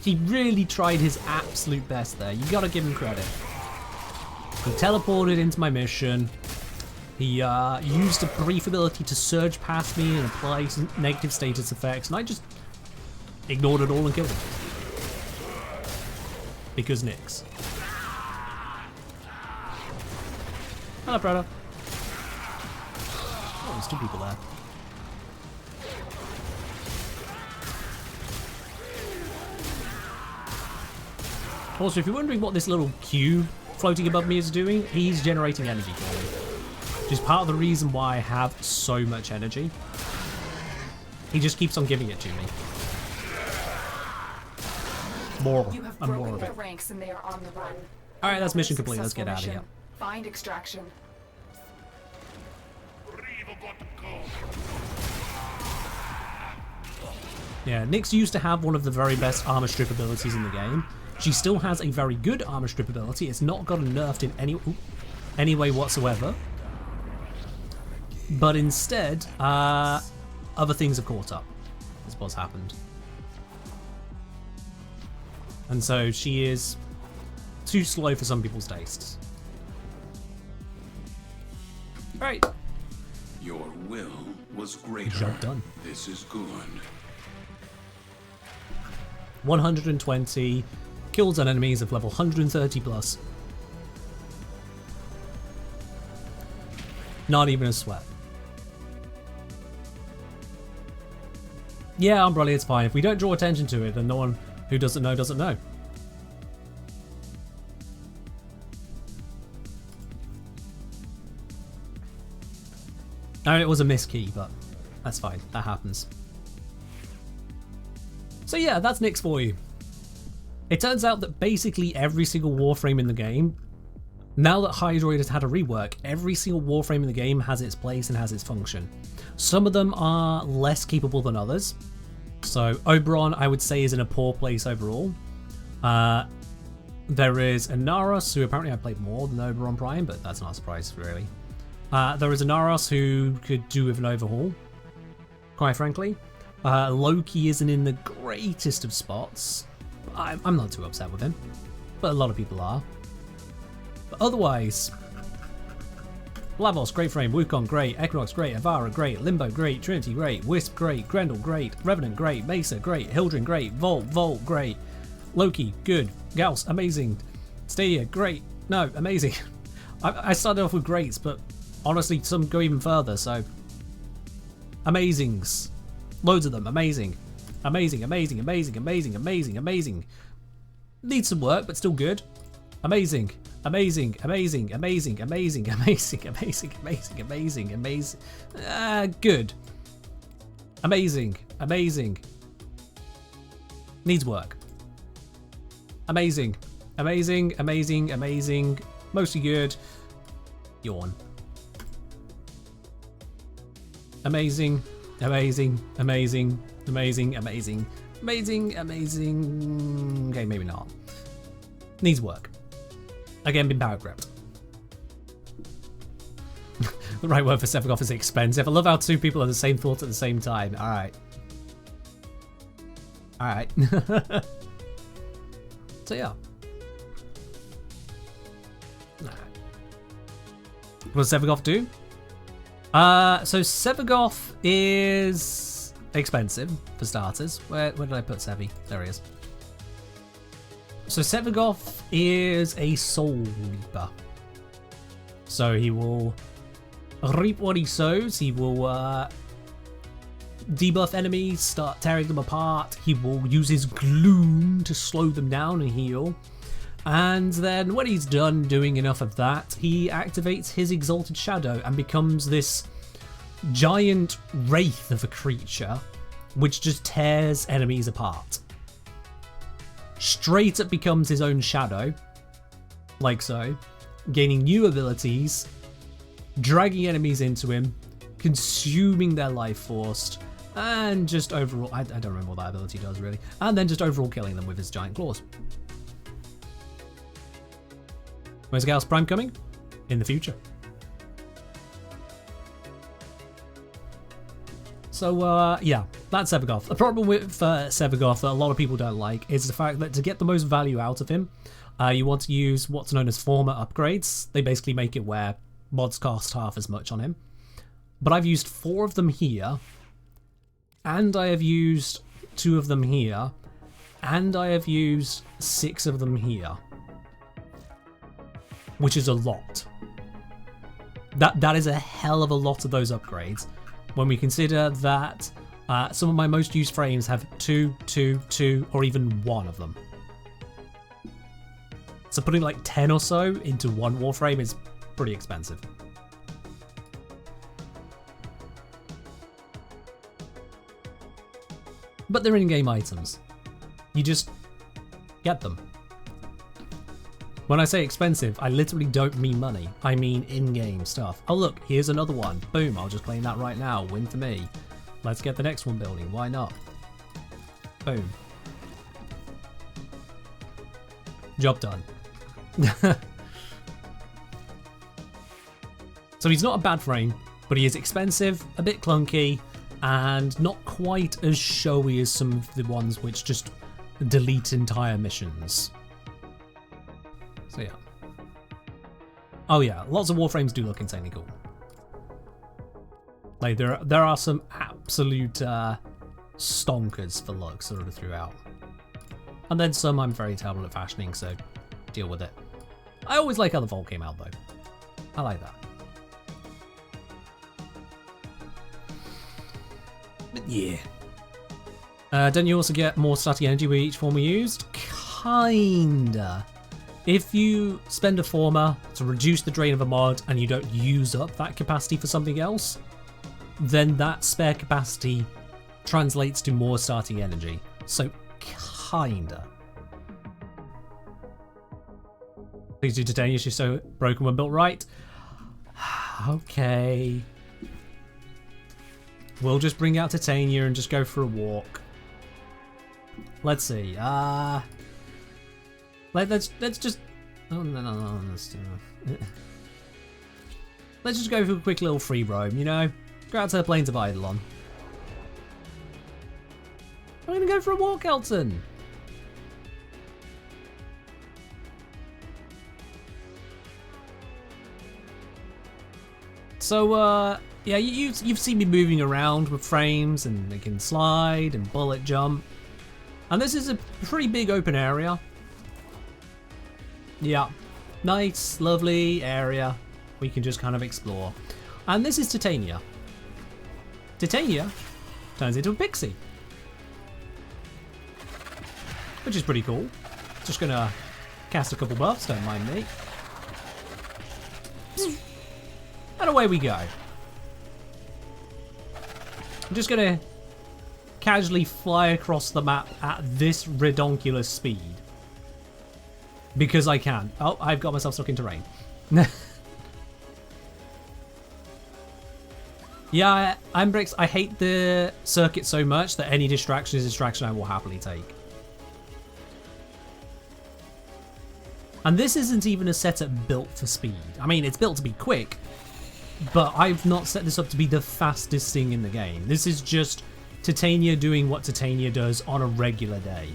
he really tried his absolute best there. You gotta give him credit. He teleported into my mission. He used a brief ability to surge past me and apply some negative status effects, and I just ignored it all and killed him. Because Nyx. Hello, brother. Oh, there's two people there. Also, if you're wondering what this little cube floating above me is doing, he's generating energy for me. Which is part of the reason why I have so much energy. He just keeps on giving it to me. More and more of it. Ranks and they are on the run. Alright, that's mission complete. Let's get out of here. Find extraction. Yeah, Nyx used to have one of the very best armor strip abilities in the game. She still has a very good armor strip ability. It's not gotten nerfed in any way whatsoever. But instead, other things have caught up. That's what's happened. And so she is too slow for some people's tastes. Alright. Your will was greater. Job done. This is good. 120 kills on enemies of level 130 plus. Not even a sweat. Yeah, Umbrella, it's fine. If we don't draw attention to it, then no one who doesn't know doesn't know. I mean, it was a miss key, but that's fine. That happens. So yeah, that's Nyx for you. It turns out that basically every single Warframe in the game, now that Hydroid has had a rework, every single Warframe in the game has its place and has its function. Some of them are less capable than others. So Oberon, I would say, is in a poor place overall. There is Inaros, who apparently I played more than Oberon Prime, but that's not a surprise, really. There is Inaros, who could do with an overhaul, quite frankly. Loki isn't in the greatest of spots. I'm not too upset with him, but a lot of people are. But otherwise, Blavos, great frame, Wukong, great, Equinox, great, Avara, great, Limbo, great, Trinity, great, Wisp, great, Grendel, great, Revenant, great, Mesa, great, Hildren, great, Volt, great, Loki, good, Gauss, amazing, Stadia, great, no, amazing. I started off with greats, but honestly, some go even further, so amazings. Loads of them, amazing. Amazing. Needs some work, but still good. Amazing. Good. Amazing. Needs work. Amazing. Mostly good. Yawn. Amazing. Okay, maybe not. Needs work. Again, been power gripped. The right word for Sevagoth is expensive. I love how two people are the same thought at the same time. Alright. So yeah. What does Sevagoth do? So Sevagoth is expensive, for starters. Where did I put Sevi? There he is. So Sevagoth is a soul reaper. So he will reap what he sows. He will debuff enemies, start tearing them apart. He will use his gloom to slow them down and heal. And then when he's done doing enough of that, he activates his Exalted Shadow and becomes this giant wraith of a creature which just tears enemies apart. Straight up becomes his own shadow, like so, gaining new abilities, dragging enemies into him, consuming their life force, and just overall, I don't remember what that ability does really, and then just overall killing them with his giant claws. Where's Gauss Prime coming? In the future. So, yeah, that's Sevagoth. The problem with Sevagoth that a lot of people don't like is the fact that to get the most value out of him, you want to use what's known as former upgrades. They basically make it where mods cost half as much on him. But I've used 4 of them here, and I have used 2 of them here, and I have used 6 of them here. Which is a lot. That is a hell of a lot of those upgrades. When we consider that some of my most used frames have 2, 2, 2, or even 1 of them. So putting like 10 or so into one Warframe is pretty expensive. But they're in-game items. You just get them. When I say expensive, I literally don't mean money. I mean in-game stuff. Oh look, here's another one. Boom, I'll just claim that right now. Win for me. Let's get the next one building. Why not? Boom. Job done. So he's not a bad frame, but he is expensive, a bit clunky, and not quite as showy as some of the ones which just delete entire missions. So yeah. Oh yeah, lots of Warframes do look insanely cool. Like there are some absolute stonkers for luck sort of throughout. And then some I'm very terrible at fashioning, so deal with it. I always like how the Vault came out though. I like that. But yeah. Don't you also get more static energy with each former used? Kinda. If you spend a former to reduce the drain of a mod and you don't use up that capacity for something else, then that spare capacity translates to more starting energy. So kinda. Please do titanium, she's so broken when built right. Okay. We'll just bring out Titania and just go for a walk. Let's see. Let's just. Oh no. Let's just go for a quick little free roam, you know? Go out to the plains of Eidolon. We're gonna go for a walk, Elton. So, yeah, you've seen me moving around with frames, and they can slide and bullet jump. And this is a pretty big open area. Yeah, nice, lovely area we can just kind of explore. And this is Titania. Titania turns into a pixie, which is pretty cool. Just gonna cast a couple buffs, don't mind me. And away we go. I'm just gonna casually fly across the map at this redonkulous speed. Because I can. Oh, I've got myself stuck in terrain. Yeah, Ambrix, I hate the circuit so much that any distraction is a distraction I will happily take. And this isn't even a setup built for speed. I mean, it's built to be quick, but I've not set this up to be the fastest thing in the game. This is just Titania doing what Titania does on a regular day.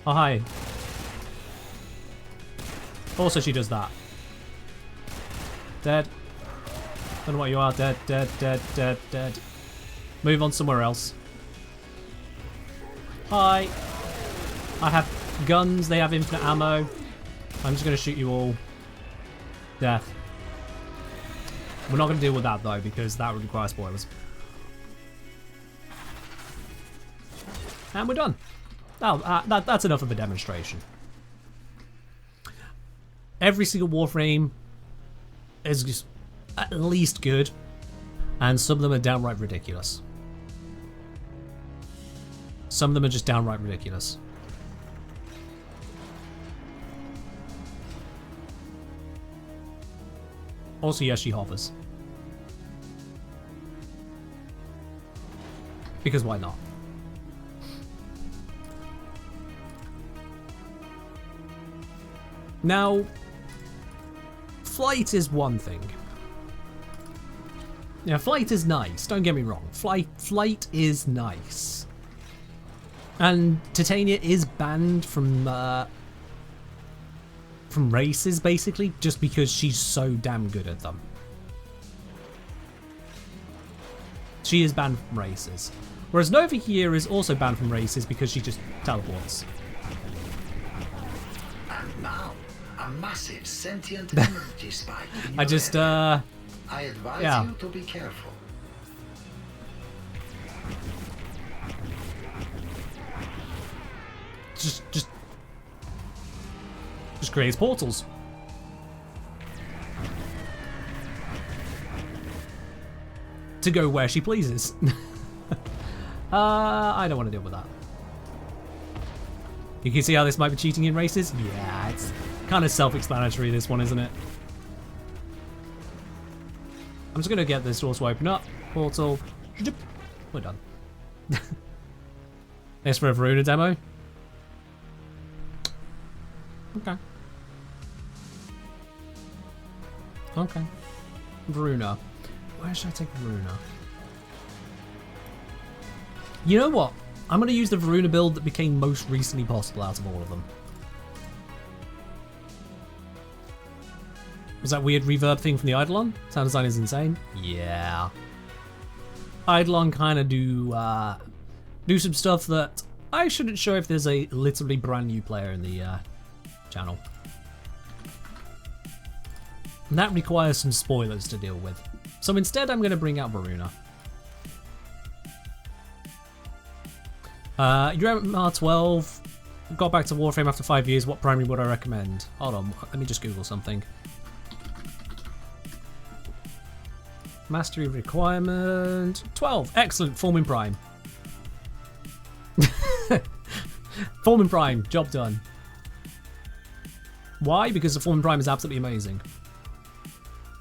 Oh, hi. Also, she does that. Dead. Don't know what you are. Dead, dead, dead, dead, dead. Move on somewhere else. Hi. I have guns. They have infinite ammo. I'm just going to shoot you all. Death. We're not going to deal with that, though, because that would require spoilers. And we're done. Oh, that's enough of a demonstration. Every single Warframe is just at least good, and some of them are downright ridiculous. Some of them are just downright ridiculous. Also, yes, she hovers. Because why not? Now, flight is one thing. Yeah, flight is nice, don't get me wrong. Flight is nice. And Titania is banned from races, basically, just because she's so damn good at them. She is banned from races. Whereas Nova here is also banned from races because she just teleports. And now, a massive sentient energy spike in I your just, area. I advise yeah. you to be careful. Just creates portals. To go where she pleases. I don't want to deal with that. You can see how this might be cheating in races? Yeah, it's kind of self-explanatory, this one, isn't it? I'm just going to get this door to open up. Portal. We're done. Thanks for a Varuna demo. Okay. Okay. Varuna. Where should I take Varuna? You know what? I'm going to use the Varuna build that became most recently possible out of all of them. Was that weird reverb thing from the Eidolon? Sound design is insane. Yeah. Eidolon kind of do some stuff that I shouldn't show if there's a literally brand new player in the channel. And that requires some spoilers to deal with. So instead I'm going to bring out Varuna. You're MR12, got back to Warframe after 5 years, what primary would I recommend? Hold on, let me just Google something. Mastery requirement 12, excellent, Form in Prime. Form in Prime, job done. Why? Because the Form in Prime is absolutely amazing.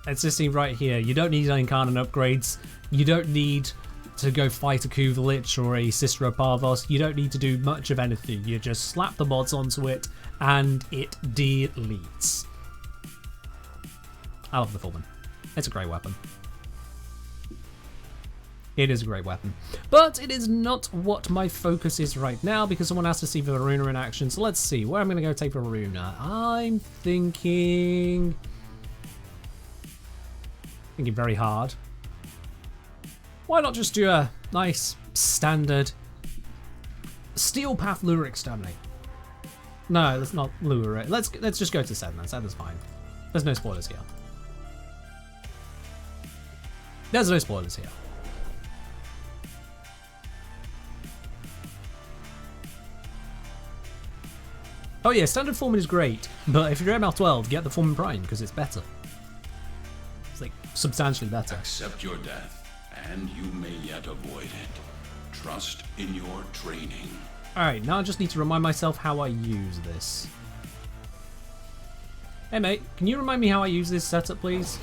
It's just seen right here, you don't need any Incarnate upgrades, you don't need to go fight a Kuvalich or a Cicero Parvos, you don't need to do much of anything, you just slap the mods onto it and it deletes. I love the Foreman. It's a great weapon. It is a great weapon. But it is not what my focus is right now because someone has to see Varuna in action. So let's see where I'm going to go take Varuna. I'm thinking very hard. Why not just do a nice standard Steel Path Lure Exterminate? No, let's not lure it. Let's just go to 7 then. 7's fine. There's no spoilers here. There's no spoilers here. Oh yeah, standard Foreman is great, but if you're ML12, get the Foreman Prime because it's better. It's like substantially better. Accept your death, and you may yet avoid it. Trust in your training. Alright, now I just need to remind myself how I use this. Hey mate, can you remind me how I use this setup, please?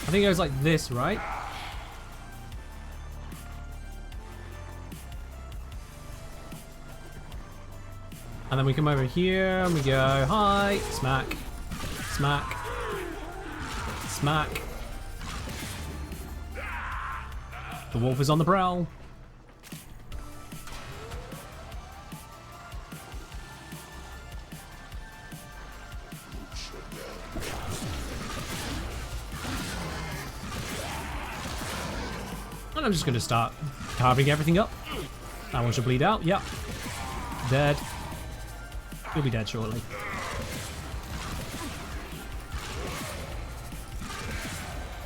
I think it goes like this, right? And then we come over here and we go, hi, smack, smack, smack. The wolf is on the prowl. And I'm just going to start carving everything up. That one should bleed out. Yep. Dead. He'll be dead shortly.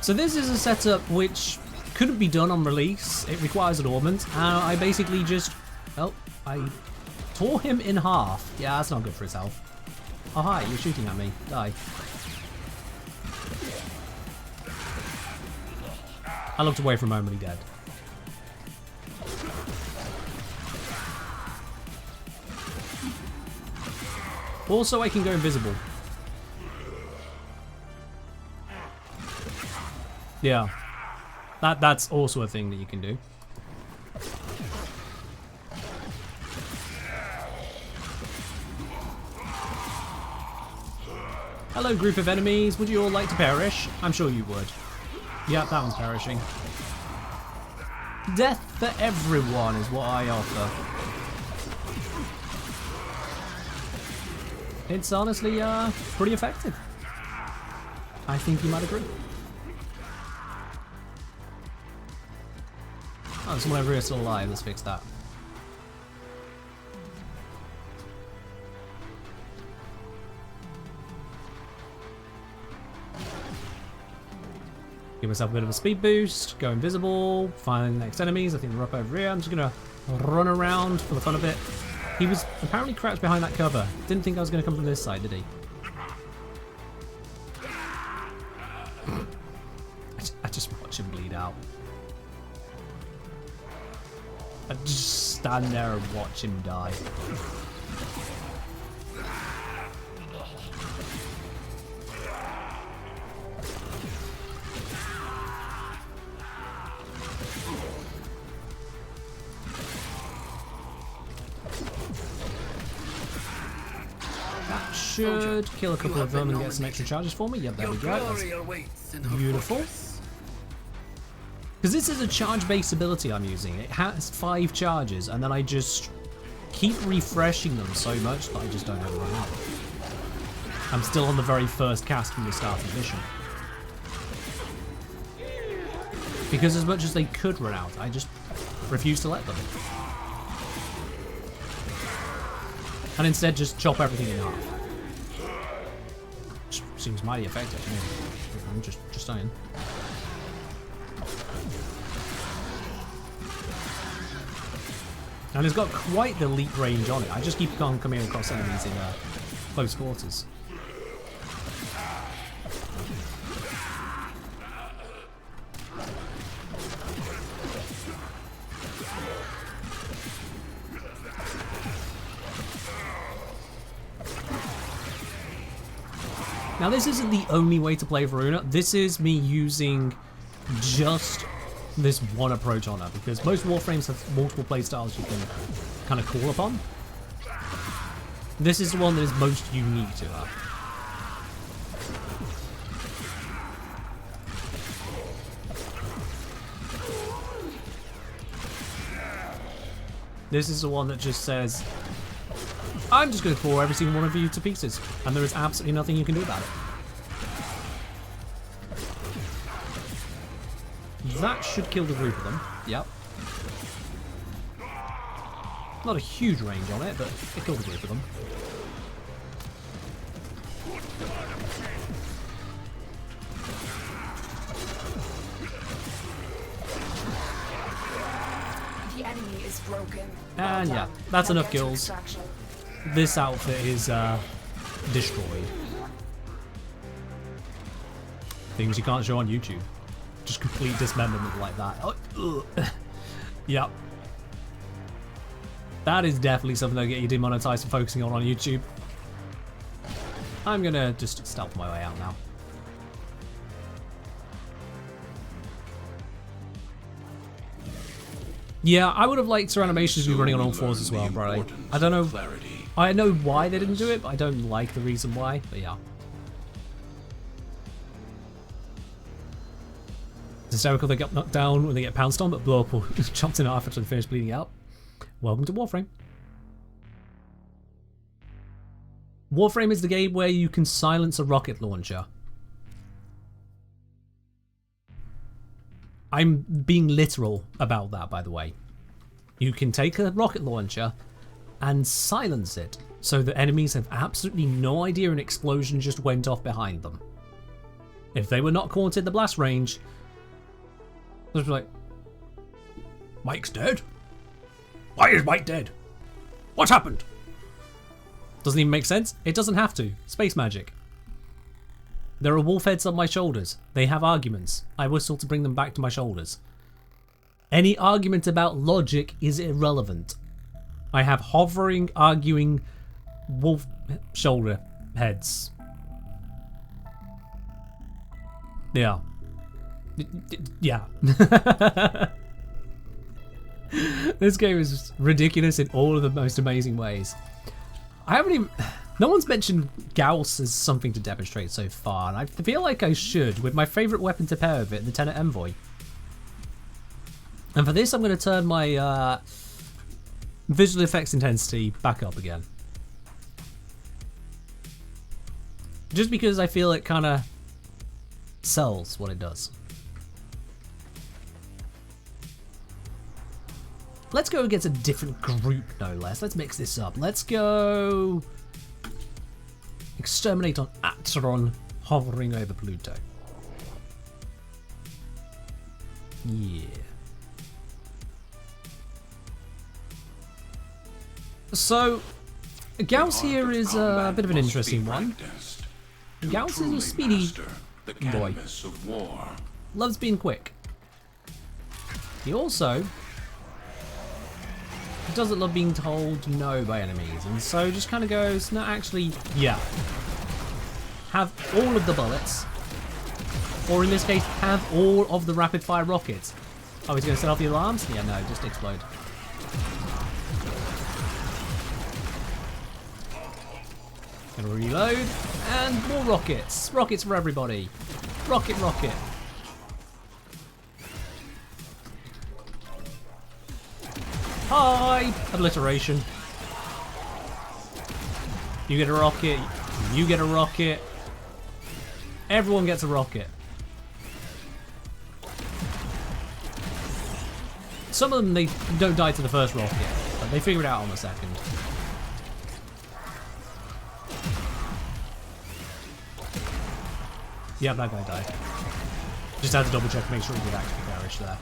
So this is a setup which couldn't be done on release. It requires an ornament. I basically just... Oh, I tore him in half. Yeah, that's not good for his health. Oh, hi, you're shooting at me. Die. I looked away for a moment, he dead. Also, I can go invisible. Yeah. That's also a thing that you can do. Hello, group of enemies. Would you all like to perish? I'm sure you would. Yeah, that one's perishing. Death for everyone is what I offer. It's honestly pretty effective. I think you might agree. Oh, there's someone over here still alive. Let's fix that. Give myself a bit of a speed boost, go invisible, find the next enemies. I think they're up over here. I'm just gonna run around for the fun of it. He was apparently crouched behind that cover. Didn't think I was gonna come from this side, did he? I just watch him bleed out. I just stand there and watch him die. That should kill a couple of them and get some extra charges for me. Yep, there we go. That's beautiful. Because this is a charge-based ability I'm using. It has 5 charges, and then I just keep refreshing them so much that I just don't ever run out. I'm still on the very first cast from the start of the mission. Because as much as they could run out, I just refuse to let them. And instead just chop everything in half. Which seems mighty effective to me. I'm just saying. And it's got quite the leap range on it. I just keep on coming across enemies in close quarters. Now this isn't the only way to play Varuna. This is me using just this one approach on her, because most Warframes have multiple playstyles you can kind of call upon. This is the one that is most unique to her. This is the one that just says, I'm just going to claw every single one of you to pieces, and there is absolutely nothing you can do about it. That should kill the group of them. Yep. Not a huge range on it, but it killed the group of them. The enemy is broken. And yeah, that's enough kills. This outfit is destroyed. Things you can't show on YouTube. Just complete dismemberment like that. Oh, yep. That is definitely something that'll get you demonetized for focusing on YouTube. I'm gonna just stealth my way out now. Yeah, I would have liked her animations to be running on all 4s as well, bro. I don't know. I know why they didn't do it, but I don't like the reason why. But yeah. It's hysterical they get knocked down when they get pounced on, but blow up or chopped in half after they finish bleeding out. Welcome to Warframe. Warframe is the game where you can silence a rocket launcher. I'm being literal about that, by the way. You can take a rocket launcher and silence it so that enemies have absolutely no idea an explosion just went off behind them. If they were not caught in the blast range, they'd be like, Mike's dead? Why is Mike dead? What happened? Doesn't even make sense. It doesn't have to. Space magic. There are wolf heads on my shoulders. They have arguments. I whistle to bring them back to my shoulders. Any argument about logic is irrelevant. I have hovering, arguing wolf shoulder heads. Yeah. Yeah. This game is ridiculous in all of the most amazing ways. I haven't even... No one's mentioned Gauss as something to demonstrate so far, and I feel like I should, with my favourite weapon to pair with it, the Lieutenant Envoy. And for this, I'm going to turn my visual effects intensity back up again. Just because I feel it kind of sells what it does. Let's go against a different group, no less. Let's mix this up. Let's go exterminate on Atron hovering over Pluto. Yeah. So, Gauss here is a bit of an interesting one. Gauss is a speedy boy. Loves being quick. He also doesn't love being told no by enemies, and so just kind of goes, no, actually, yeah. Have all of the bullets, or in this case, have all of the rapid fire rockets. Oh, he's going to set off the alarms? Yeah, no, just explode. Gonna reload, and more rockets. Rockets for everybody. Rocket, rocket. Hi! Obliteration. You get a rocket. You get a rocket. Everyone gets a rocket. Some of them, they don't die to the first rocket, but they figure it out on the second. Yeah, that guy died. Just had to double check to make sure he did actually perish there.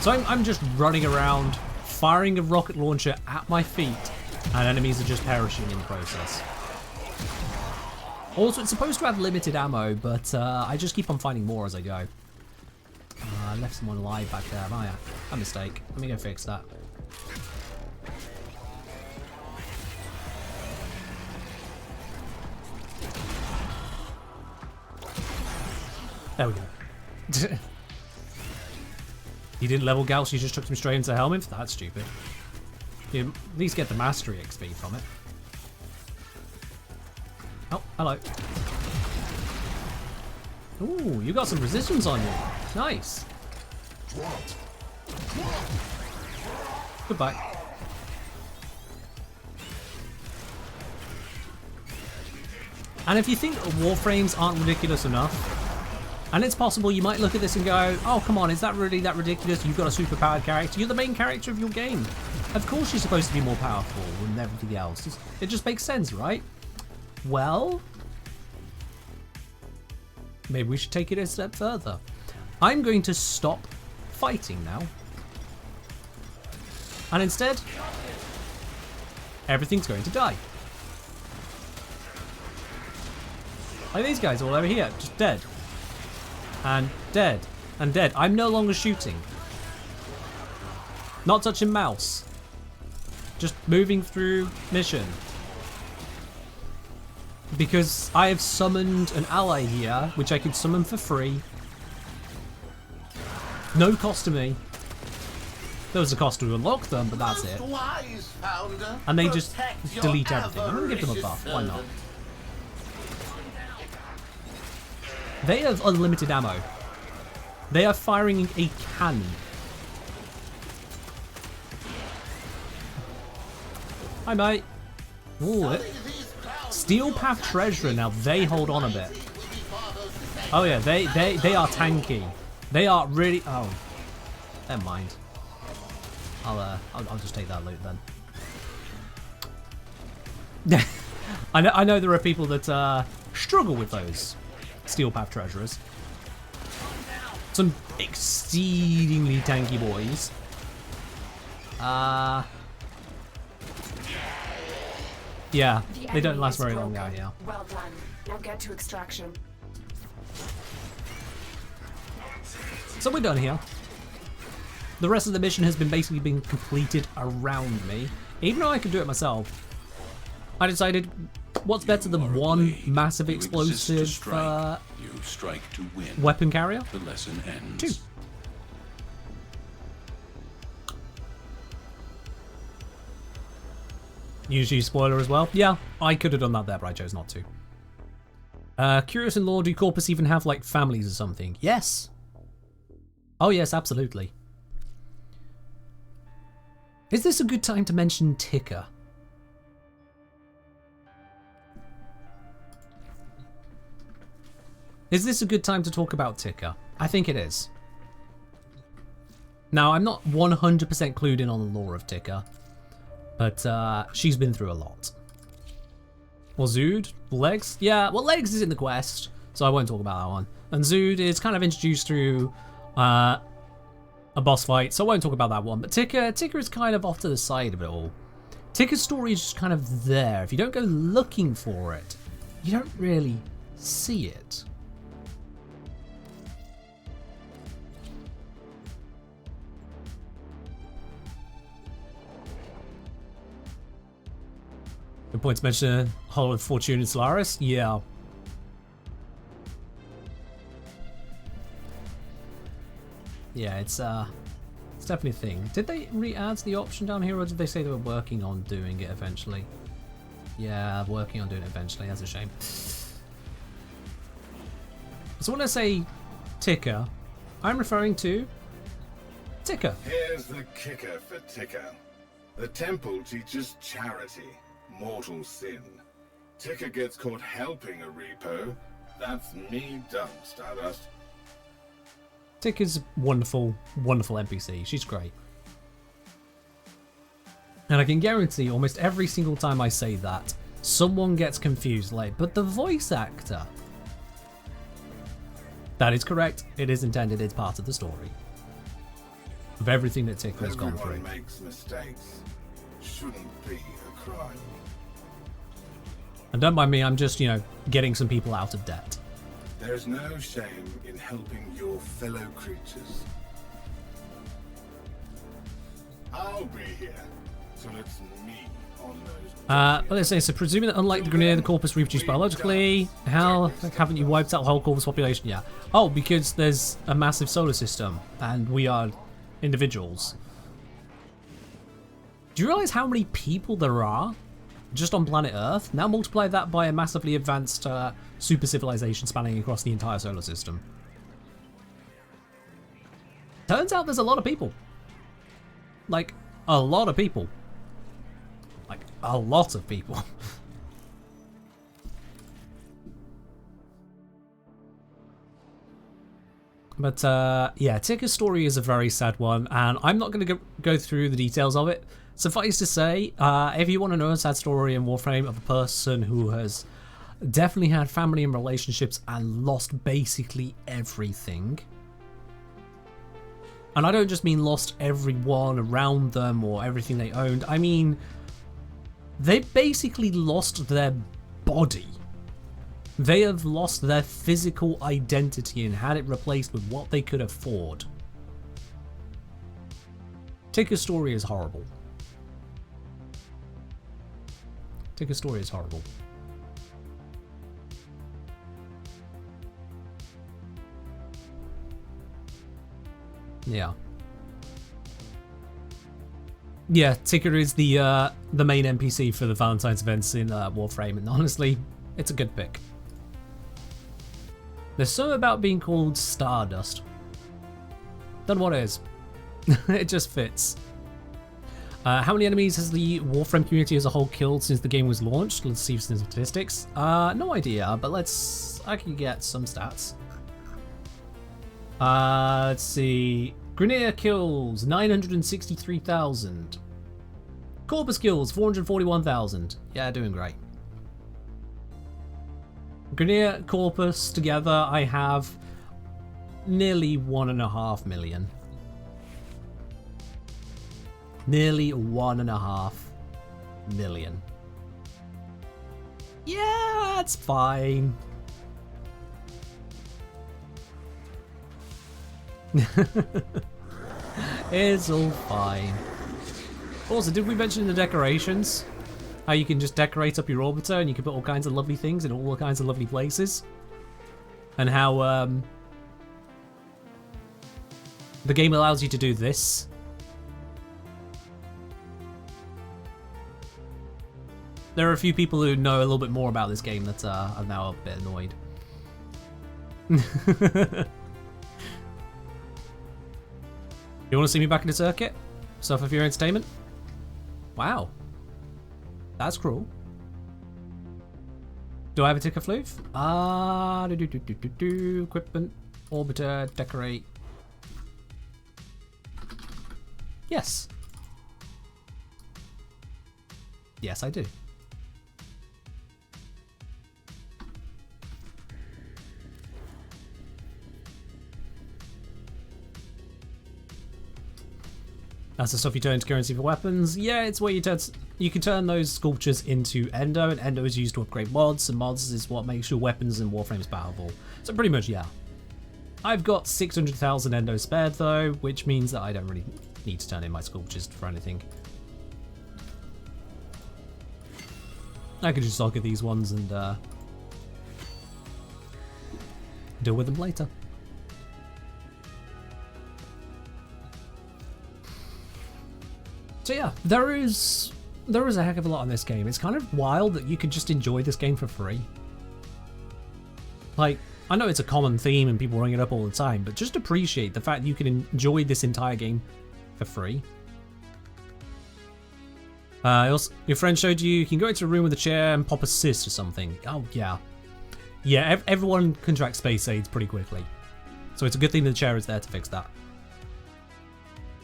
So I'm just running around, firing a rocket launcher at my feet, and enemies are just perishing in the process. Also, it's supposed to have limited ammo, but I just keep on finding more as I go. I left someone alive back there. Oh yeah, a mistake. Let me go fix that. There we go. You didn't level Gauss, you just took him straight into Helminth? That's stupid. You at least get the mastery XP from it. Oh, hello. Ooh, you got some resistance on you. Nice. Goodbye. And if you think Warframes aren't ridiculous enough, and it's possible you might look at this and go, oh, come on, is that really that ridiculous? You've got a superpowered character. You're the main character of your game. Of course you're supposed to be more powerful than everything else. It just makes sense, right? Well, maybe we should take it a step further. I'm going to stop fighting now. And instead, everything's going to die. Like these guys all over here, just dead. And dead. And dead. I'm no longer shooting. Not touching mouse. Just moving through mission. Because I have summoned an ally here, which I can summon for free. No cost to me. There was a cost to unlock them, but that's it. And they just delete everything. I'm going to give them a buff. Why not? They have unlimited ammo. They are firing a cannon. Hi, mate. Ooh, Steel Path Treasurer. Now they hold on a bit. Oh yeah, they are tanky. They are really. Oh, never mind. I'll just take that loot then. I know there are people that struggle with those Steel Path Treasurers. Some exceedingly tanky boys. Yeah, they don't last very long out here. Well done. Now get to extraction. So we're done here. The rest of the mission has been basically being completed around me. Even though I could do it myself, I decided what's better than one massive explosive weapon carrier? The lesson ends. 2. Usually spoiler as well. Yeah, I could have done that there, but I chose not to. Curious in lore, do Corpus even have, like, families or something? Yes. Oh, yes, absolutely. Is this a good time to mention Ticker? Is this a good time to talk about Ticker? I think it is. Now, I'm not 100% clued in on the lore of Ticker, but she's been through a lot. Well, Zood? Legs? Yeah, well, Legs is in the quest, so I won't talk about that one. And Zood is kind of introduced through a boss fight, so I won't talk about that one. But Ticker is kind of off to the side of it all. Ticker's story is just kind of there. If you don't go looking for it, you don't really see it. Good point to mention Hall of Fortune and Solaris. Yeah. Yeah, it's definitely a thing. Did they re-add the option down here, or did they say they were working on doing it eventually? Yeah, working on doing it eventually. That's a shame. So when I say Ticker, I'm referring to Ticker. Here's the kicker for Ticker. The temple teaches charity, mortal sin. Ticker gets caught helping a repo. That's me done, Stardust. Ticker's wonderful, wonderful NPC. She's great. And I can guarantee almost every single time I say that, someone gets confused, like, but the voice actor. That is correct. It is intended. It's part of the story. Of everything that Ticker has gone through. Everyone makes mistakes. Shouldn't be a crime. And don't mind me, I'm just, you know, getting some people out of debt. There's no shame in helping your fellow creatures. I'll be here, so it's me on those. But let's say, so presuming that unlike the Grineer, the Corpus reproduced biologically, how haven't you wiped out the whole Corpus population? Yeah. Oh, because there's a massive solar system, and we are individuals. Do you realize how many people there are just on planet Earth? Now multiply that by a massively advanced super civilization spanning across the entire solar system. Turns out there's a lot of people. Like, a lot of people. Like, a lot of people. But, yeah, Ticker's story is a very sad one, and I'm not going to go through the details of it. Suffice to say, if you want to know a sad story in Warframe of a person who has definitely had family and relationships and lost basically everything, and I don't just mean lost everyone around them or everything they owned, I mean they basically lost their body. They have lost their physical identity and had it replaced with what they could afford. Ticker's story is horrible. Ticker's story is horrible. Yeah. Yeah, Ticker is the main NPC for the Valentine's events in Warframe, and honestly, it's a good pick. There's something about being called Stardust. Don't know what it is. It just fits. How many enemies has the Warframe community as a whole killed since the game was launched? Let's see some statistics. No idea, but I can get some stats. Let's see. Grineer kills 963,000. Corpus kills 441,000. Yeah, doing great. Grineer, Corpus together, I have nearly 1.5 million. Nearly 1.5 million. Yeah, that's fine. It's all fine. Also, did we mention the decorations? How you can just decorate up your orbiter and you can put all kinds of lovely things in all kinds of lovely places? And how the game allows you to do this. There are a few people who know a little bit more about this game that are now a bit annoyed. You want to see me back in the circuit? Suffer for your entertainment? Wow. That's cruel. Do I have a ticker floof? Equipment, orbiter, decorate. Yes. Yes, I do. That's the stuff you turn into currency for weapons. Yeah, it's where you can turn those sculptures into Endo, and Endo is used to upgrade mods, and mods is what makes your weapons and Warframes powerful. So pretty much, yeah. I've got 600,000 Endo spared though, which means that I don't really need to turn in my sculptures for anything. I could just socket these ones and deal with them later. So yeah, there is a heck of a lot in this game. It's kind of wild that you could just enjoy this game for free. Like, I know it's a common theme and people bring it up all the time, but just appreciate the fact that you can enjoy this entire game for free. Also, your friend showed you can go into a room with a chair and pop assist or something. Oh yeah. Yeah, everyone contracts space aids pretty quickly. So it's a good thing the chair is there to fix that.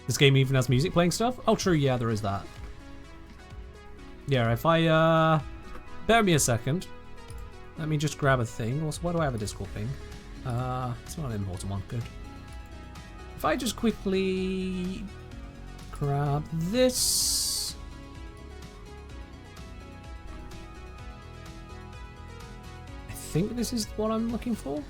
This game even has music playing stuff? Oh true, yeah, there is that. Yeah, if I, bear me a second. Let me just grab a thing. Also, why do I have a Discord thing? It's not an important one, good. If I just quickly grab this. I think this is what I'm looking for.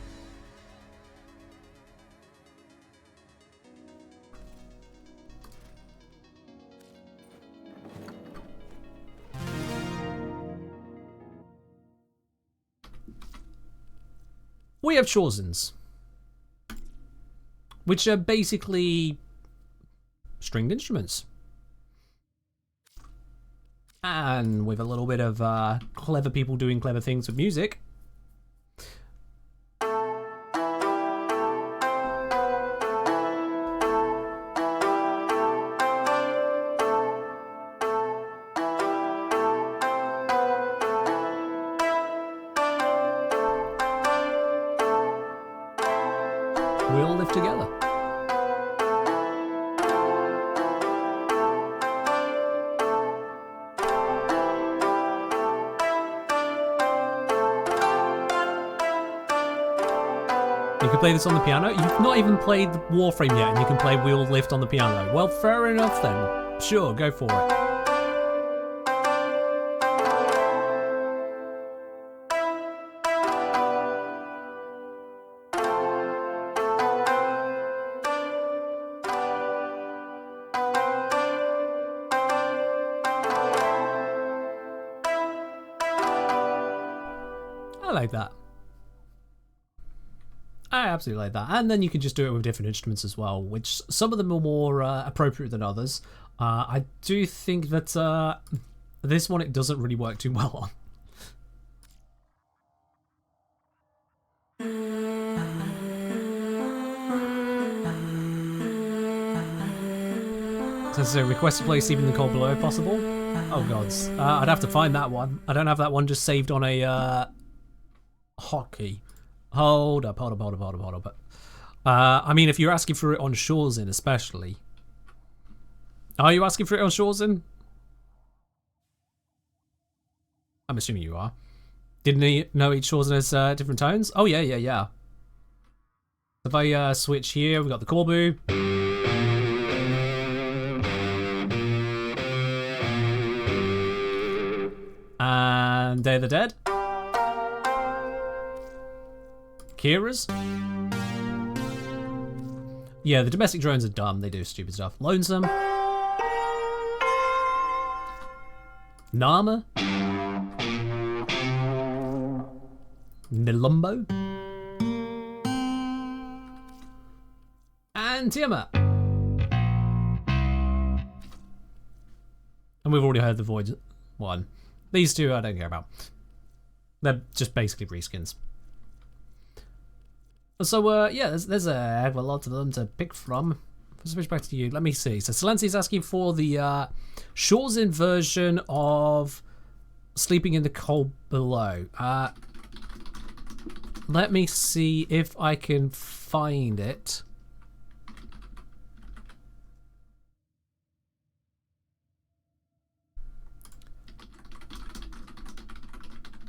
We have Chosens, which are basically stringed instruments. And with a little bit of clever people doing clever things with music. We all live together. You can play this on the piano? You've not even played the Warframe yet and you can play We All Lift on the piano. Well, fair enough then. Sure, go for it. I like that. I absolutely like that. And then you can just do it with different instruments as well, which some of them are more appropriate than others. I do think that this one, it doesn't really work too well on. So request to play Steven the Cold Below if possible. Oh gods. I'd have to find that one. I don't have that one just saved on a hotkey. Hold up. I mean, if you're asking for it on Shoresin especially. Are you asking for it on Shoresin? I'm assuming you are. Didn't you know each Shoresin has different tones? Oh yeah. If I switch here, we've got the Corbu. And Day of the Dead. Kira's. Yeah, the domestic drones are dumb. They do stupid stuff. Lonesome. Nama. Nilumbo. And Tiamat. And we've already heard the Void one. These two I don't care about. They're just basically reskins. So, yeah, there's a lot of them to pick from. I'll switch back to you. Let me see. So, Silenci's asking for the Shaw's-in version of Sleeping in the Cold Below. Let me see if I can find it.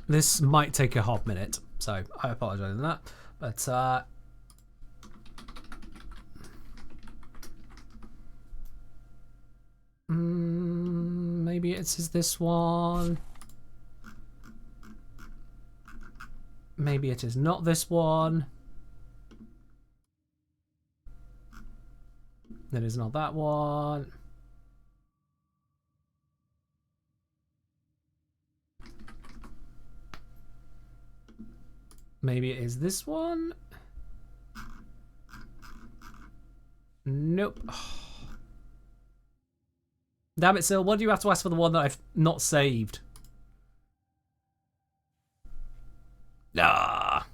This might take a hot minute, so I apologize for that. But maybe it's this one. Maybe it is not this one. It is not that one. Maybe it is this one. Nope. Damn it, Sil. Why do you have to ask for the one that I've not saved? Nah. I'm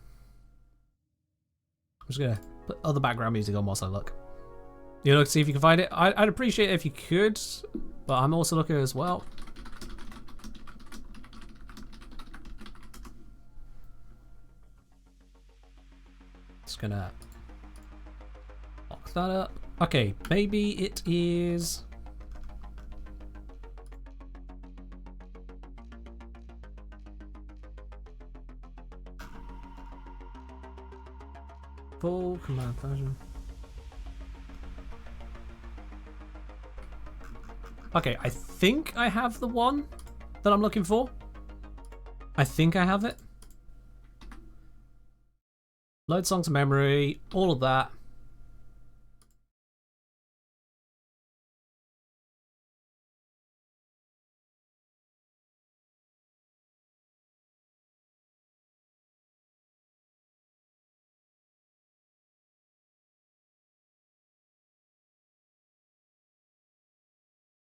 just gonna put other background music on whilst I look. You look, see if you can find it. I'd appreciate it if you could, but I'm also looking as well. Just gonna lock that up. Okay, maybe it is. Full command version. Okay, I think I have the one that I'm looking for. I think I have it. Load song to memory, all of that.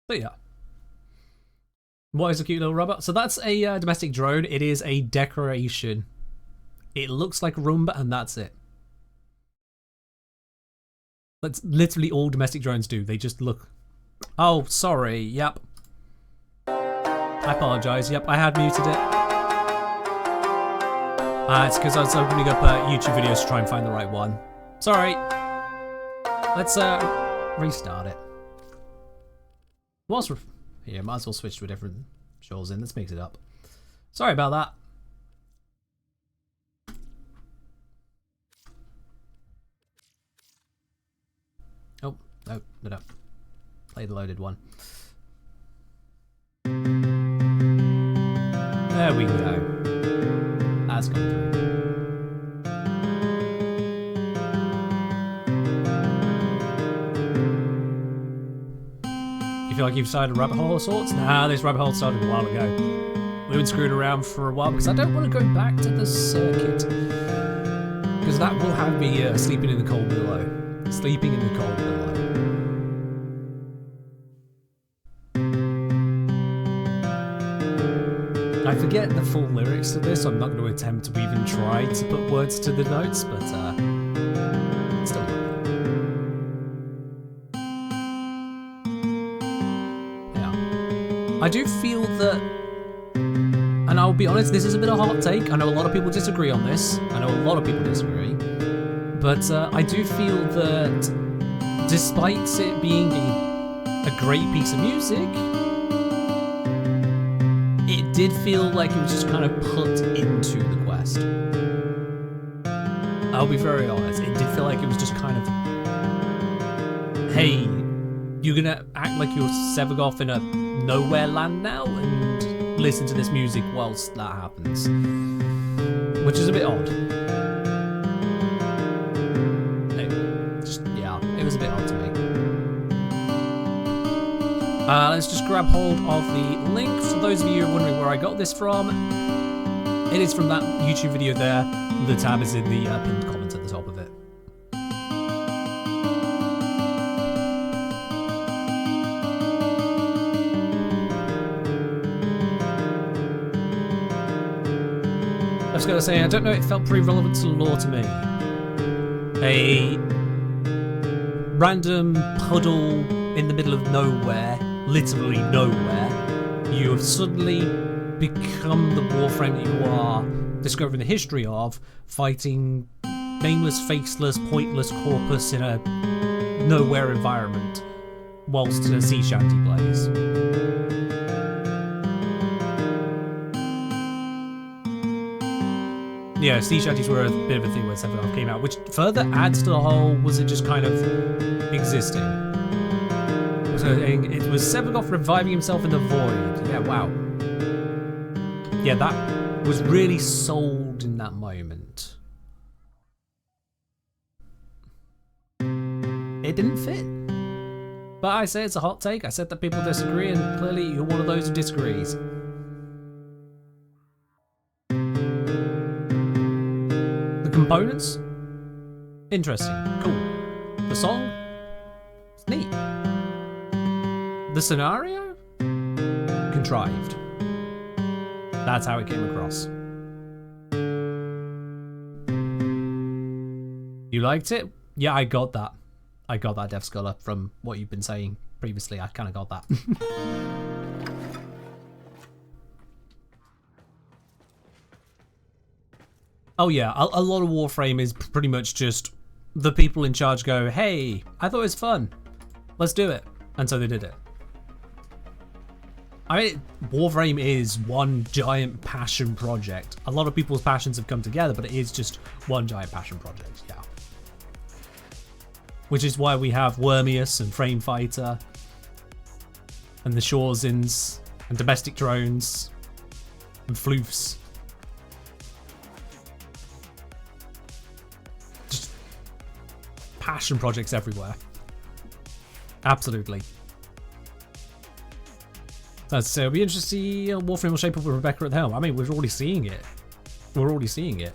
But yeah. What is a cute little robot? So that's a domestic drone. It is a decoration. It looks like a Roomba and that's it. That's literally all domestic drones do. They just look... Oh, sorry. Yep. I apologise. Yep, I had muted it. It's because I was opening up YouTube videos to try and find the right one. Sorry. Let's restart it. Yeah, might as well switch to a different Shaw's in. Let's mix it up. Sorry about that. Oh, no. Play the loaded one. There we go. That's come through. You feel like you've started a rabbit hole of sorts? Nah, this rabbit hole started a while ago. We've been screwing around for a while because I don't want to go back to the circuit. Because that will have me sleeping in the cold below. Sleeping in the cold below. I forget the full lyrics to this, so I'm not going to attempt to even try to put words to the notes, but still. Yeah. I do feel that, and I'll be honest, this is a bit of a hot take. I know a lot of people disagree on this. But I do feel that despite it being a great piece of music, it did feel like it was just kind of put into the quest. I'll be very honest, it did feel like it was just kind of, hey, you're gonna act like you're Sevagoth in a nowhere land now and listen to this music whilst that happens. Which is a bit odd. It was a bit odd to me. Let's just grab hold of the link. For those of you who are wondering where I got this from, it is from that YouTube video there. The tab is in the pinned comment at the top of it. was going to say, I don't know, it felt pretty relevant to the lore to me. A random puddle in the middle of nowhere, literally nowhere, you have suddenly become the Warframe that you are, discovering the history of, fighting nameless, faceless, pointless corpus in a nowhere environment, whilst a sea shanty plays. Yeah, sea shanties were a bit of a thing when 7.5 came out, which further adds to the whole, was it just kind of existing? So it was 7.5 reviving himself in the void. Yeah, wow. Yeah, that was really sold in that moment. It didn't fit. But I say it's a hot take. I said that people disagree, and clearly you're one of those who disagrees. The components? Interesting. Cool. The song? It's neat. The scenario? Contrived. That's how it came across. You liked it? Yeah, I got that. I got that, Death Scholar, from what you've been saying previously. I kind of got that. Oh yeah, a lot of Warframe is pretty much just the people in charge go, hey, I thought it was fun. Let's do it. And so they did it. I mean, Warframe is one giant passion project. A lot of people's passions have come together, but it is just one giant passion project, yeah. Which is why we have Wormius and Frame Fighter and the Shorzins and domestic drones and floofs. Just passion projects everywhere. Absolutely. So it'll be interesting to see Warframe will shape up with Rebecca at the helm. I mean, we're already seeing it. We're already seeing it.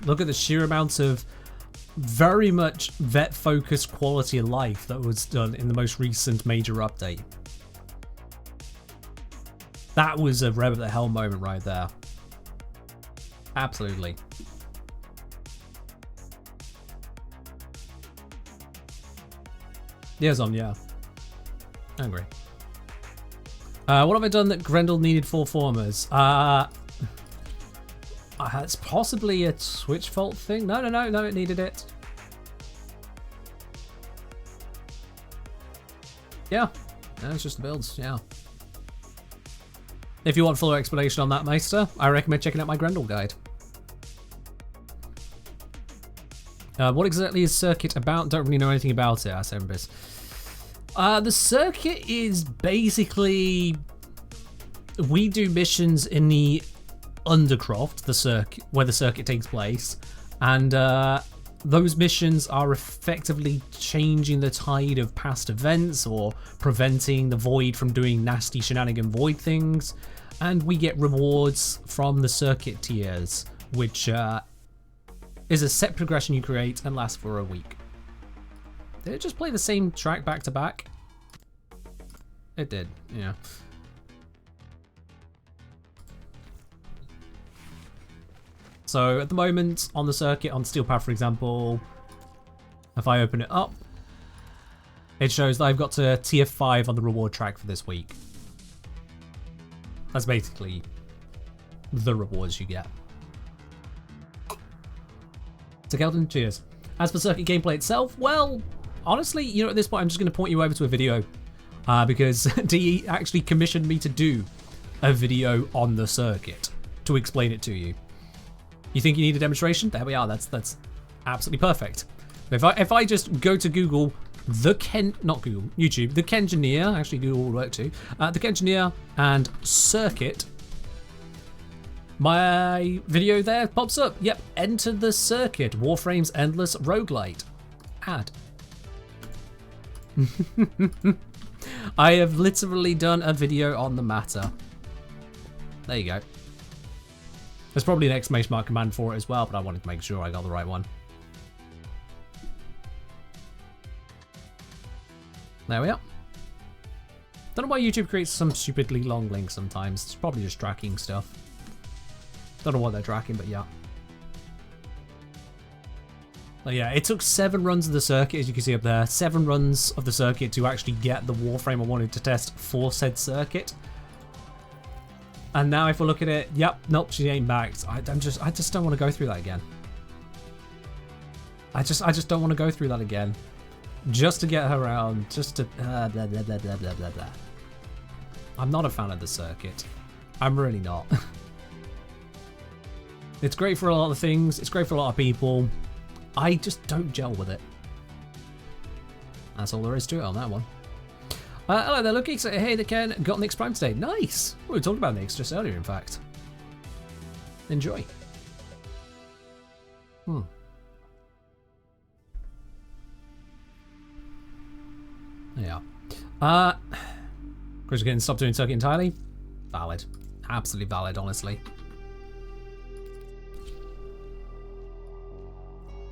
Look at the sheer amount of very much vet-focused quality of life that was done in the most recent major update. That was a Reb at the helm moment right there. Absolutely. Yeah, Zom, yeah. I agree. What have I done that Grendel needed 4 formers? It's possibly a Twitch fault thing. No, it needed it. Yeah, it's just the builds, yeah. If you want fuller explanation on that, Meister, I recommend checking out my Grendel guide. What exactly is Circuit about? Don't really know anything about it, asked Embers. The circuit is basically, we do missions in the Undercroft, the circuit where the circuit takes place, and those missions are effectively changing the tide of past events or preventing the Void from doing nasty shenanigan Void things, and we get rewards from the circuit tiers, which is a set progression you create and lasts for a week. Did it just play the same track back to back? It did, yeah. So at the moment on the circuit, on Steel Path for example, if I open it up, it shows that I've got to tier 5 on the reward track for this week. That's basically the rewards you get. So Keldon, cheers. As for circuit gameplay itself, well, honestly, you know, at this point I'm just going to point you over to a video because DE actually commissioned me to do a video on the circuit to explain it to you. You think you need a demonstration? There we are. That's absolutely perfect. If I just go to Google, YouTube, the Kengineer, actually Google will work too, the Kengineer and circuit, my video there pops up. Yep, enter the circuit, Warframe's endless roguelite. Add. I have literally done a video on the matter. There you go. There's probably an exclamation mark command for it as well, but I wanted to make sure I got the right one. There we are. Don't know why YouTube creates some stupidly long links sometimes. It's probably just tracking stuff. Don't know what they're tracking, but yeah. But yeah, it took 7 runs of the circuit, as you can see up there. 7 runs of the circuit to actually get the Warframe I wanted to test for said circuit. And now if we look at it, yep, nope, she ain't backed. I just don't want to go through that again. I just don't want to go through that again. Just to get her around, just to blah, blah, blah, blah, blah, blah, blah. I'm not a fan of the circuit. I'm really not. It's great for a lot of things. It's great for a lot of people. I just don't gel with it. That's all there is to it on that one. Hello there, Lucky. So, hey, the Ken got Nyx Prime today. Nice. We were talking about Nyx just earlier, in fact. Enjoy. Yeah. Chris getting stopped doing circuit entirely. Valid. Absolutely valid, honestly.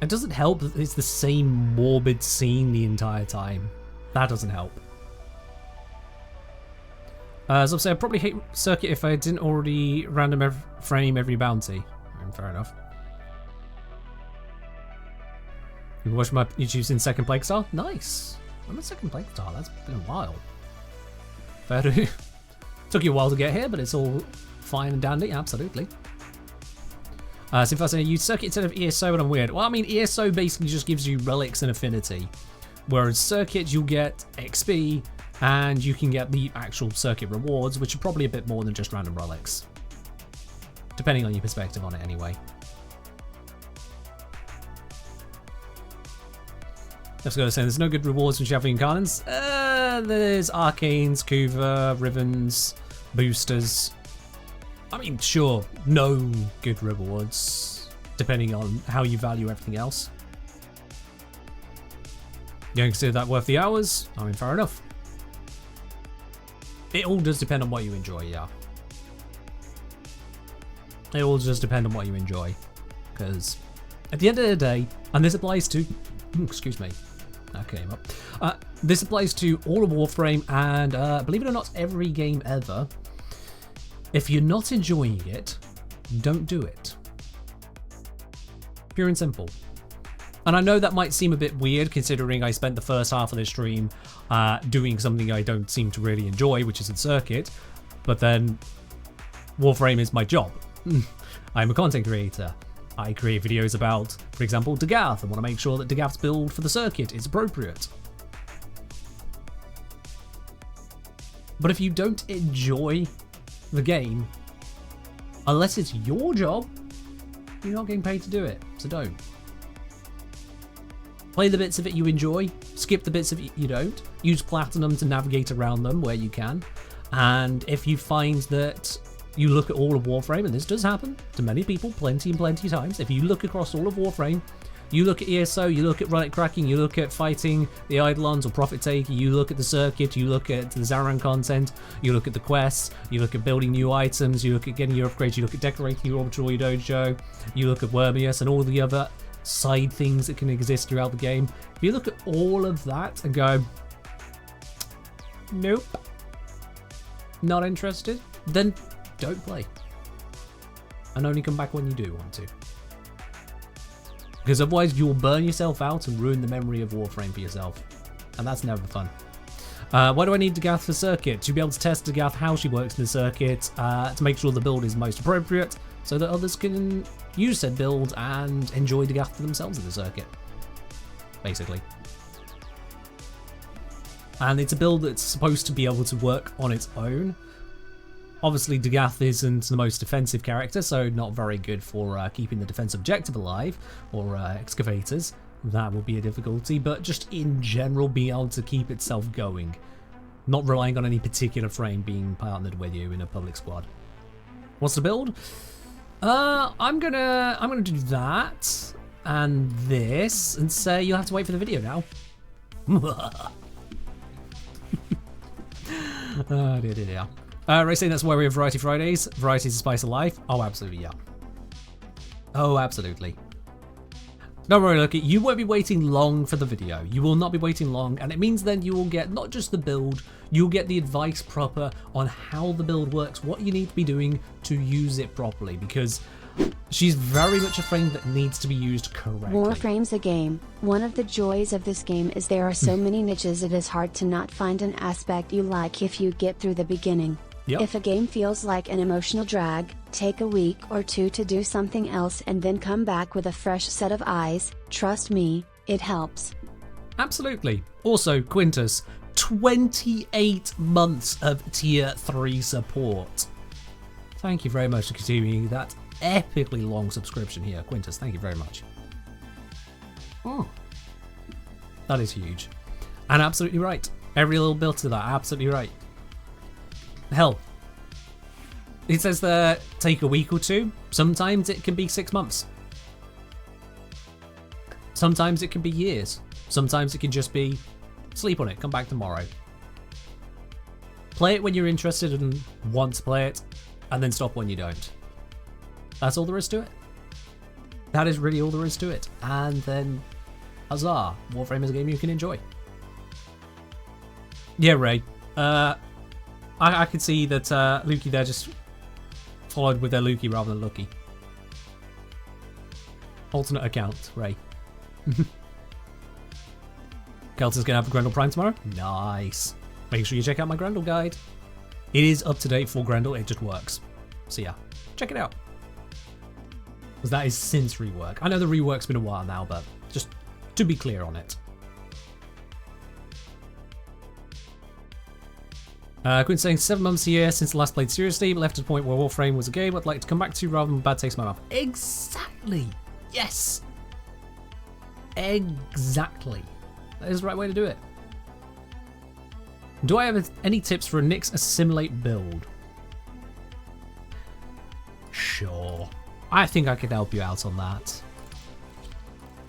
It doesn't help that it's the same morbid scene the entire time. That doesn't help. As I've said, I'd probably hate circuit if I didn't already random frame every bounty. Fair enough. You watch my YouTube's in second plague style? Nice. I'm in second plague style. That's been a while. Fair to. Took you a while to get here, but it's all fine and dandy. Absolutely. So if I say use circuit instead of ESO, and I'm weird. Well, I mean, ESO basically just gives you relics and affinity, whereas circuit you'll get XP and you can get the actual circuit rewards, which are probably a bit more than just random relics, depending on your perspective on it anyway. Let's go to say there's no good rewards from Shelving Cannons. There's Arcanes, Kuva, Ribbons, Boosters. I mean, sure, no good rewards, depending on how you value everything else. You don't consider that worth the hours? I mean, fair enough. It all does depend on what you enjoy, yeah. It all does depend on what you enjoy. Because at the end of the day, and this applies to... excuse me. That came up. This applies to all of Warframe and, believe it or not, every game ever. If you're not enjoying it, don't do it. Pure and simple. And I know that might seem a bit weird considering I spent the first half of the stream doing something I don't seem to really enjoy, which is in circuit, but then Warframe is my job. I'm a content creator. I create videos about, for example, Dagath. I want to make sure that Dagath's build for the circuit is appropriate. But if you don't enjoy the game, unless it's your job, you're not getting paid to do it, so don't. Play the bits of it you enjoy, skip the bits of it you don't, use Platinum to navigate around them where you can, and if you find that you look at all of Warframe, and this does happen to many people plenty and plenty of times, if you look across all of Warframe, you look at ESO, you look at relic cracking, you look at fighting the Eidolons or Profit Taker, you look at the circuit, you look at the Zaran content, you look at the quests, you look at building new items, you look at getting your upgrades, you look at decorating your orbital or your dojo, you look at Wormius and all the other side things that can exist throughout the game. If you look at all of that and go, nope, not interested, then don't play. And only come back when you do want to. Because otherwise you'll burn yourself out and ruin the memory of Warframe for yourself. And that's never fun. Why do I need Dagath for circuit? To be able to test Dagath how she works in the circuit, to make sure the build is most appropriate, so that others can use said build and enjoy Dagath for themselves in the circuit. Basically. And it's a build that's supposed to be able to work on its own. Obviously, Dagath isn't the most defensive character, so not very good for keeping the defense objective alive, or excavators. That will be a difficulty, but just in general, being able to keep itself going. Not relying on any particular frame being partnered with you in a public squad. What's the build? I'm gonna do that, and this, and say you'll have to wait for the video now. Oh, dear. Ray saying that's why we have Variety Fridays. Variety is the spice of life. Oh, absolutely, yeah. Oh, absolutely. Don't worry, Lucky, you won't be waiting long for the video. You will not be waiting long, and it means then you will get not just the build, you'll get the advice proper on how the build works, what you need to be doing to use it properly, because she's very much a frame that needs to be used correctly. Warframe's a game. One of the joys of this game is there are so many niches it is hard to not find an aspect you like if you get through the beginning. Yep. If a game feels like an emotional drag, take a week or two to do something else and then come back with a fresh set of eyes. Trust me, it helps. Absolutely. Also, Quintus, 28 months of tier 3 support. Thank you very much for continuing that epically long subscription here, Quintus. Thank you very much. Oh, that is huge. And absolutely right. Every little bit to that, absolutely right. Hell, it says there take a week or two. Sometimes it can be 6 months. Sometimes it can be years. Sometimes it can just be sleep on it, come back tomorrow. Play it when you're interested and want to play it, and then stop when you don't. That's all there is to it. That is really all there is to it. And then, huzzah, Warframe is a game you can enjoy. Yeah, Ray. I could see that Lukey there just followed with their Lukey rather than Lucky. Alternate account, Ray. Kelton's gonna have a Grendel Prime tomorrow? Nice. Make sure you check out my Grendel guide. It is up to date for Grendel, it just works. So yeah, check it out. Because that is since rework. I know the rework's been a while now, but just to be clear on it. Quinn's saying 7 months here since the last played seriously, but left at the point where Warframe was a game I'd like to come back to rather than bad taste in my mouth. Exactly! Yes! Exactly. That is the right way to do it. Do I have any tips for a Nyx Assimilate build? Sure. I think I could help you out on that.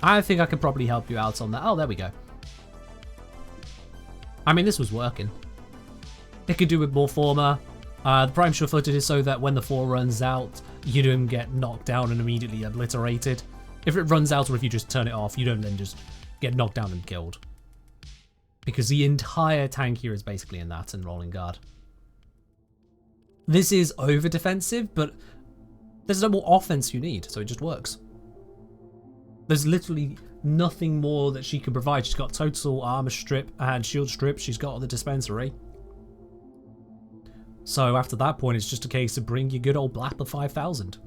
I think I could probably help you out on that. Oh, there we go. I mean, this was working. It could do with more former. The Prime Sure-Footed is so that when the 4 runs out, you don't get knocked down and immediately obliterated. If it runs out or if you just turn it off, you don't then just get knocked down and killed. Because the entire tank here is basically in that and Rolling Guard. This is over-defensive, but there's no more offense you need, so it just works. There's literally nothing more that she can provide. She's got total armor strip and shield strip. She's got the dispensary. So after that point, it's just a case of bring your good old Blapper 5000.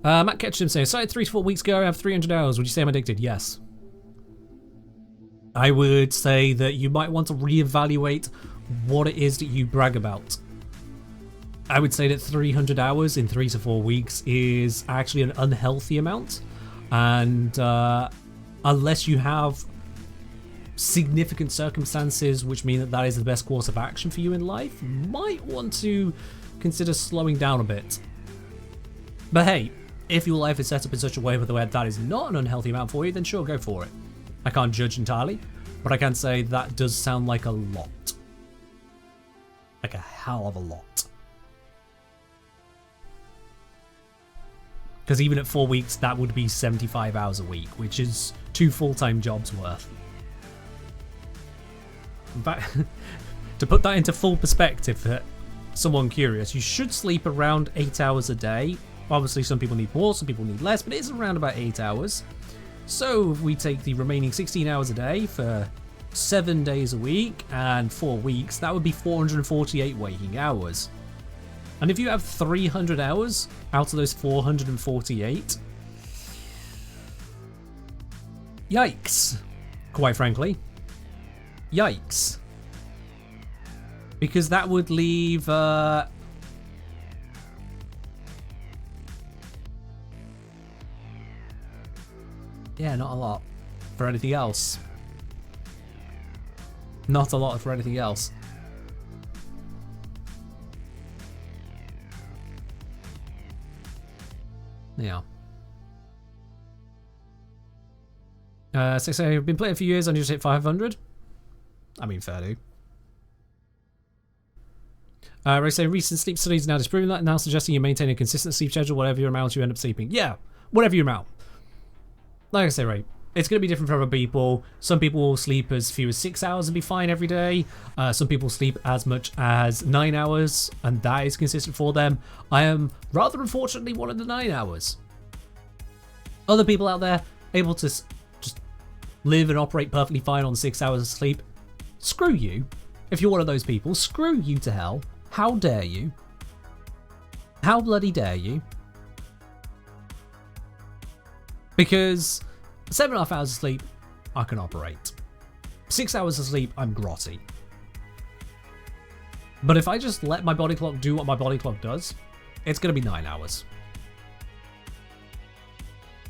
Matt Ketchum saying, started 3 to 4 weeks ago, I have 300 hours. Would you say I'm addicted? Yes. I would say that you might want to reevaluate what it is that you brag about. I would say that 300 hours in 3 to 4 weeks is actually an unhealthy amount. And unless you have significant circumstances which mean that that is the best course of action for you in life, you might want to consider slowing down a bit. But hey, if your life is set up in such a way where that is not an unhealthy amount for you, then sure, go for it. I can't judge entirely, but I can say that does sound like a lot. Like a hell of a lot. Because even at 4 weeks, that would be 75 hours a week, which is 2 full-time jobs worth. In fact, to put that into full perspective for someone curious, you should sleep around 8 hours a day. Obviously, some people need more, some people need less, but it is around about 8 hours. So if we take the remaining 16 hours a day for 7 days a week and 4 weeks, that would be 448 waking hours. And if you have 300 hours out of those 448, yikes, quite frankly. Yikes. Because that would leave... yeah, not a lot for anything else. Not a lot for anything else. Yeah. So I've been playing for years and just hit 500. I mean, fair do. Ray say recent sleep studies now disproving that, now suggesting you maintain a consistent sleep schedule, whatever your amount you end up sleeping. Yeah, whatever your amount. like I say, right, it's going to be different for other people. Some people will sleep as few as 6 hours and be fine every day. Some people sleep as much as 9 hours, and that is consistent for them. I am rather unfortunately one of the 9 hours. Other people out there able to just live and operate perfectly fine on 6 hours of sleep. Screw you. If you're one of those people, screw you to hell. How dare you? How bloody dare you? Because 7.5 hours of sleep, I can operate. 6 hours of sleep, I'm grotty. But if I just let my body clock do what my body clock does, it's going to be 9 hours.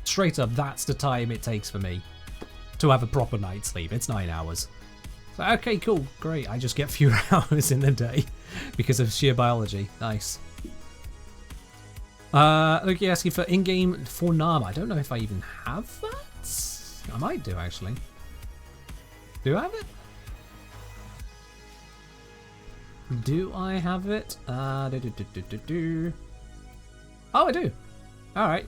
Straight up, that's the time it takes for me to have a proper night's sleep. It's 9 hours. So, okay, cool, great. I just get fewer hours in the day because of sheer biology. Nice. Okay, asking for in-game for Nama. I don't know if I even have that. I might do, actually. Do I have it? Do I have it? Oh, I do. All right.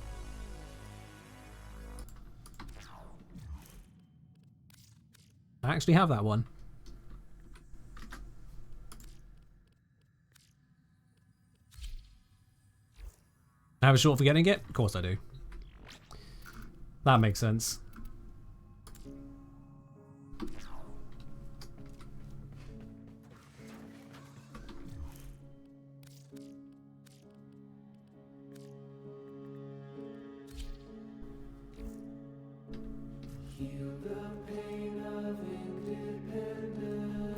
I actually have that one. I have a short for getting it? Of course I do. That makes sense.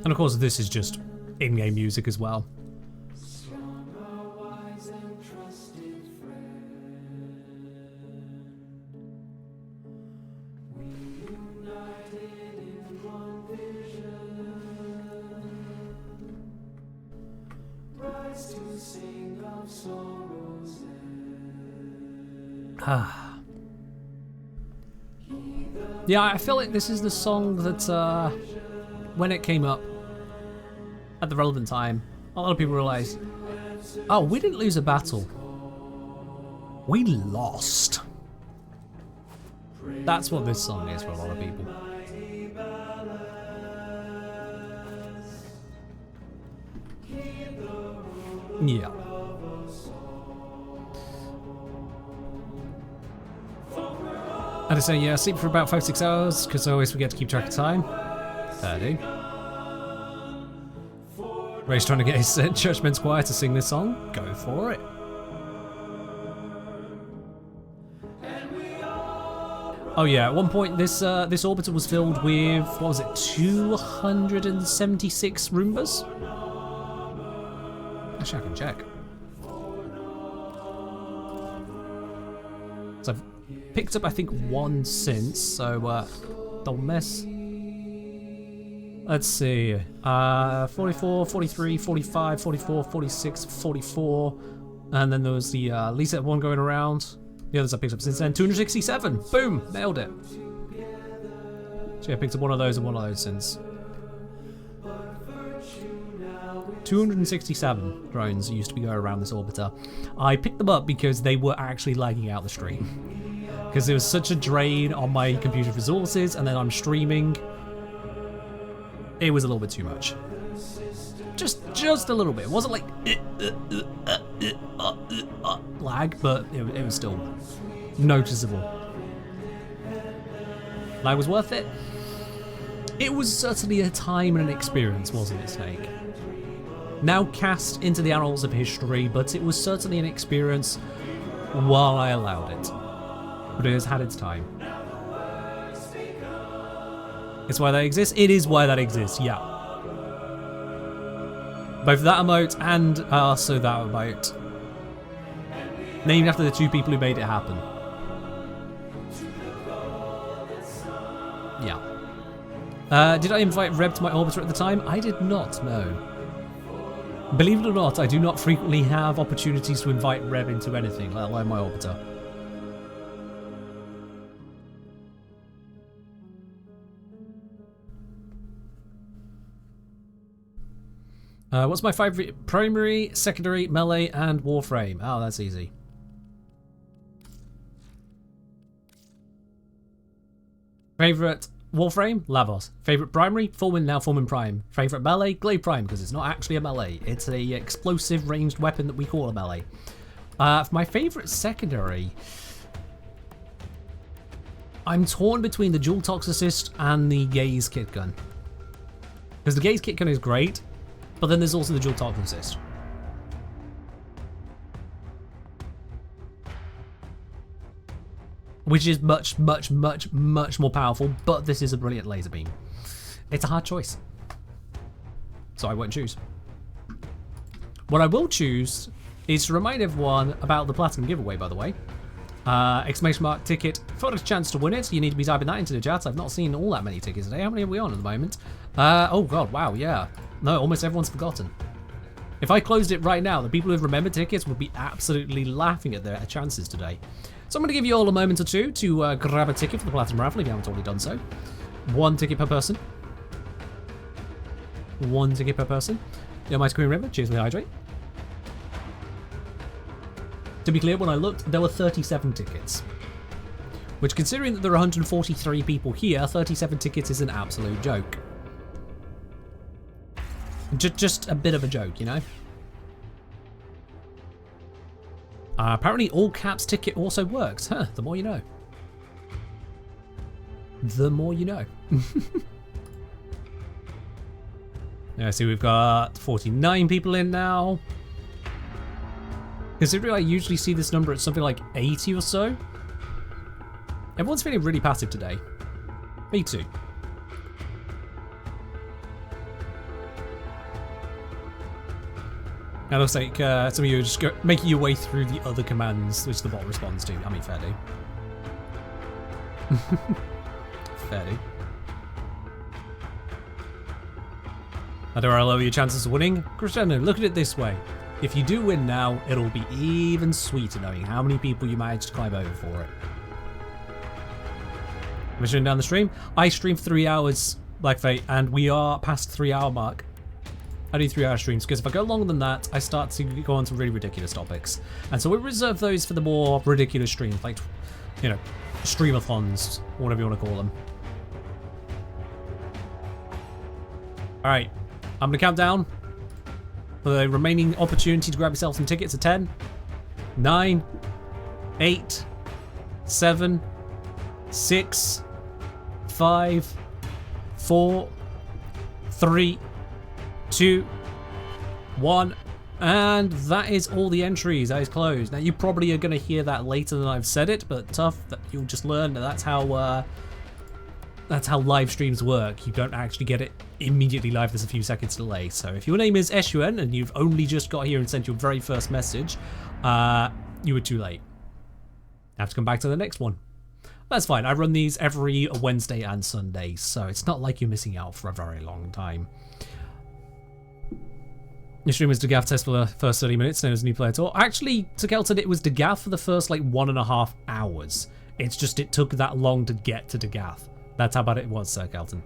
And of course this is just in-game music as well. Yeah, I feel like this is the song that, when it came up at the relevant time, a lot of people realized, oh, we didn't lose a battle. We lost. That's what this song is for a lot of people. Yeah. I just say, yeah, I sleep for about 5-6 hours because I always forget to keep track of time. I do. Ray's trying to get his churchman's choir to sing this song. Go for it. Oh yeah, at one point this this orbiter was filled with, what was it, 276 Roombas? Actually, I can check. So I've picked up, I think, one since, so don't miss. Let's see, 44, 43, 45, 44, 46, 44, and then there was the Lisa one going around. The others I picked up since then. 267, boom, nailed it. So yeah, I picked up one of those and one of those since. 267 drones used to be going around this orbiter. I picked them up because they were actually lagging out the stream. Because there was such a drain on my computer resources, and then I'm streaming. It was a little bit too much. Just a little bit. It wasn't like lag, but it was still noticeable. Lag was worth it. It was certainly a time and an experience, wasn't it, Snake? Now cast into the annals of history, but it was certainly an experience while I allowed it. But it has had its time. It's why that exists? It is why that exists, yeah. Both that emote and also that emote. Named after the two people who made it happen. Yeah. Did I invite Reb to my orbiter at the time? I did not, no. Believe it or not, I do not frequently have opportunities to invite Reb into anything, let alone my orbiter. What's my favorite? Primary, secondary, melee, and Warframe. Oh, that's easy. Favorite Warframe? Lavos. Favorite primary? Fulmin, now Fulmin Prime. Favorite melee? Glaive Prime, because it's not actually a melee. It's a explosive ranged weapon that we call a melee. For my favorite secondary, I'm torn between the dual toxicist and the gaze kit gun. Because the gaze kit gun is great, but then there's also the dual toxicist. Which is much, much, much, much more powerful, but this is a brilliant laser beam. It's a hard choice. So I won't choose. What I will choose is to remind everyone about the Platinum giveaway, by the way. Exclamation mark ticket for a chance to win it. You need to be typing that into the chat. I've not seen all that many tickets today. How many are we on at the moment? Oh god, wow, yeah. No, almost everyone's forgotten. If I closed it right now, the people who've remembered tickets would be absolutely laughing at their chances today. So I'm going to give you all a moment or two to grab a ticket for the Platinum Raffle if you haven't already done so. 1 ticket per person. 1 ticket per person. Yeah, my Queen River, cheers me hydrate. To be clear, when I looked, there were 37 tickets. Which, considering that there are 143 people here, 37 tickets is an absolute joke. Just a bit of a joke, you know? Apparently all caps ticket also works. Huh, the more you know. The more you know. Yeah, see, we've got 49 people in now. Considering I usually see this number at something like 80 or so. Everyone's feeling really passive today. Me too. It looks like some of you are just making your way through the other commands which the bot responds to. I mean, fair do. Fair do. How do I lower your chances of winning? Cristiano, look at it this way. If you do win now, it'll be even sweeter knowing how many people you managed to climb over for it. Mission down the stream. I stream 3 hours, Black Fate, and we are past 3 hour mark. I do 3 hour streams because if I go longer than that, I start to go on to really ridiculous topics. And so we reserve those for the more ridiculous streams, like, you know, streamathons, whatever you want to call them. Alright, I'm going to count down for the remaining opportunity to grab yourself some tickets at 10, 9, 8, 7, 6, 5, 4, 3, 2, 1, and that is all the entries. That is closed. Now you probably are going to hear that later than I've said it, but tough that you'll just learn that that's how live streams work. You don't actually get it immediately live. There's a few seconds delay. So if your name is Eshuan and you've only just got here and sent your very first message, you were too late. Have to come back to the next one. That's fine. I run these every Wednesday and Sunday, so it's not like you're missing out for a very long time. Your stream was Dagath test for the first 30 minutes, known as New Player Tour. Actually, to Kelton, it was Dagath for the first like 1.5 hours. It's just it took that long to get to Dagath. That's how bad it was, Sir Kelton.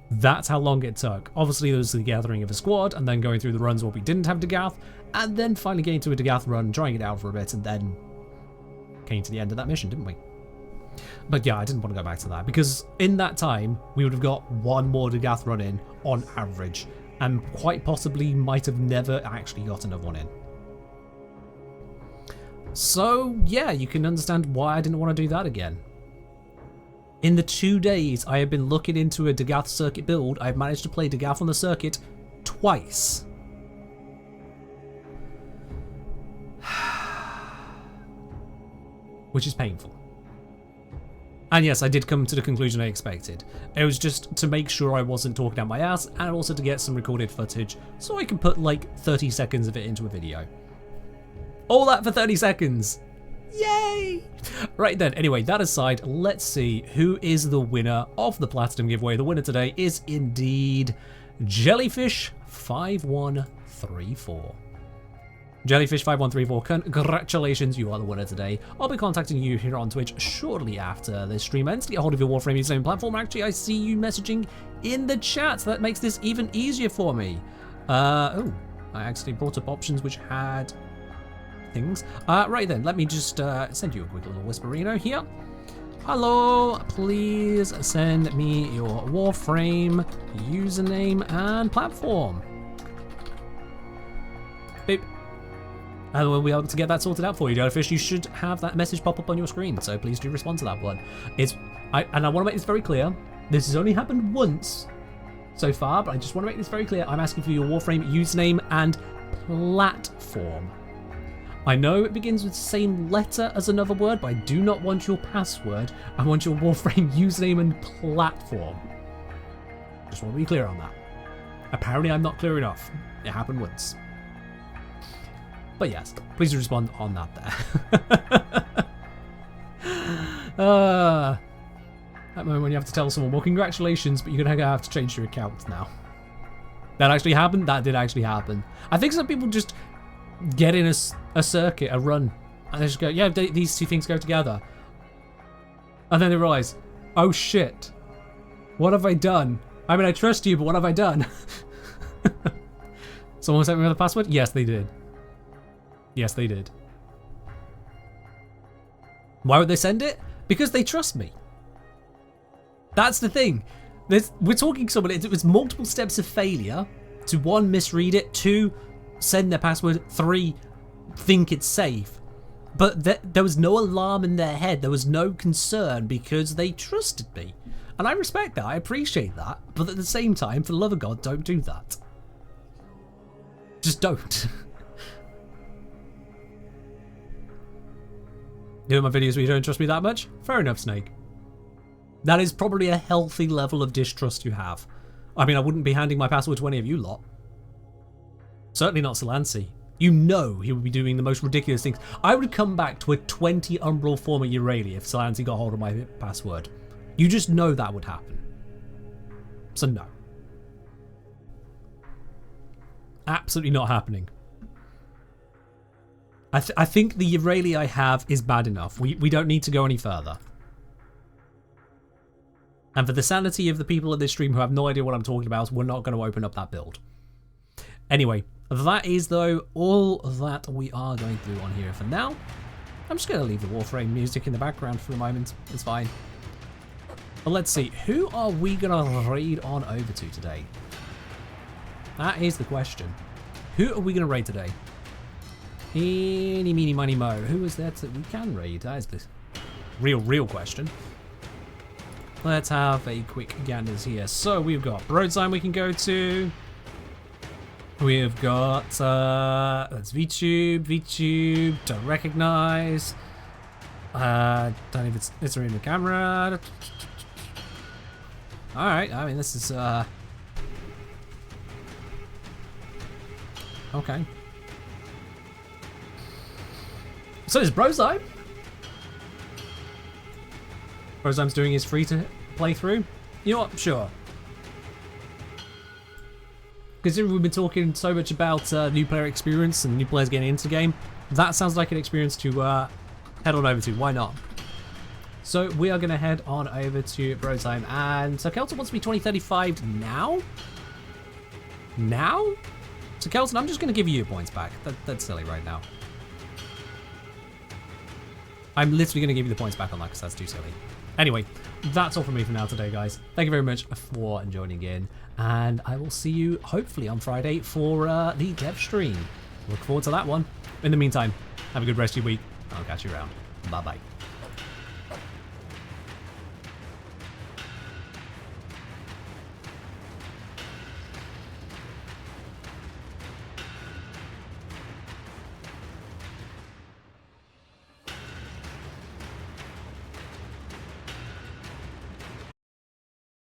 That's how long it took. Obviously, there was the gathering of a squad, and then going through the runs where we didn't have Dagath, and then finally getting to a Dagath run, trying it out for a bit, and then came to the end of that mission, didn't we? But yeah, I didn't want to go back to that, because in that time, we would have got 1 more Dagath run in on average, and quite possibly might have never actually got another one in. So yeah, you can understand why I didn't want to do that again. In the 2 days I have been looking into a Dagath circuit build, I've managed to play Dagath on the circuit twice. Which is painful. And yes, I did come to the conclusion I expected. It was just to make sure I wasn't talking out my ass, and also to get some recorded footage so I can put like 30 seconds of it into a video. All that for 30 seconds! Yay! Right then, anyway, that aside, let's see who is the winner of the Platinum giveaway. The winner today is indeed Jellyfish5134. Jellyfish5134, congratulations, you are the winner today. I'll be contacting you here on Twitch shortly after this stream ends to get a hold of your Warframe username platform. Actually, I see you messaging in the chat, so that makes this even easier for me. Oh, I actually brought up options which had things. Right then, let me just send you a quick little whisperino here. Hello, please send me your Warframe username and platform. Beep. And we'll be able to get that sorted out for you, Dagath. You should have that message pop up on your screen, so please do respond to that one. And I want to make this very clear. This has only happened once so far, but I just want to make this very clear. I'm asking for your Warframe username and platform. I know it begins with the same letter as another word, but I do not want your password. I want your Warframe username and platform. Just want to be clear on that. Apparently I'm not clear enough. It happened once. But yes, please respond on that there. That moment when you have to tell someone, well, congratulations, but you're going to have to change your account now. That actually happened? That did actually happen. I think some people just get in a circuit, a run, and they just go, yeah, these two things go together. And then they realize, oh shit, what have I done? I mean, I trust you, but what have I done? Someone sent me the password? Yes, they did. Yes, they did. Why would they send it? Because they trust me. That's the thing. We're talking someone, it was multiple steps of failure to 1, misread it, 2, send their password, 3, think it's safe. But there was no alarm in their head. There was no concern because they trusted me. And I respect that. I appreciate that. But at the same time, for the love of God, don't do that. Just don't. Doing my videos where you don't trust me that much? Fair enough, Snake. That is probably a healthy level of distrust you have. I mean, I wouldn't be handing my password to any of you lot. Certainly not Solansi. You know he would be doing the most ridiculous things. I would come back to a 20 Umbral form of Euralia if Solansi got hold of my password. You just know that would happen. So no. Absolutely not happening. I think the Euralia I have is bad enough. We don't need to go any further. And for the sanity of the people at this stream who have no idea what I'm talking about, we're not going to open up that build. Anyway, that is, though, all that we are going to do on here for now. I'm just going to leave the Warframe music in the background for the moment. It's fine. But let's see. Who are we going to raid on over to today? That is the question. Who are we going to raid today? Eeny, meeny, miny, mo. Who is that we can raid? That is the real question. Let's have a quick ganders here. So we've got Broadside we can go to. We've got that's VTube, don't recognize. Don't know if it's in the camera. Alright, I mean this is okay. So is Broadside. Brosime's doing his free to play through. You know what? Sure. Considering we've been talking so much about new player experience and new players getting into the game, that sounds like an experience to head on over to. Why not? So we are going to head on over to Brosime, and so Kelton wants to be 2035 now? Now? So Kelton, I'm just going to give you your points back. That's silly right now. I'm literally going to give you the points back on that because that's too silly. Anyway, that's all from me for now today, guys. Thank you very much for joining in, and I will see you hopefully on Friday for the dev stream. Look forward to that one. In the meantime, have a good rest of your week. I'll catch you around. Bye-bye.